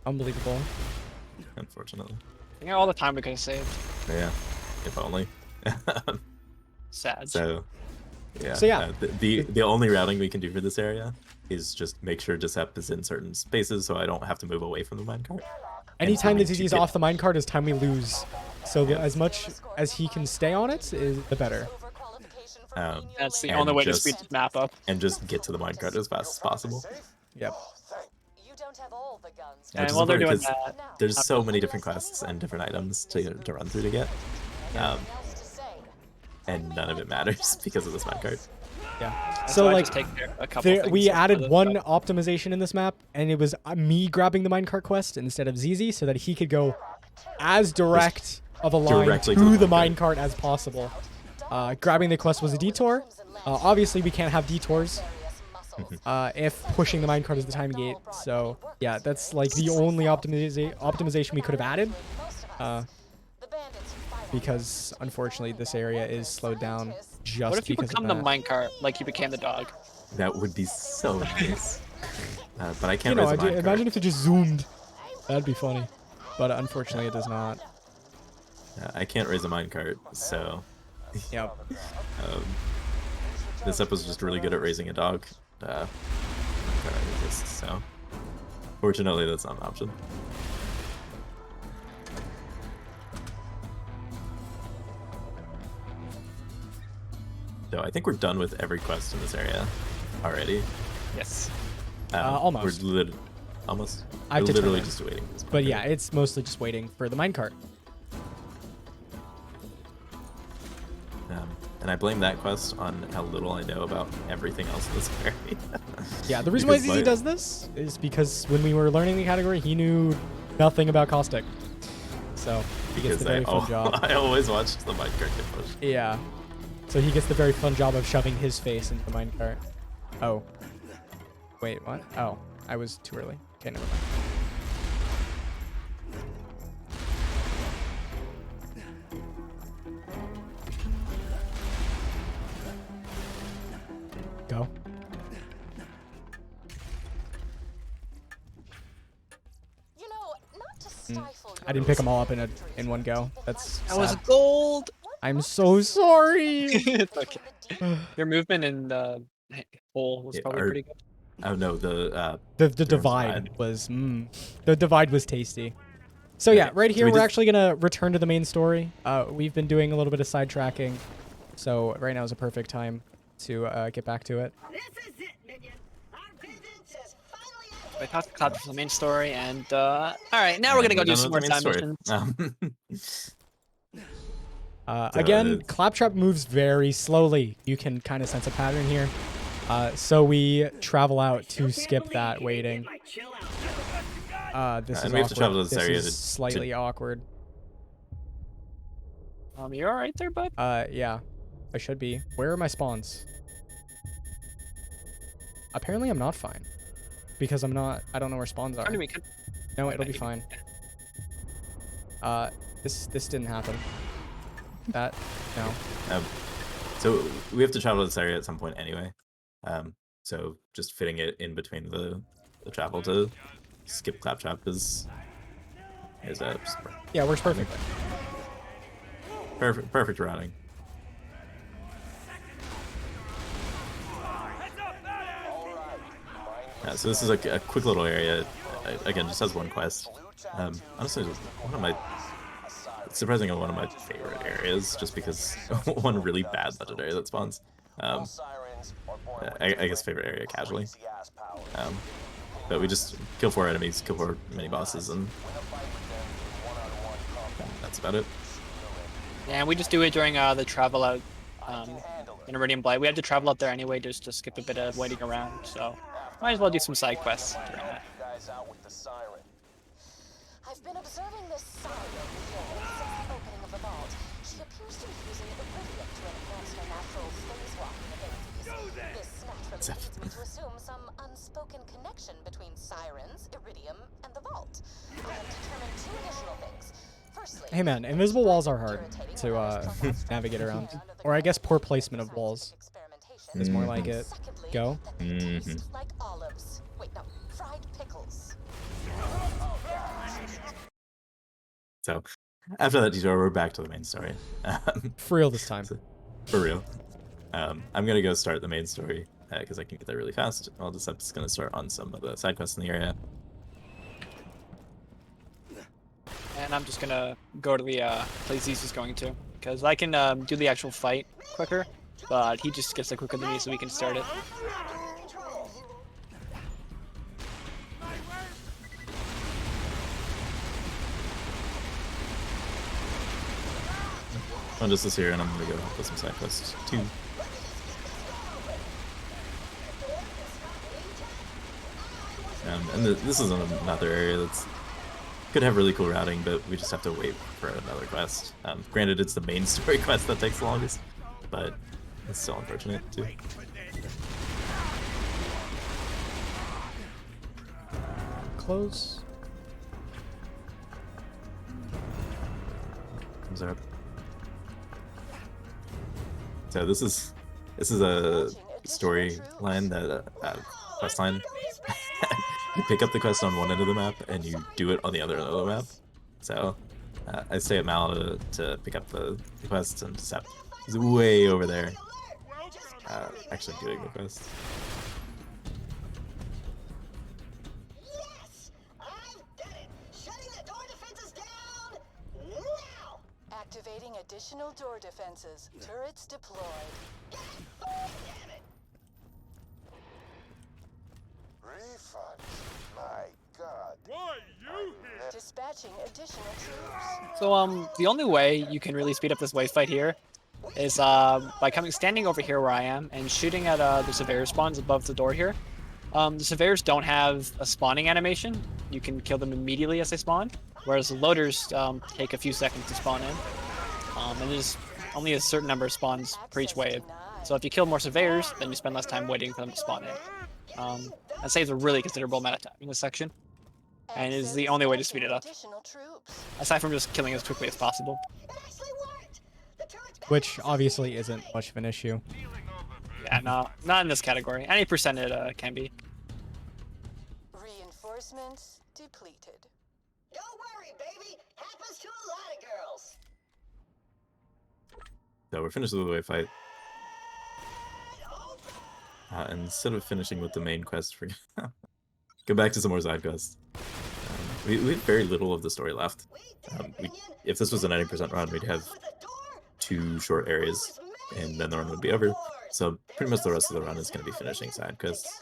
Unbelievable. Unfortunately. Think of all the time we could have saved. Yeah, if only. Sad. So, yeah. So yeah. The only routing we can do for this area is just make sure Giuseppe is in certain spaces so I don't have to move away from the minecart. Anytime that ZZ's off the minecart is time we lose. So as much as he can stay on it, the better. That's the only way to speed this map up. And just get to the minecart as fast as possible. Yep. And while they're doing that, there's so many different quests and different items to run through to get. And none of it matters because of this minecart. Yeah. so So I like just take a couple things we for added this, one but- optimization in this map, and it was me grabbing the minecart quest instead of ZZ, so that he could go as direct of a line Directly to the minecart as possible. Grabbing the quest was a detour. Obviously, we can't have detours if pushing the minecart is the time gate. So yeah, that's like the only optimization we could have added. Because unfortunately, this area is slowed down just What if you because become of the that. minecart like you became the dog? That would be so nice. But I You can't know, raise a minecart. imagine if it just zoomed. That'd be funny. But unfortunately, it does not. I can't raise a minecart, so Yep. this up was just really good at raising a dog. So fortunately, that's not an option. So I think we're done with every quest in this area already. Yes. Almost. We're almost. I have We're to turn literally in. just waiting. For this But minecart. yeah, it's mostly just waiting for the minecart. And I blame that quest on how little I know about everything else in this area. Yeah, the reason why Because ZZ does this is because when we were learning the category, he knew nothing about Caustic. So he gets the very fun job. I always watched the minecart get pushed. Yeah. So he gets the very fun job of shoving his face into the minecart. Oh. Wait, what? Oh, I was too early. Okay, never mind. Go. You know, not to stifle I didn't pick them all up in one go. That's That was sad. gold. I'm so sorry. It's okay. Your movement in the hole was Yeah, probably pretty good. Oh no, The Durham's divide Divide. was the divide was tasty. So yeah, Okay, right so here we we're just- actually gonna return to the main story. We've been doing a little bit of sidetracking, so right now is a perfect time to get back to it. This is it, minion. Our vengeance is finally at I hand. talked to Cloud for the main story, and all right, now we're gonna go do done some with more the main time story. missions. Again, it's- Claptrap moves very slowly. You can kind of sense a pattern here. So we travel out to skip that waiting. My chill out. This And is we have to awkward. travel to this This area is to- slightly awkward. You all right there, bud? Yeah, I should be. Where are my spawns? Apparently I'm not fine. Because I don't know where spawns are. I mean, we could. No, it'll be fine. This didn't happen. No. So we have to travel to this area at some point anyway. So just fitting it in between the travel to skip Claptrap is Yeah, works perfectly. perfect routing. So this is a quick little area. Again, just has one quest. Honestly, one of my surprisingly one of my favorite areas, just because one really bad legendary that spawns. I guess favorite area casually. But we just kill 4 enemies, kill 4 mini bosses, and that's about it. Yeah, and we just do it during the travel out in Iridium Blight. We had to travel out there anyway just to skip a bit of waiting around, so might as well do some side quests during that. I've been observing this siren here since the opening of the vault. She appears to be using Iridium to enhance her natural phase-walking abilities. This naturally leads me to assume some unspoken connection between sirens, Iridium, and the vault. I have determined 2 additional things. Firstly, Hey man, invisible walls are hard to navigate around. Or I guess poor placement of walls is more like it. secondly, Go. that they taste like olives. Wait, no, fried pickles. So after that detour, we're back to the main story. For real this time. For real. I'm gonna go start the main story because I can get there really fast. I'm just gonna start on some of the side quests in the area. And I'm just gonna go to the place Zeus is going to, because I can do the actual fight quicker, but he just gets there quicker than me, so we can start it. I'm just this here, and I'm gonna go help with some side quests too. And this is another area that's could have really cool routing, but we just have to wait for another quest. Granted, it's the main story quest that takes the longest, but it's still unfortunate too. Close. Comes up. So this is a storyline that quest line. You pick up the quest on one end of the map and you do it on the other end of the map. So I stay at Mal to pick up the quest, and Sep is way over there actually doing the quest. Yes! I've done it! Shutting the door defenses down now! Activating additional door defenses. Turrets deployed. Oh, damn it! Refunds? My God. Dispatching additional troops. So the only way you can really speed up this wave fight here is by standing over here where I am and shooting at the surveyor spawns above the door here. The surveyors don't have a spawning animation. You can kill them immediately as they spawn, whereas the loaders take a few seconds to spawn in. And there's only a certain number of spawns per each wave. So if you kill more surveyors, then you spend less time waiting for them to spawn in. That saves a really considerable amount of time in this section, and is the only way to speed it up, aside from just killing as quickly as possible. Which obviously isn't much of an issue. Yeah, no, not in this category. Any percent it can be. Reinforcements depleted. Don't worry, baby! So we're finished with the wave fight. Instead of finishing with the main quest, we're gonna go back to some more side quests. We have very little of the story left. If this was a 90% run, we'd have 2 short areas, and then the run would be over. So pretty much the rest of the run is going to be finishing side quests.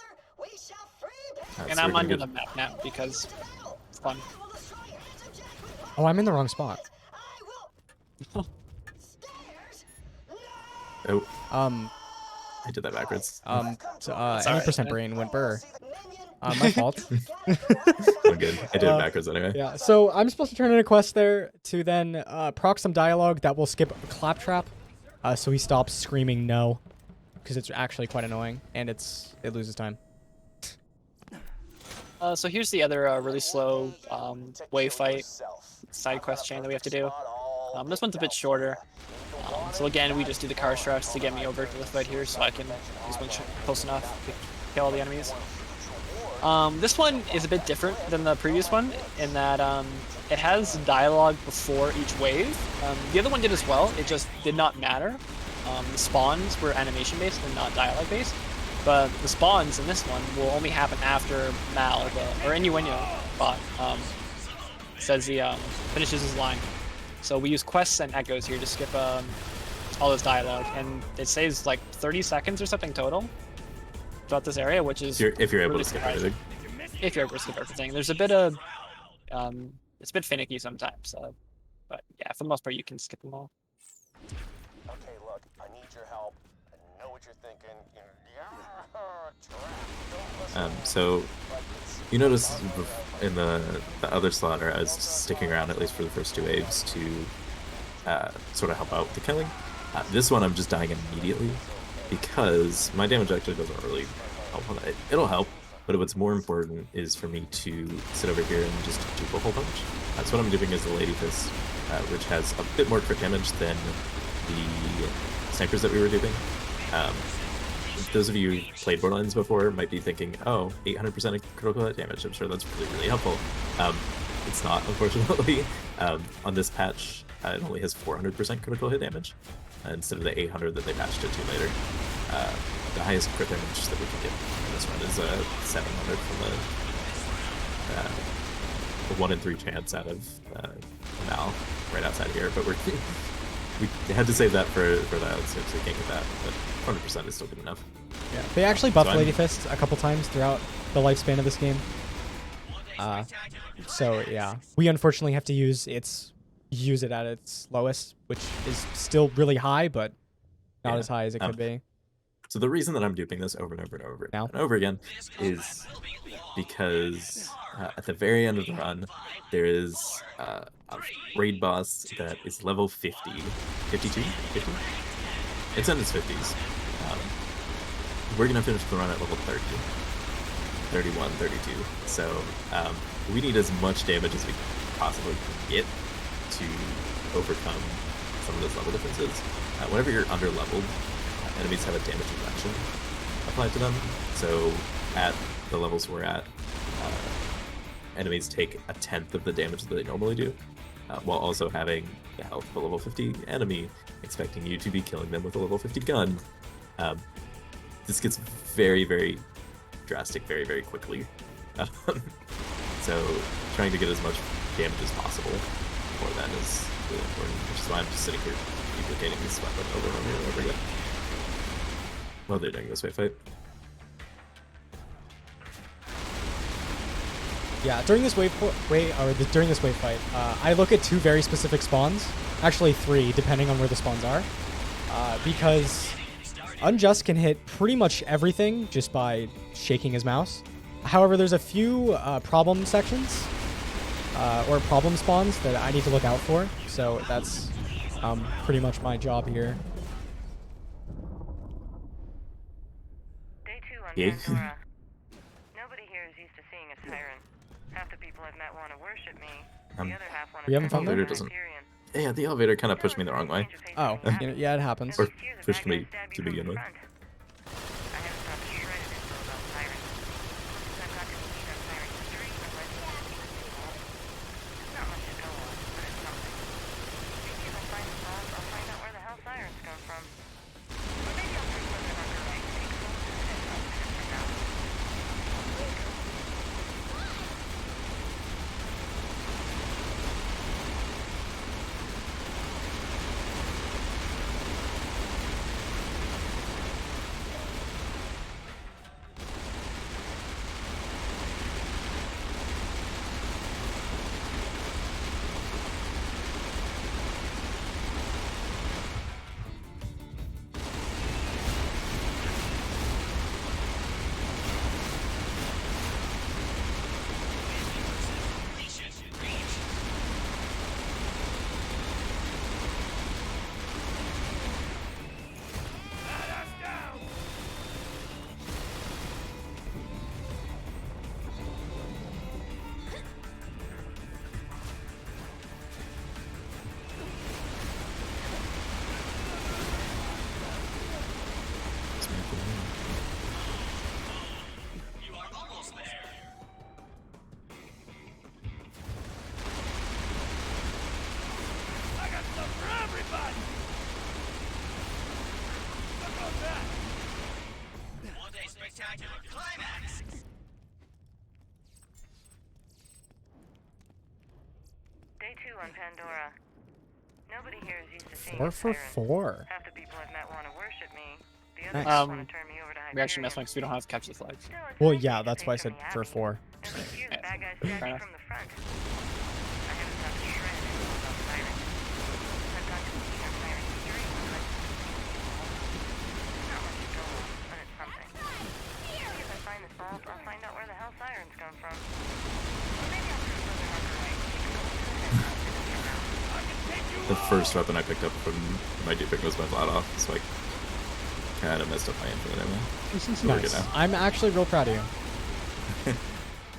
And I'm under the map now because it's fun. Oh, I'm in the wrong spot. Oh, Um, I did that backwards. any percent brain went burr. My fault. I'm good. I did it backwards anyway. Yeah, so I'm supposed to turn in a quest there to then proc some dialogue that will skip Claptrap, so he stops screaming no, because it's actually quite annoying, and it loses time. So here's the other really slow wave fight side quest chain that we have to do. This one's a bit shorter. So again, we just do the car straps to get me over to the fight here, so I can use one close enough to kill all the enemies. This one is a bit different than the previous one in that it has dialogue before each wave. The other one did as well, it just did not matter. The spawns were animation based and not dialogue based, but the spawns in this one will only happen after Mal or Innuendo bot says he finishes his line. So we use quests and echoes here to skip all this dialogue, and it saves like 30 seconds or something total throughout this area, which is If you're able really to skip surprising. everything. If you're able to skip everything. There's a bit of it's a bit finicky sometimes, but yeah, for the most part you can skip them all. Okay, look, I need your help. I know what you're thinking. So you notice in the other slot, or I was sticking around at least for the first 2 waves to sort of help out with the killing. This one I'm just dying immediately because my damage actually doesn't really help on it. It'll help, but what's more important is for me to sit over here and just do a whole bunch. That's what I'm doing as the Lady Fist, which has a bit more crit damage than the snipers that we were doing. Those of you who played Borderlands before might be thinking, oh, 800% critical hit damage. I'm sure that's really, really helpful. It's not, unfortunately. On this patch, it only has 400% critical hit damage instead of the 800 that they patched it to later. The highest crit damage that we can get in this run is 700 from a 1 in 3 chance out of Mal right outside here. But we had to save that for that, so we can't get that. But 100% is still good enough. Yeah, they actually buffed Lady Fist a couple times throughout the lifespan of this game. So yeah, we unfortunately have to use it at its lowest, which is still really high, but not as high as it could be. So the reason that I'm duping this over and over and over and over again is because at the very end of the run, there is a raid boss that is level 50, 52, 50? It's in its 50s. We're going to finish the run at level 30, 31, 32. So we need as much damage as we possibly can get to overcome some of those level differences. Whenever you're under-leveled, enemies have a damage reduction applied to them. So at the levels we're at, enemies take 1/10 of the damage that they normally do, while also having the health of a level 50 enemy, expecting you to be killing them with a level 50 gun. This gets very, very drastic very, very quickly. So trying to get as much damage as possible before that is really important, which is why I'm just sitting here duplicating this weapon over and over and over again while they're doing this wave fight. Yeah, during this wave fight, I look at 2 very specific spawns, actually 3, depending on where the spawns are, because Unjust can hit pretty much everything just by shaking his mouse. However, there's a few problem sections or problem spawns that I need to look out for, so that's pretty much my job here. Day 2 on Yeah. Pandora. Nobody here is used to seeing a siren. Half the people I've met want to worship me. The other half want to we haven't found Elevator doesn't. Yeah, the elevator kind of pushed me the wrong way. Oh, yeah, it happens. Or pushed me to begin with. I haven't thought to shred of info about sirens. Since I've got to meet on siren history, I've read It's not much to go on, but it's something. Maybe if I find the cause, I'll find out where the hell sirens come Day 2 on Pandora. Nobody here is used to seeing 4 a for siren. 4. Half the people I've met want to worship me. The others Nice. want to turn me over to We actually Hyperion. messed because we don't have capture the flags. Still, it's Well, nice yeah, to that's take why I said from the for Abbey. 4. There's a few Yeah, bad guys fair jacking enough. from the front. I haven't found a shred of siren. I've got to see our siren history, but not much to go on, but it's something. Maybe if I find this vault, I'll find out where the hell sirens come from. Or maybe I'll do a further marker right. The first weapon I picked up from my dude pick was my flat off, so I kind of messed up my infinite ammo. We're good Nice. now. I'm actually real proud of you.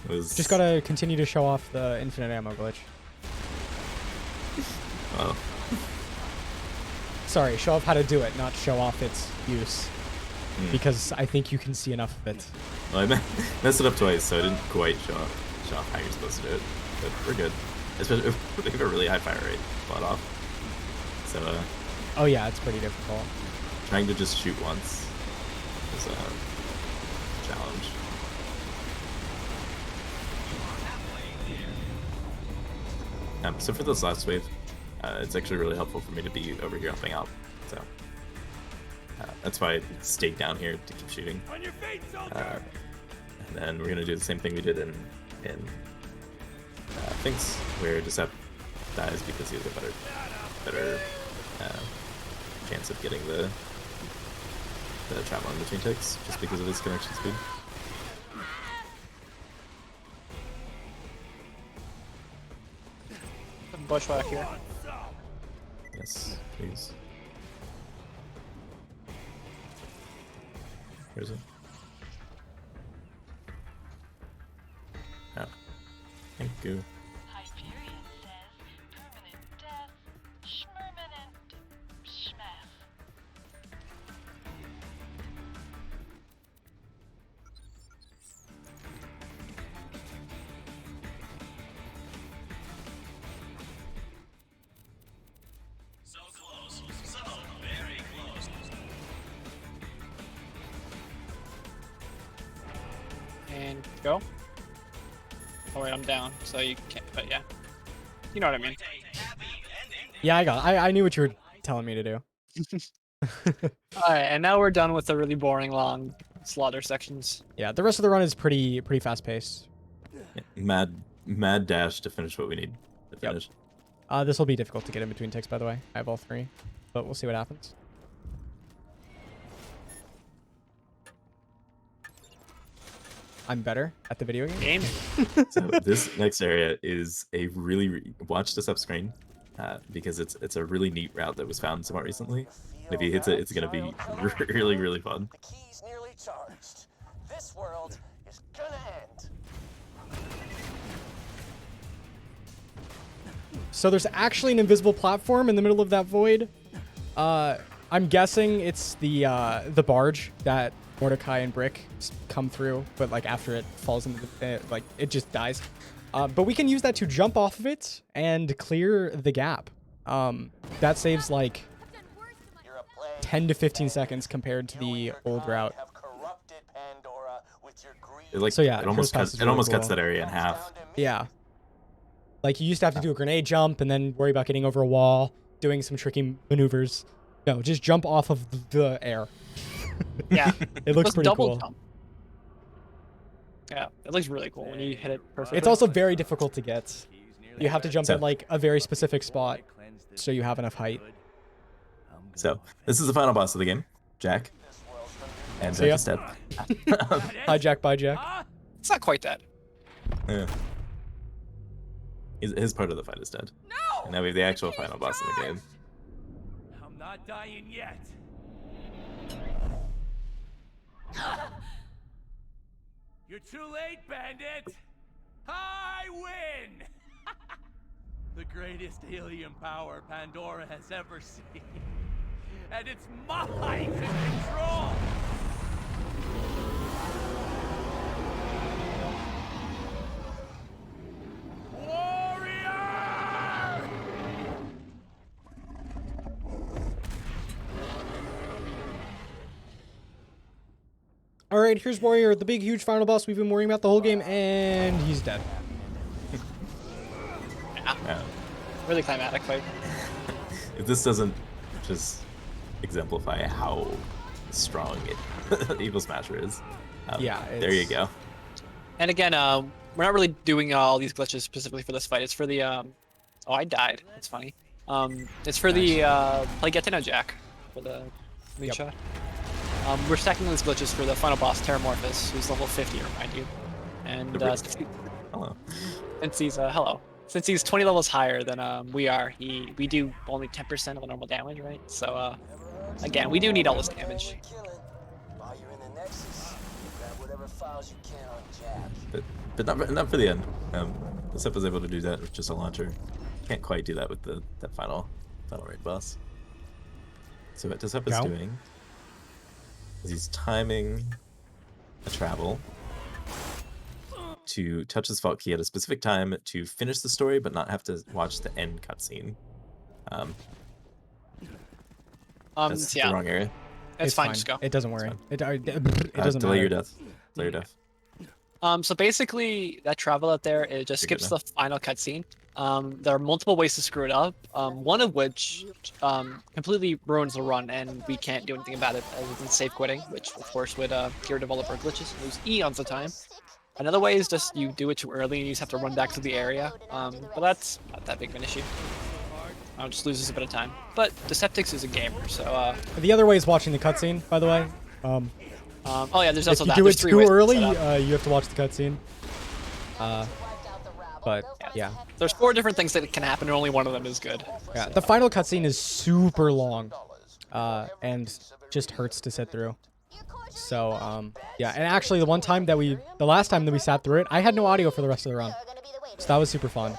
It was Just gotta continue to show off the infinite ammo glitch. well, Sorry, show off how to do it, not show off its use. Because I think you can see enough of it. well, I messed it up twice, so I didn't quite show off how you're supposed to do it. But we're good. Especially if they have a really high fire rate, flat off. So Oh yeah, it's pretty difficult. trying to just shoot once is a challenge. So for this last wave, it's actually really helpful for me to be over here helping out. So that's why I stayed down here to keep shooting. On your feet, soldier! And then we're gonna do the same thing we did in Finks, where Decep dies because he has a better chance of getting the travel in between ticks, just because of his connection speed. Bushwhack here. Yes, please. Where's it? Oh. Thank you. Hyperion says permanent death, schmermanent schmeth. So close. So very close. And go. Oh wait, I'm down, so you can't, but yeah. You know what I mean. Yeah, I knew what you were telling me to do. Alright, and now we're done with the really boring long slaughter sections. Yeah, the rest of the run is pretty fast paced. Mad dash to finish what we need to finish. This will be difficult to get in between ticks, by the way. I have all 3, but we'll see what happens. I'm better at the video game. So this next area is a really watch this up screen because it's a really neat route that was found somewhat recently. If he hits it, it's gonna be really fun. The key's nearly charged. This world is gonna end. So there's actually an invisible platform in the middle of that void. I'm guessing it's the barge that Mordecai and Brick come through, but like after it falls into the like it just dies. But we can use that to jump off of it and clear the gap. That saves like 10 to 15 seconds compared to the old route. So yeah, it almost First Pass cuts is it almost really cuts cool. that area in half. Yeah. Like you used to have to do a grenade jump and then worry about getting over a wall, doing some tricky maneuvers. No, just jump off of the air. Yeah. It looks pretty double cool. jump. Yeah, it looks really cool when you hit it perfectly. It's also very difficult to get. You have to jump So- in like a very specific spot so you have enough height. So this is the final boss of the game, Jack. And See ya. Jack is dead. Hi Jack, bye Jack. It's not quite that. Yeah. His part of the fight is dead. No! And now we have the actual final boss of the game. I'm not dying yet. You're too late, bandit! I win! The greatest alien power Pandora has ever seen. And it's mine to control! Warrior! all right, here's Warrior, the big, huge final boss we've been worrying about the whole game, and he's dead. Yeah. Really climatic fight. If this doesn't just exemplify how strong Evil Smasher is, Yeah, there you go. And again, we're not really doing all these glitches specifically for this fight. It's for the oh, I died. That's funny. It's for the play Get to Know Jack for the moonshot. We're stacking these glitches for the final boss Terramorphous, who's level 50, remind you. And Hello. Since he's 20 levels higher than we are, we do only 10% of the normal damage, right? So again, we do need all this damage. While you're in the Nexus, grab whatever files you can on Jack. But not for the end. Sep was able to do that with just a launcher. Can't quite do that with that final raid boss. So what Sep is doing is he's timing a travel to touch his vault key at a specific time to finish the story, but not have to watch the end cutscene. That's the wrong area. It's fine. Just go. It doesn't worry. It doesn't delay matter. your death. Delay your death. So basically, that travel out there, it just skips the final cutscene. There are multiple ways to screw it up, one of which completely ruins the run, and we can't do anything about it other than safe quitting, which of course would get rid of all of our glitches and lose eons of time. Another way is just you do it too early and you just have to run back to the area, but that's not that big of an issue. It just loses a bit of time. But Deceptix is a gamer, so... The other way is watching the cutscene, by the way. Oh yeah, there's also if that. you do it There's 3 too ways to early, set up. you have to watch the cutscene. But yeah. There's 4 different things that can happen, and only one of them is good. Yeah, the final cutscene is super long, and just hurts to sit through. So yeah, and actually the last time that we sat through it, I had no audio for the rest of the run, so that was super fun.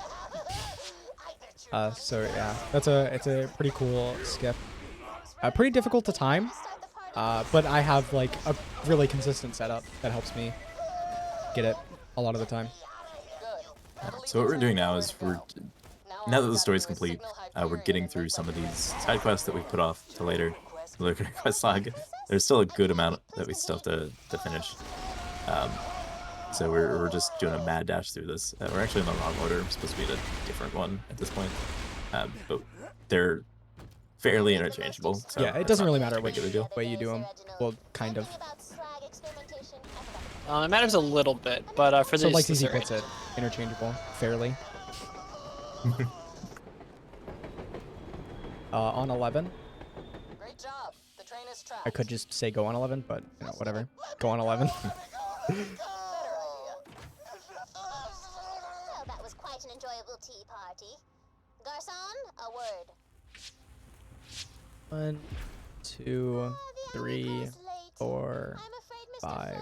So yeah, it's a pretty cool skip. Pretty difficult to time, but I have like a really consistent setup that helps me get it a lot of the time. So what we're doing now is now that the story's complete, we're getting through some of these side quests that we put off to later. Look at quest log. There's still a good amount that we still have to finish. So we're just doing a mad dash through this. We're actually in the wrong order. We're supposed to be in a different one at this point. But they're fairly interchangeable. So yeah, it doesn't really matter which deal. way you do them. Well, kind of. It matters a little bit, but for so this... like ZZ puts it, interchangeable, fairly. On 11. Great job. The train is trapped. I could just say go on 11, but you know, whatever. Go on 11. Well, that was quite an enjoyable tea party. Garçon, a word. 1, 2, 3, 4, 5,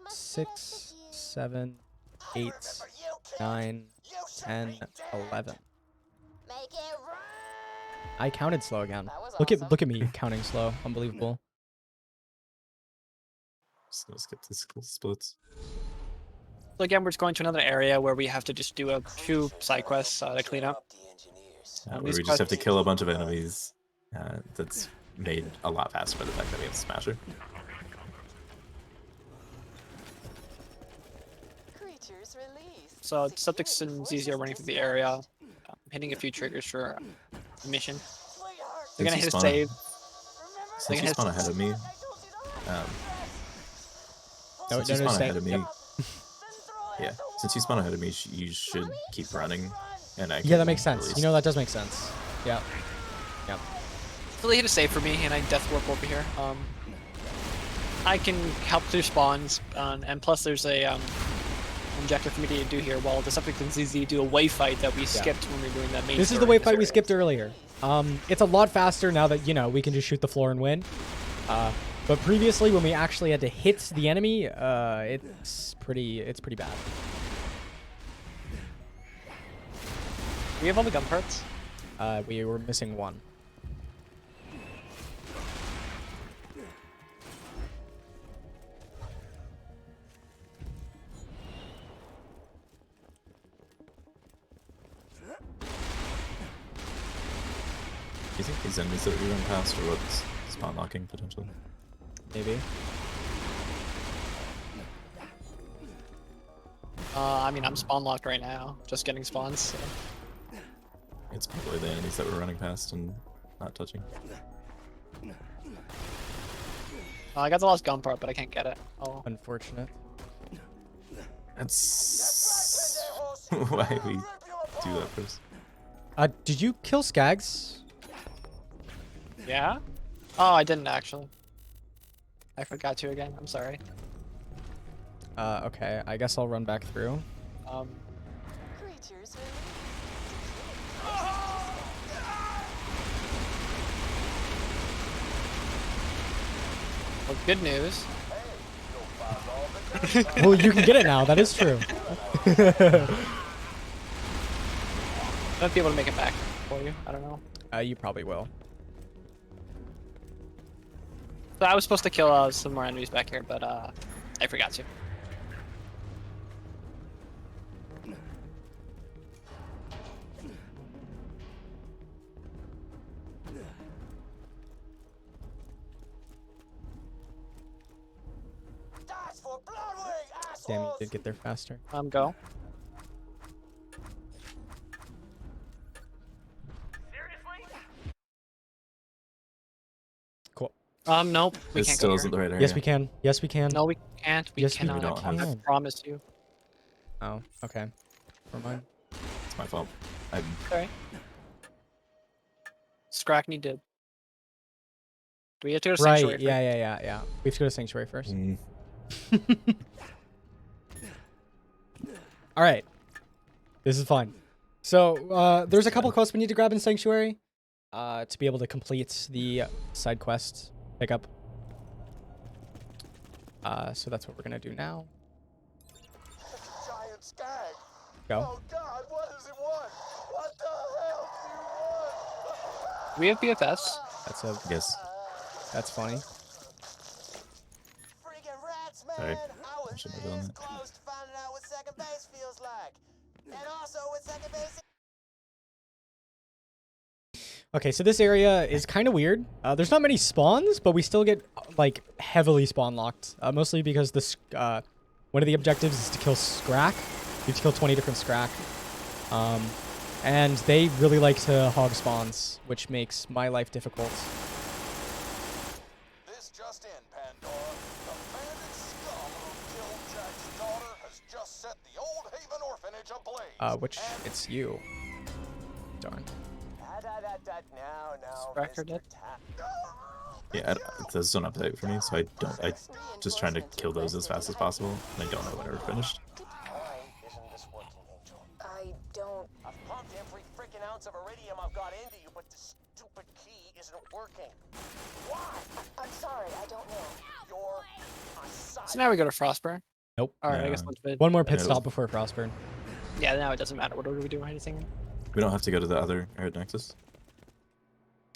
6, 7, 8, 9, 10, 11. Make it right. I counted slow again. Look at me counting slow. Unbelievable. Just gonna skip the splits. So again, we're just going to another area where we have to just do a few side quests to clean up. Where we just have to kill a bunch of enemies. That's made a lot faster by the fact that we have a Smasher. Creatures released. So Deceptix and ZZ are running through the area, hitting a few triggers for a mission. They're gonna hit a save. Since you spawn ahead of me, since you spawn ahead of me, yeah. Since you spawn ahead of me, you should keep running. And yeah, that makes sense. You know, that does make sense. Yeah. Yeah. So they hit a save for me, and I death warp over here. I can help through spawns, and plus there's a objective for me to do here while Deceptix and ZZ do a wave fight that we skipped when we were doing that main This is the wave fight we skipped earlier. It's a lot faster now that, you know, we can just shoot the floor and win. But previously, when we actually had to hit the enemy, it's pretty bad. We have all the gun parts? We were missing one. Do you think these enemies that we run past are what's spawn locking potentially? Maybe. I mean, I'm spawn locked right now, just getting spawns. So. It's probably the enemies that we're running past and not touching. I got the last gun part, but I can't get it. Oh. Unfortunate. That's why we do that first. Did you kill Skags? Yeah? Oh, I didn't actually. I forgot to again. I'm sorry. Okay. I guess I'll run back through. Creatures Well, good news. Well, you can get it now. That is true. I might be able to make it back for you. I don't know. You probably will. So I was supposed to kill some more enemies back here, but I forgot to. Damn, you did get there faster. Go. Cool. Nope. We This can't still go isn't the here. right area. Yes, we can. Yes, we can. No, we can't. We Yes, we cannot. don't have I it. promise you. Oh, okay. Never mind. It's my fault. I'm Sorry. Scrackney did. Do we have to go to Right. Sanctuary? Yeah. We have to go to Sanctuary first. All right. This is fun. So there's a couple quests we need to grab in Sanctuary to be able to complete the side quest pickup. So that's what we're gonna do now. Giant skag. Go. Oh God, what does it want? What the hell do you want? We have BFS. That's a yes. That's funny. Freaking rats, man. Sorry. I was shouldn't have done this that. close to finding out what second base feels like. And also what second base. Okay, so this area is kind of weird. There's not many spawns, but we still get like heavily spawn locked. Mostly because this one of the objectives is to kill Scrack. You have to kill 20 different Scrack. And they really like to hog spawns, which makes my life difficult. This just in, Pandora. The bandit scum who killed Jack's daughter has just set the Old Haven orphanage ablaze. Which it's you. Darn. No, Spracker did? Yeah, those don't update for me, so I just trying to kill those as fast as possible, and I don't know when they're finished. I don't. I've pumped every freaking ounce of iridium I've got into you, but the stupid key isn't working. Why? I'm sorry, I don't know. You're a side. So now we go to Frostburn. Nope. All right, I No. guess let's bid. One more pit Yeah, stop before Frostburn. Yeah, now it doesn't matter. What order we do or anything. We don't have to go to the other Arid Nexus.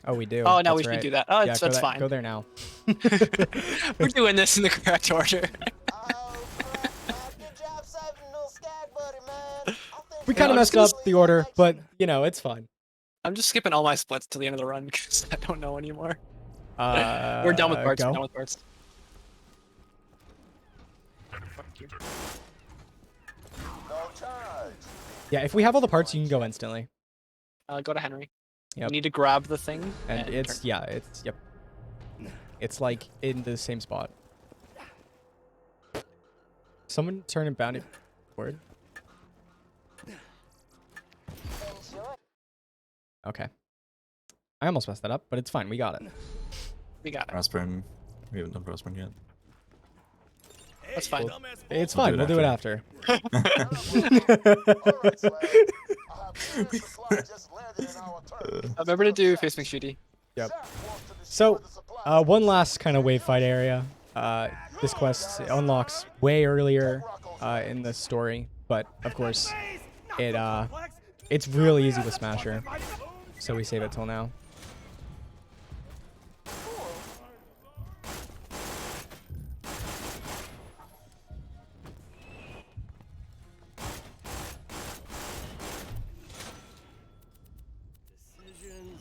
Oh, we do. Oh, no, That's we should right. do that. Oh, Yeah, that's go fine. Go there now. We're doing this in the correct order. Oh, crap, man. Good job saving little skag buddy, man. We kind of I'm just messed gonna up the order, but you know, it's fine. I'm just skipping all my splits till the end of the run because I don't know anymore. We're We're done with parts. Go. We're done with parts. No charge. Yeah, if we have all the parts, you can go instantly. Go to Henry. Yep. You need to grab the thing. And it's, turn. yeah, it's, yep. It's like in the same spot. Someone turn and bound it forward. Okay. I almost messed that up, but it's fine. We got it. We got it. Frostburn. We haven't done Frostburn yet. That's fine. It's We'll fine. do We'll it do it after. Alright, Slag. This supply just landed in our turn. Remember to do face McShooty. Yep. Zach wants to destroy So, the supply one last kind of wave fight area. This quest unlocks way earlier in the story, but of course, it's really easy with Smasher, so we save it till now. Decisions.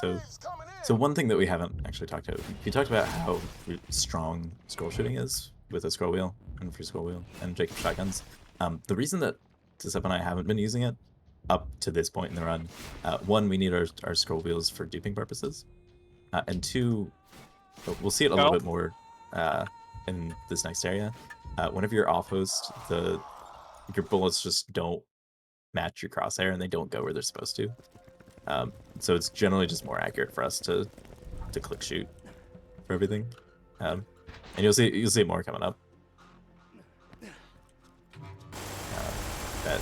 So one thing that we haven't actually talked about, we talked about how strong scroll shooting is with a scroll wheel and free scroll wheel and Jacob shotguns. The reason that Giuseppe and I haven't been using it up to this point in the run, one, we need our scroll wheels for duping purposes, and two, we'll see it a little bit more in this next area. Whenever you're off host, your bullets just don't match your crosshair and they don't go where they're supposed to. So it's generally just more accurate for us to click shoot for everything. And you'll see more coming up. That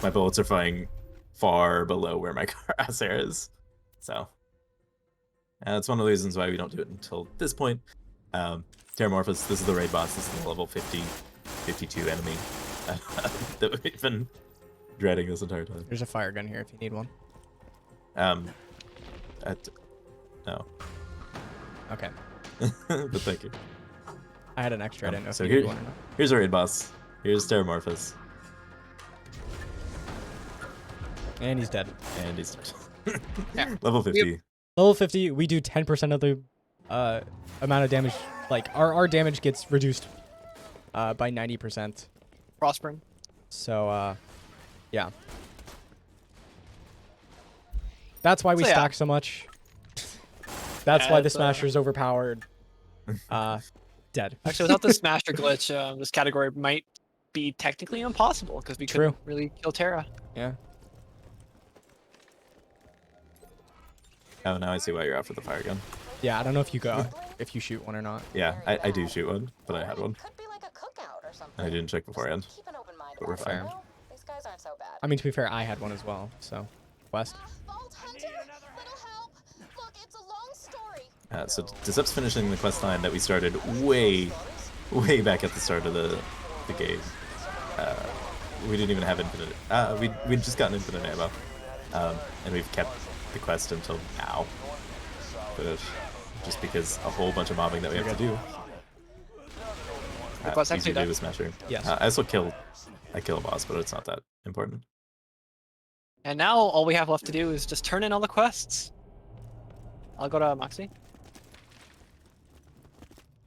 my bullets are flying far below where my crosshair is. So that's one of the reasons why we don't do it until this point. Terramorphous, this is the raid boss. This is the level 50, 52 enemy that we've been dreading this entire time. There's a fire gun here if you need one. No. Okay. But thank you. I had an extra. I didn't know if so you needed one or not. Here's our raid boss. Here's Terramorphous. And he's dead. And he's dead. Level 50. Level 50, we do 10% of the amount of damage. Like, our damage gets reduced by 90%. Prospering. So, yeah. That's why we stack so much. That's why the Smasher's overpowered. Dead. Actually, without the Smasher glitch, this category might be technically impossible because we couldn't really kill Terra. Yeah. Oh, now I see why you're after the fire gun. Yeah, I don't know if you shoot one or not. Yeah, I do shoot one, but I had one. And I didn't check beforehand. But we're fine. These guys aren't so bad. I mean, to be fair, I had one as well. So, West. So Decep's finishing the quest line that we started way back at the start of the game. We didn't even have infinite. We'd just gotten infinite ammo, and we've kept the quest until now. Just because a whole bunch of mobbing that we have to do. The quest actually done? With Smasher. Yes. I also kill a boss, but it's not that important. And now all we have left to do is just turn in all the quests. I'll go to Moxie.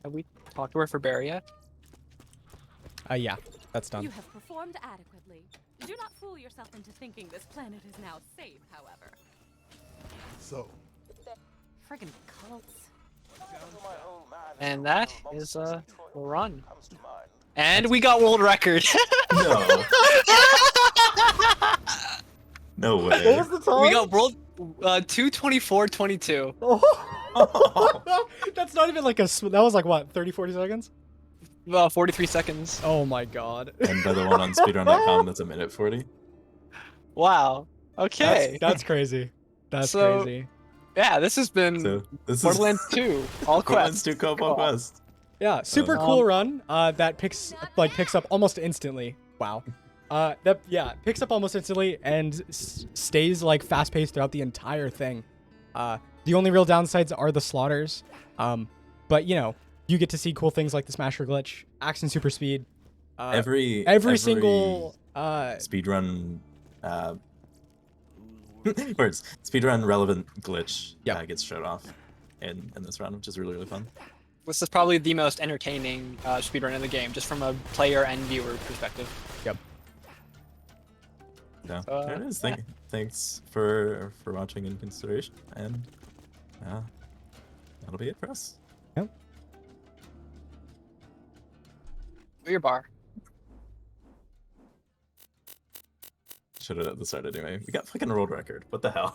Have we talked to her for Barry yet? Yeah, that's done. You have performed adequately. Do not fool yourself into thinking this planet is now safe, however. So. Friggin' cults. And that is the run. And we got world record. No. No way. What was the time? We got world 2:24:22. That's not even like a. That was like what, 30, 40 seconds? 43 seconds. Oh my god. And by the one on speedrun.com, that's 1:40. Wow. Okay. That's crazy. That's So, crazy. Yeah, this has been Borderlands 2. All Borderlands quests. 2 co-op quest. Yeah, super cool run. That picks up almost instantly. Wow. Picks up almost instantly and stays like fast paced throughout the entire thing. The only real downsides are the slaughters. But you know, you get to see cool things like the Smasher glitch, axe and super speed. Every single speedrun words speedrun relevant glitch gets showed off in this round, which is really fun. This is probably the most entertaining speedrun in the game, just from a player and viewer perspective. Yep. So there it is. Thanks for watching and consideration, and that'll be it for us. Yep. Your bar. Should have at the start anyway. We got fucking world record. What the hell?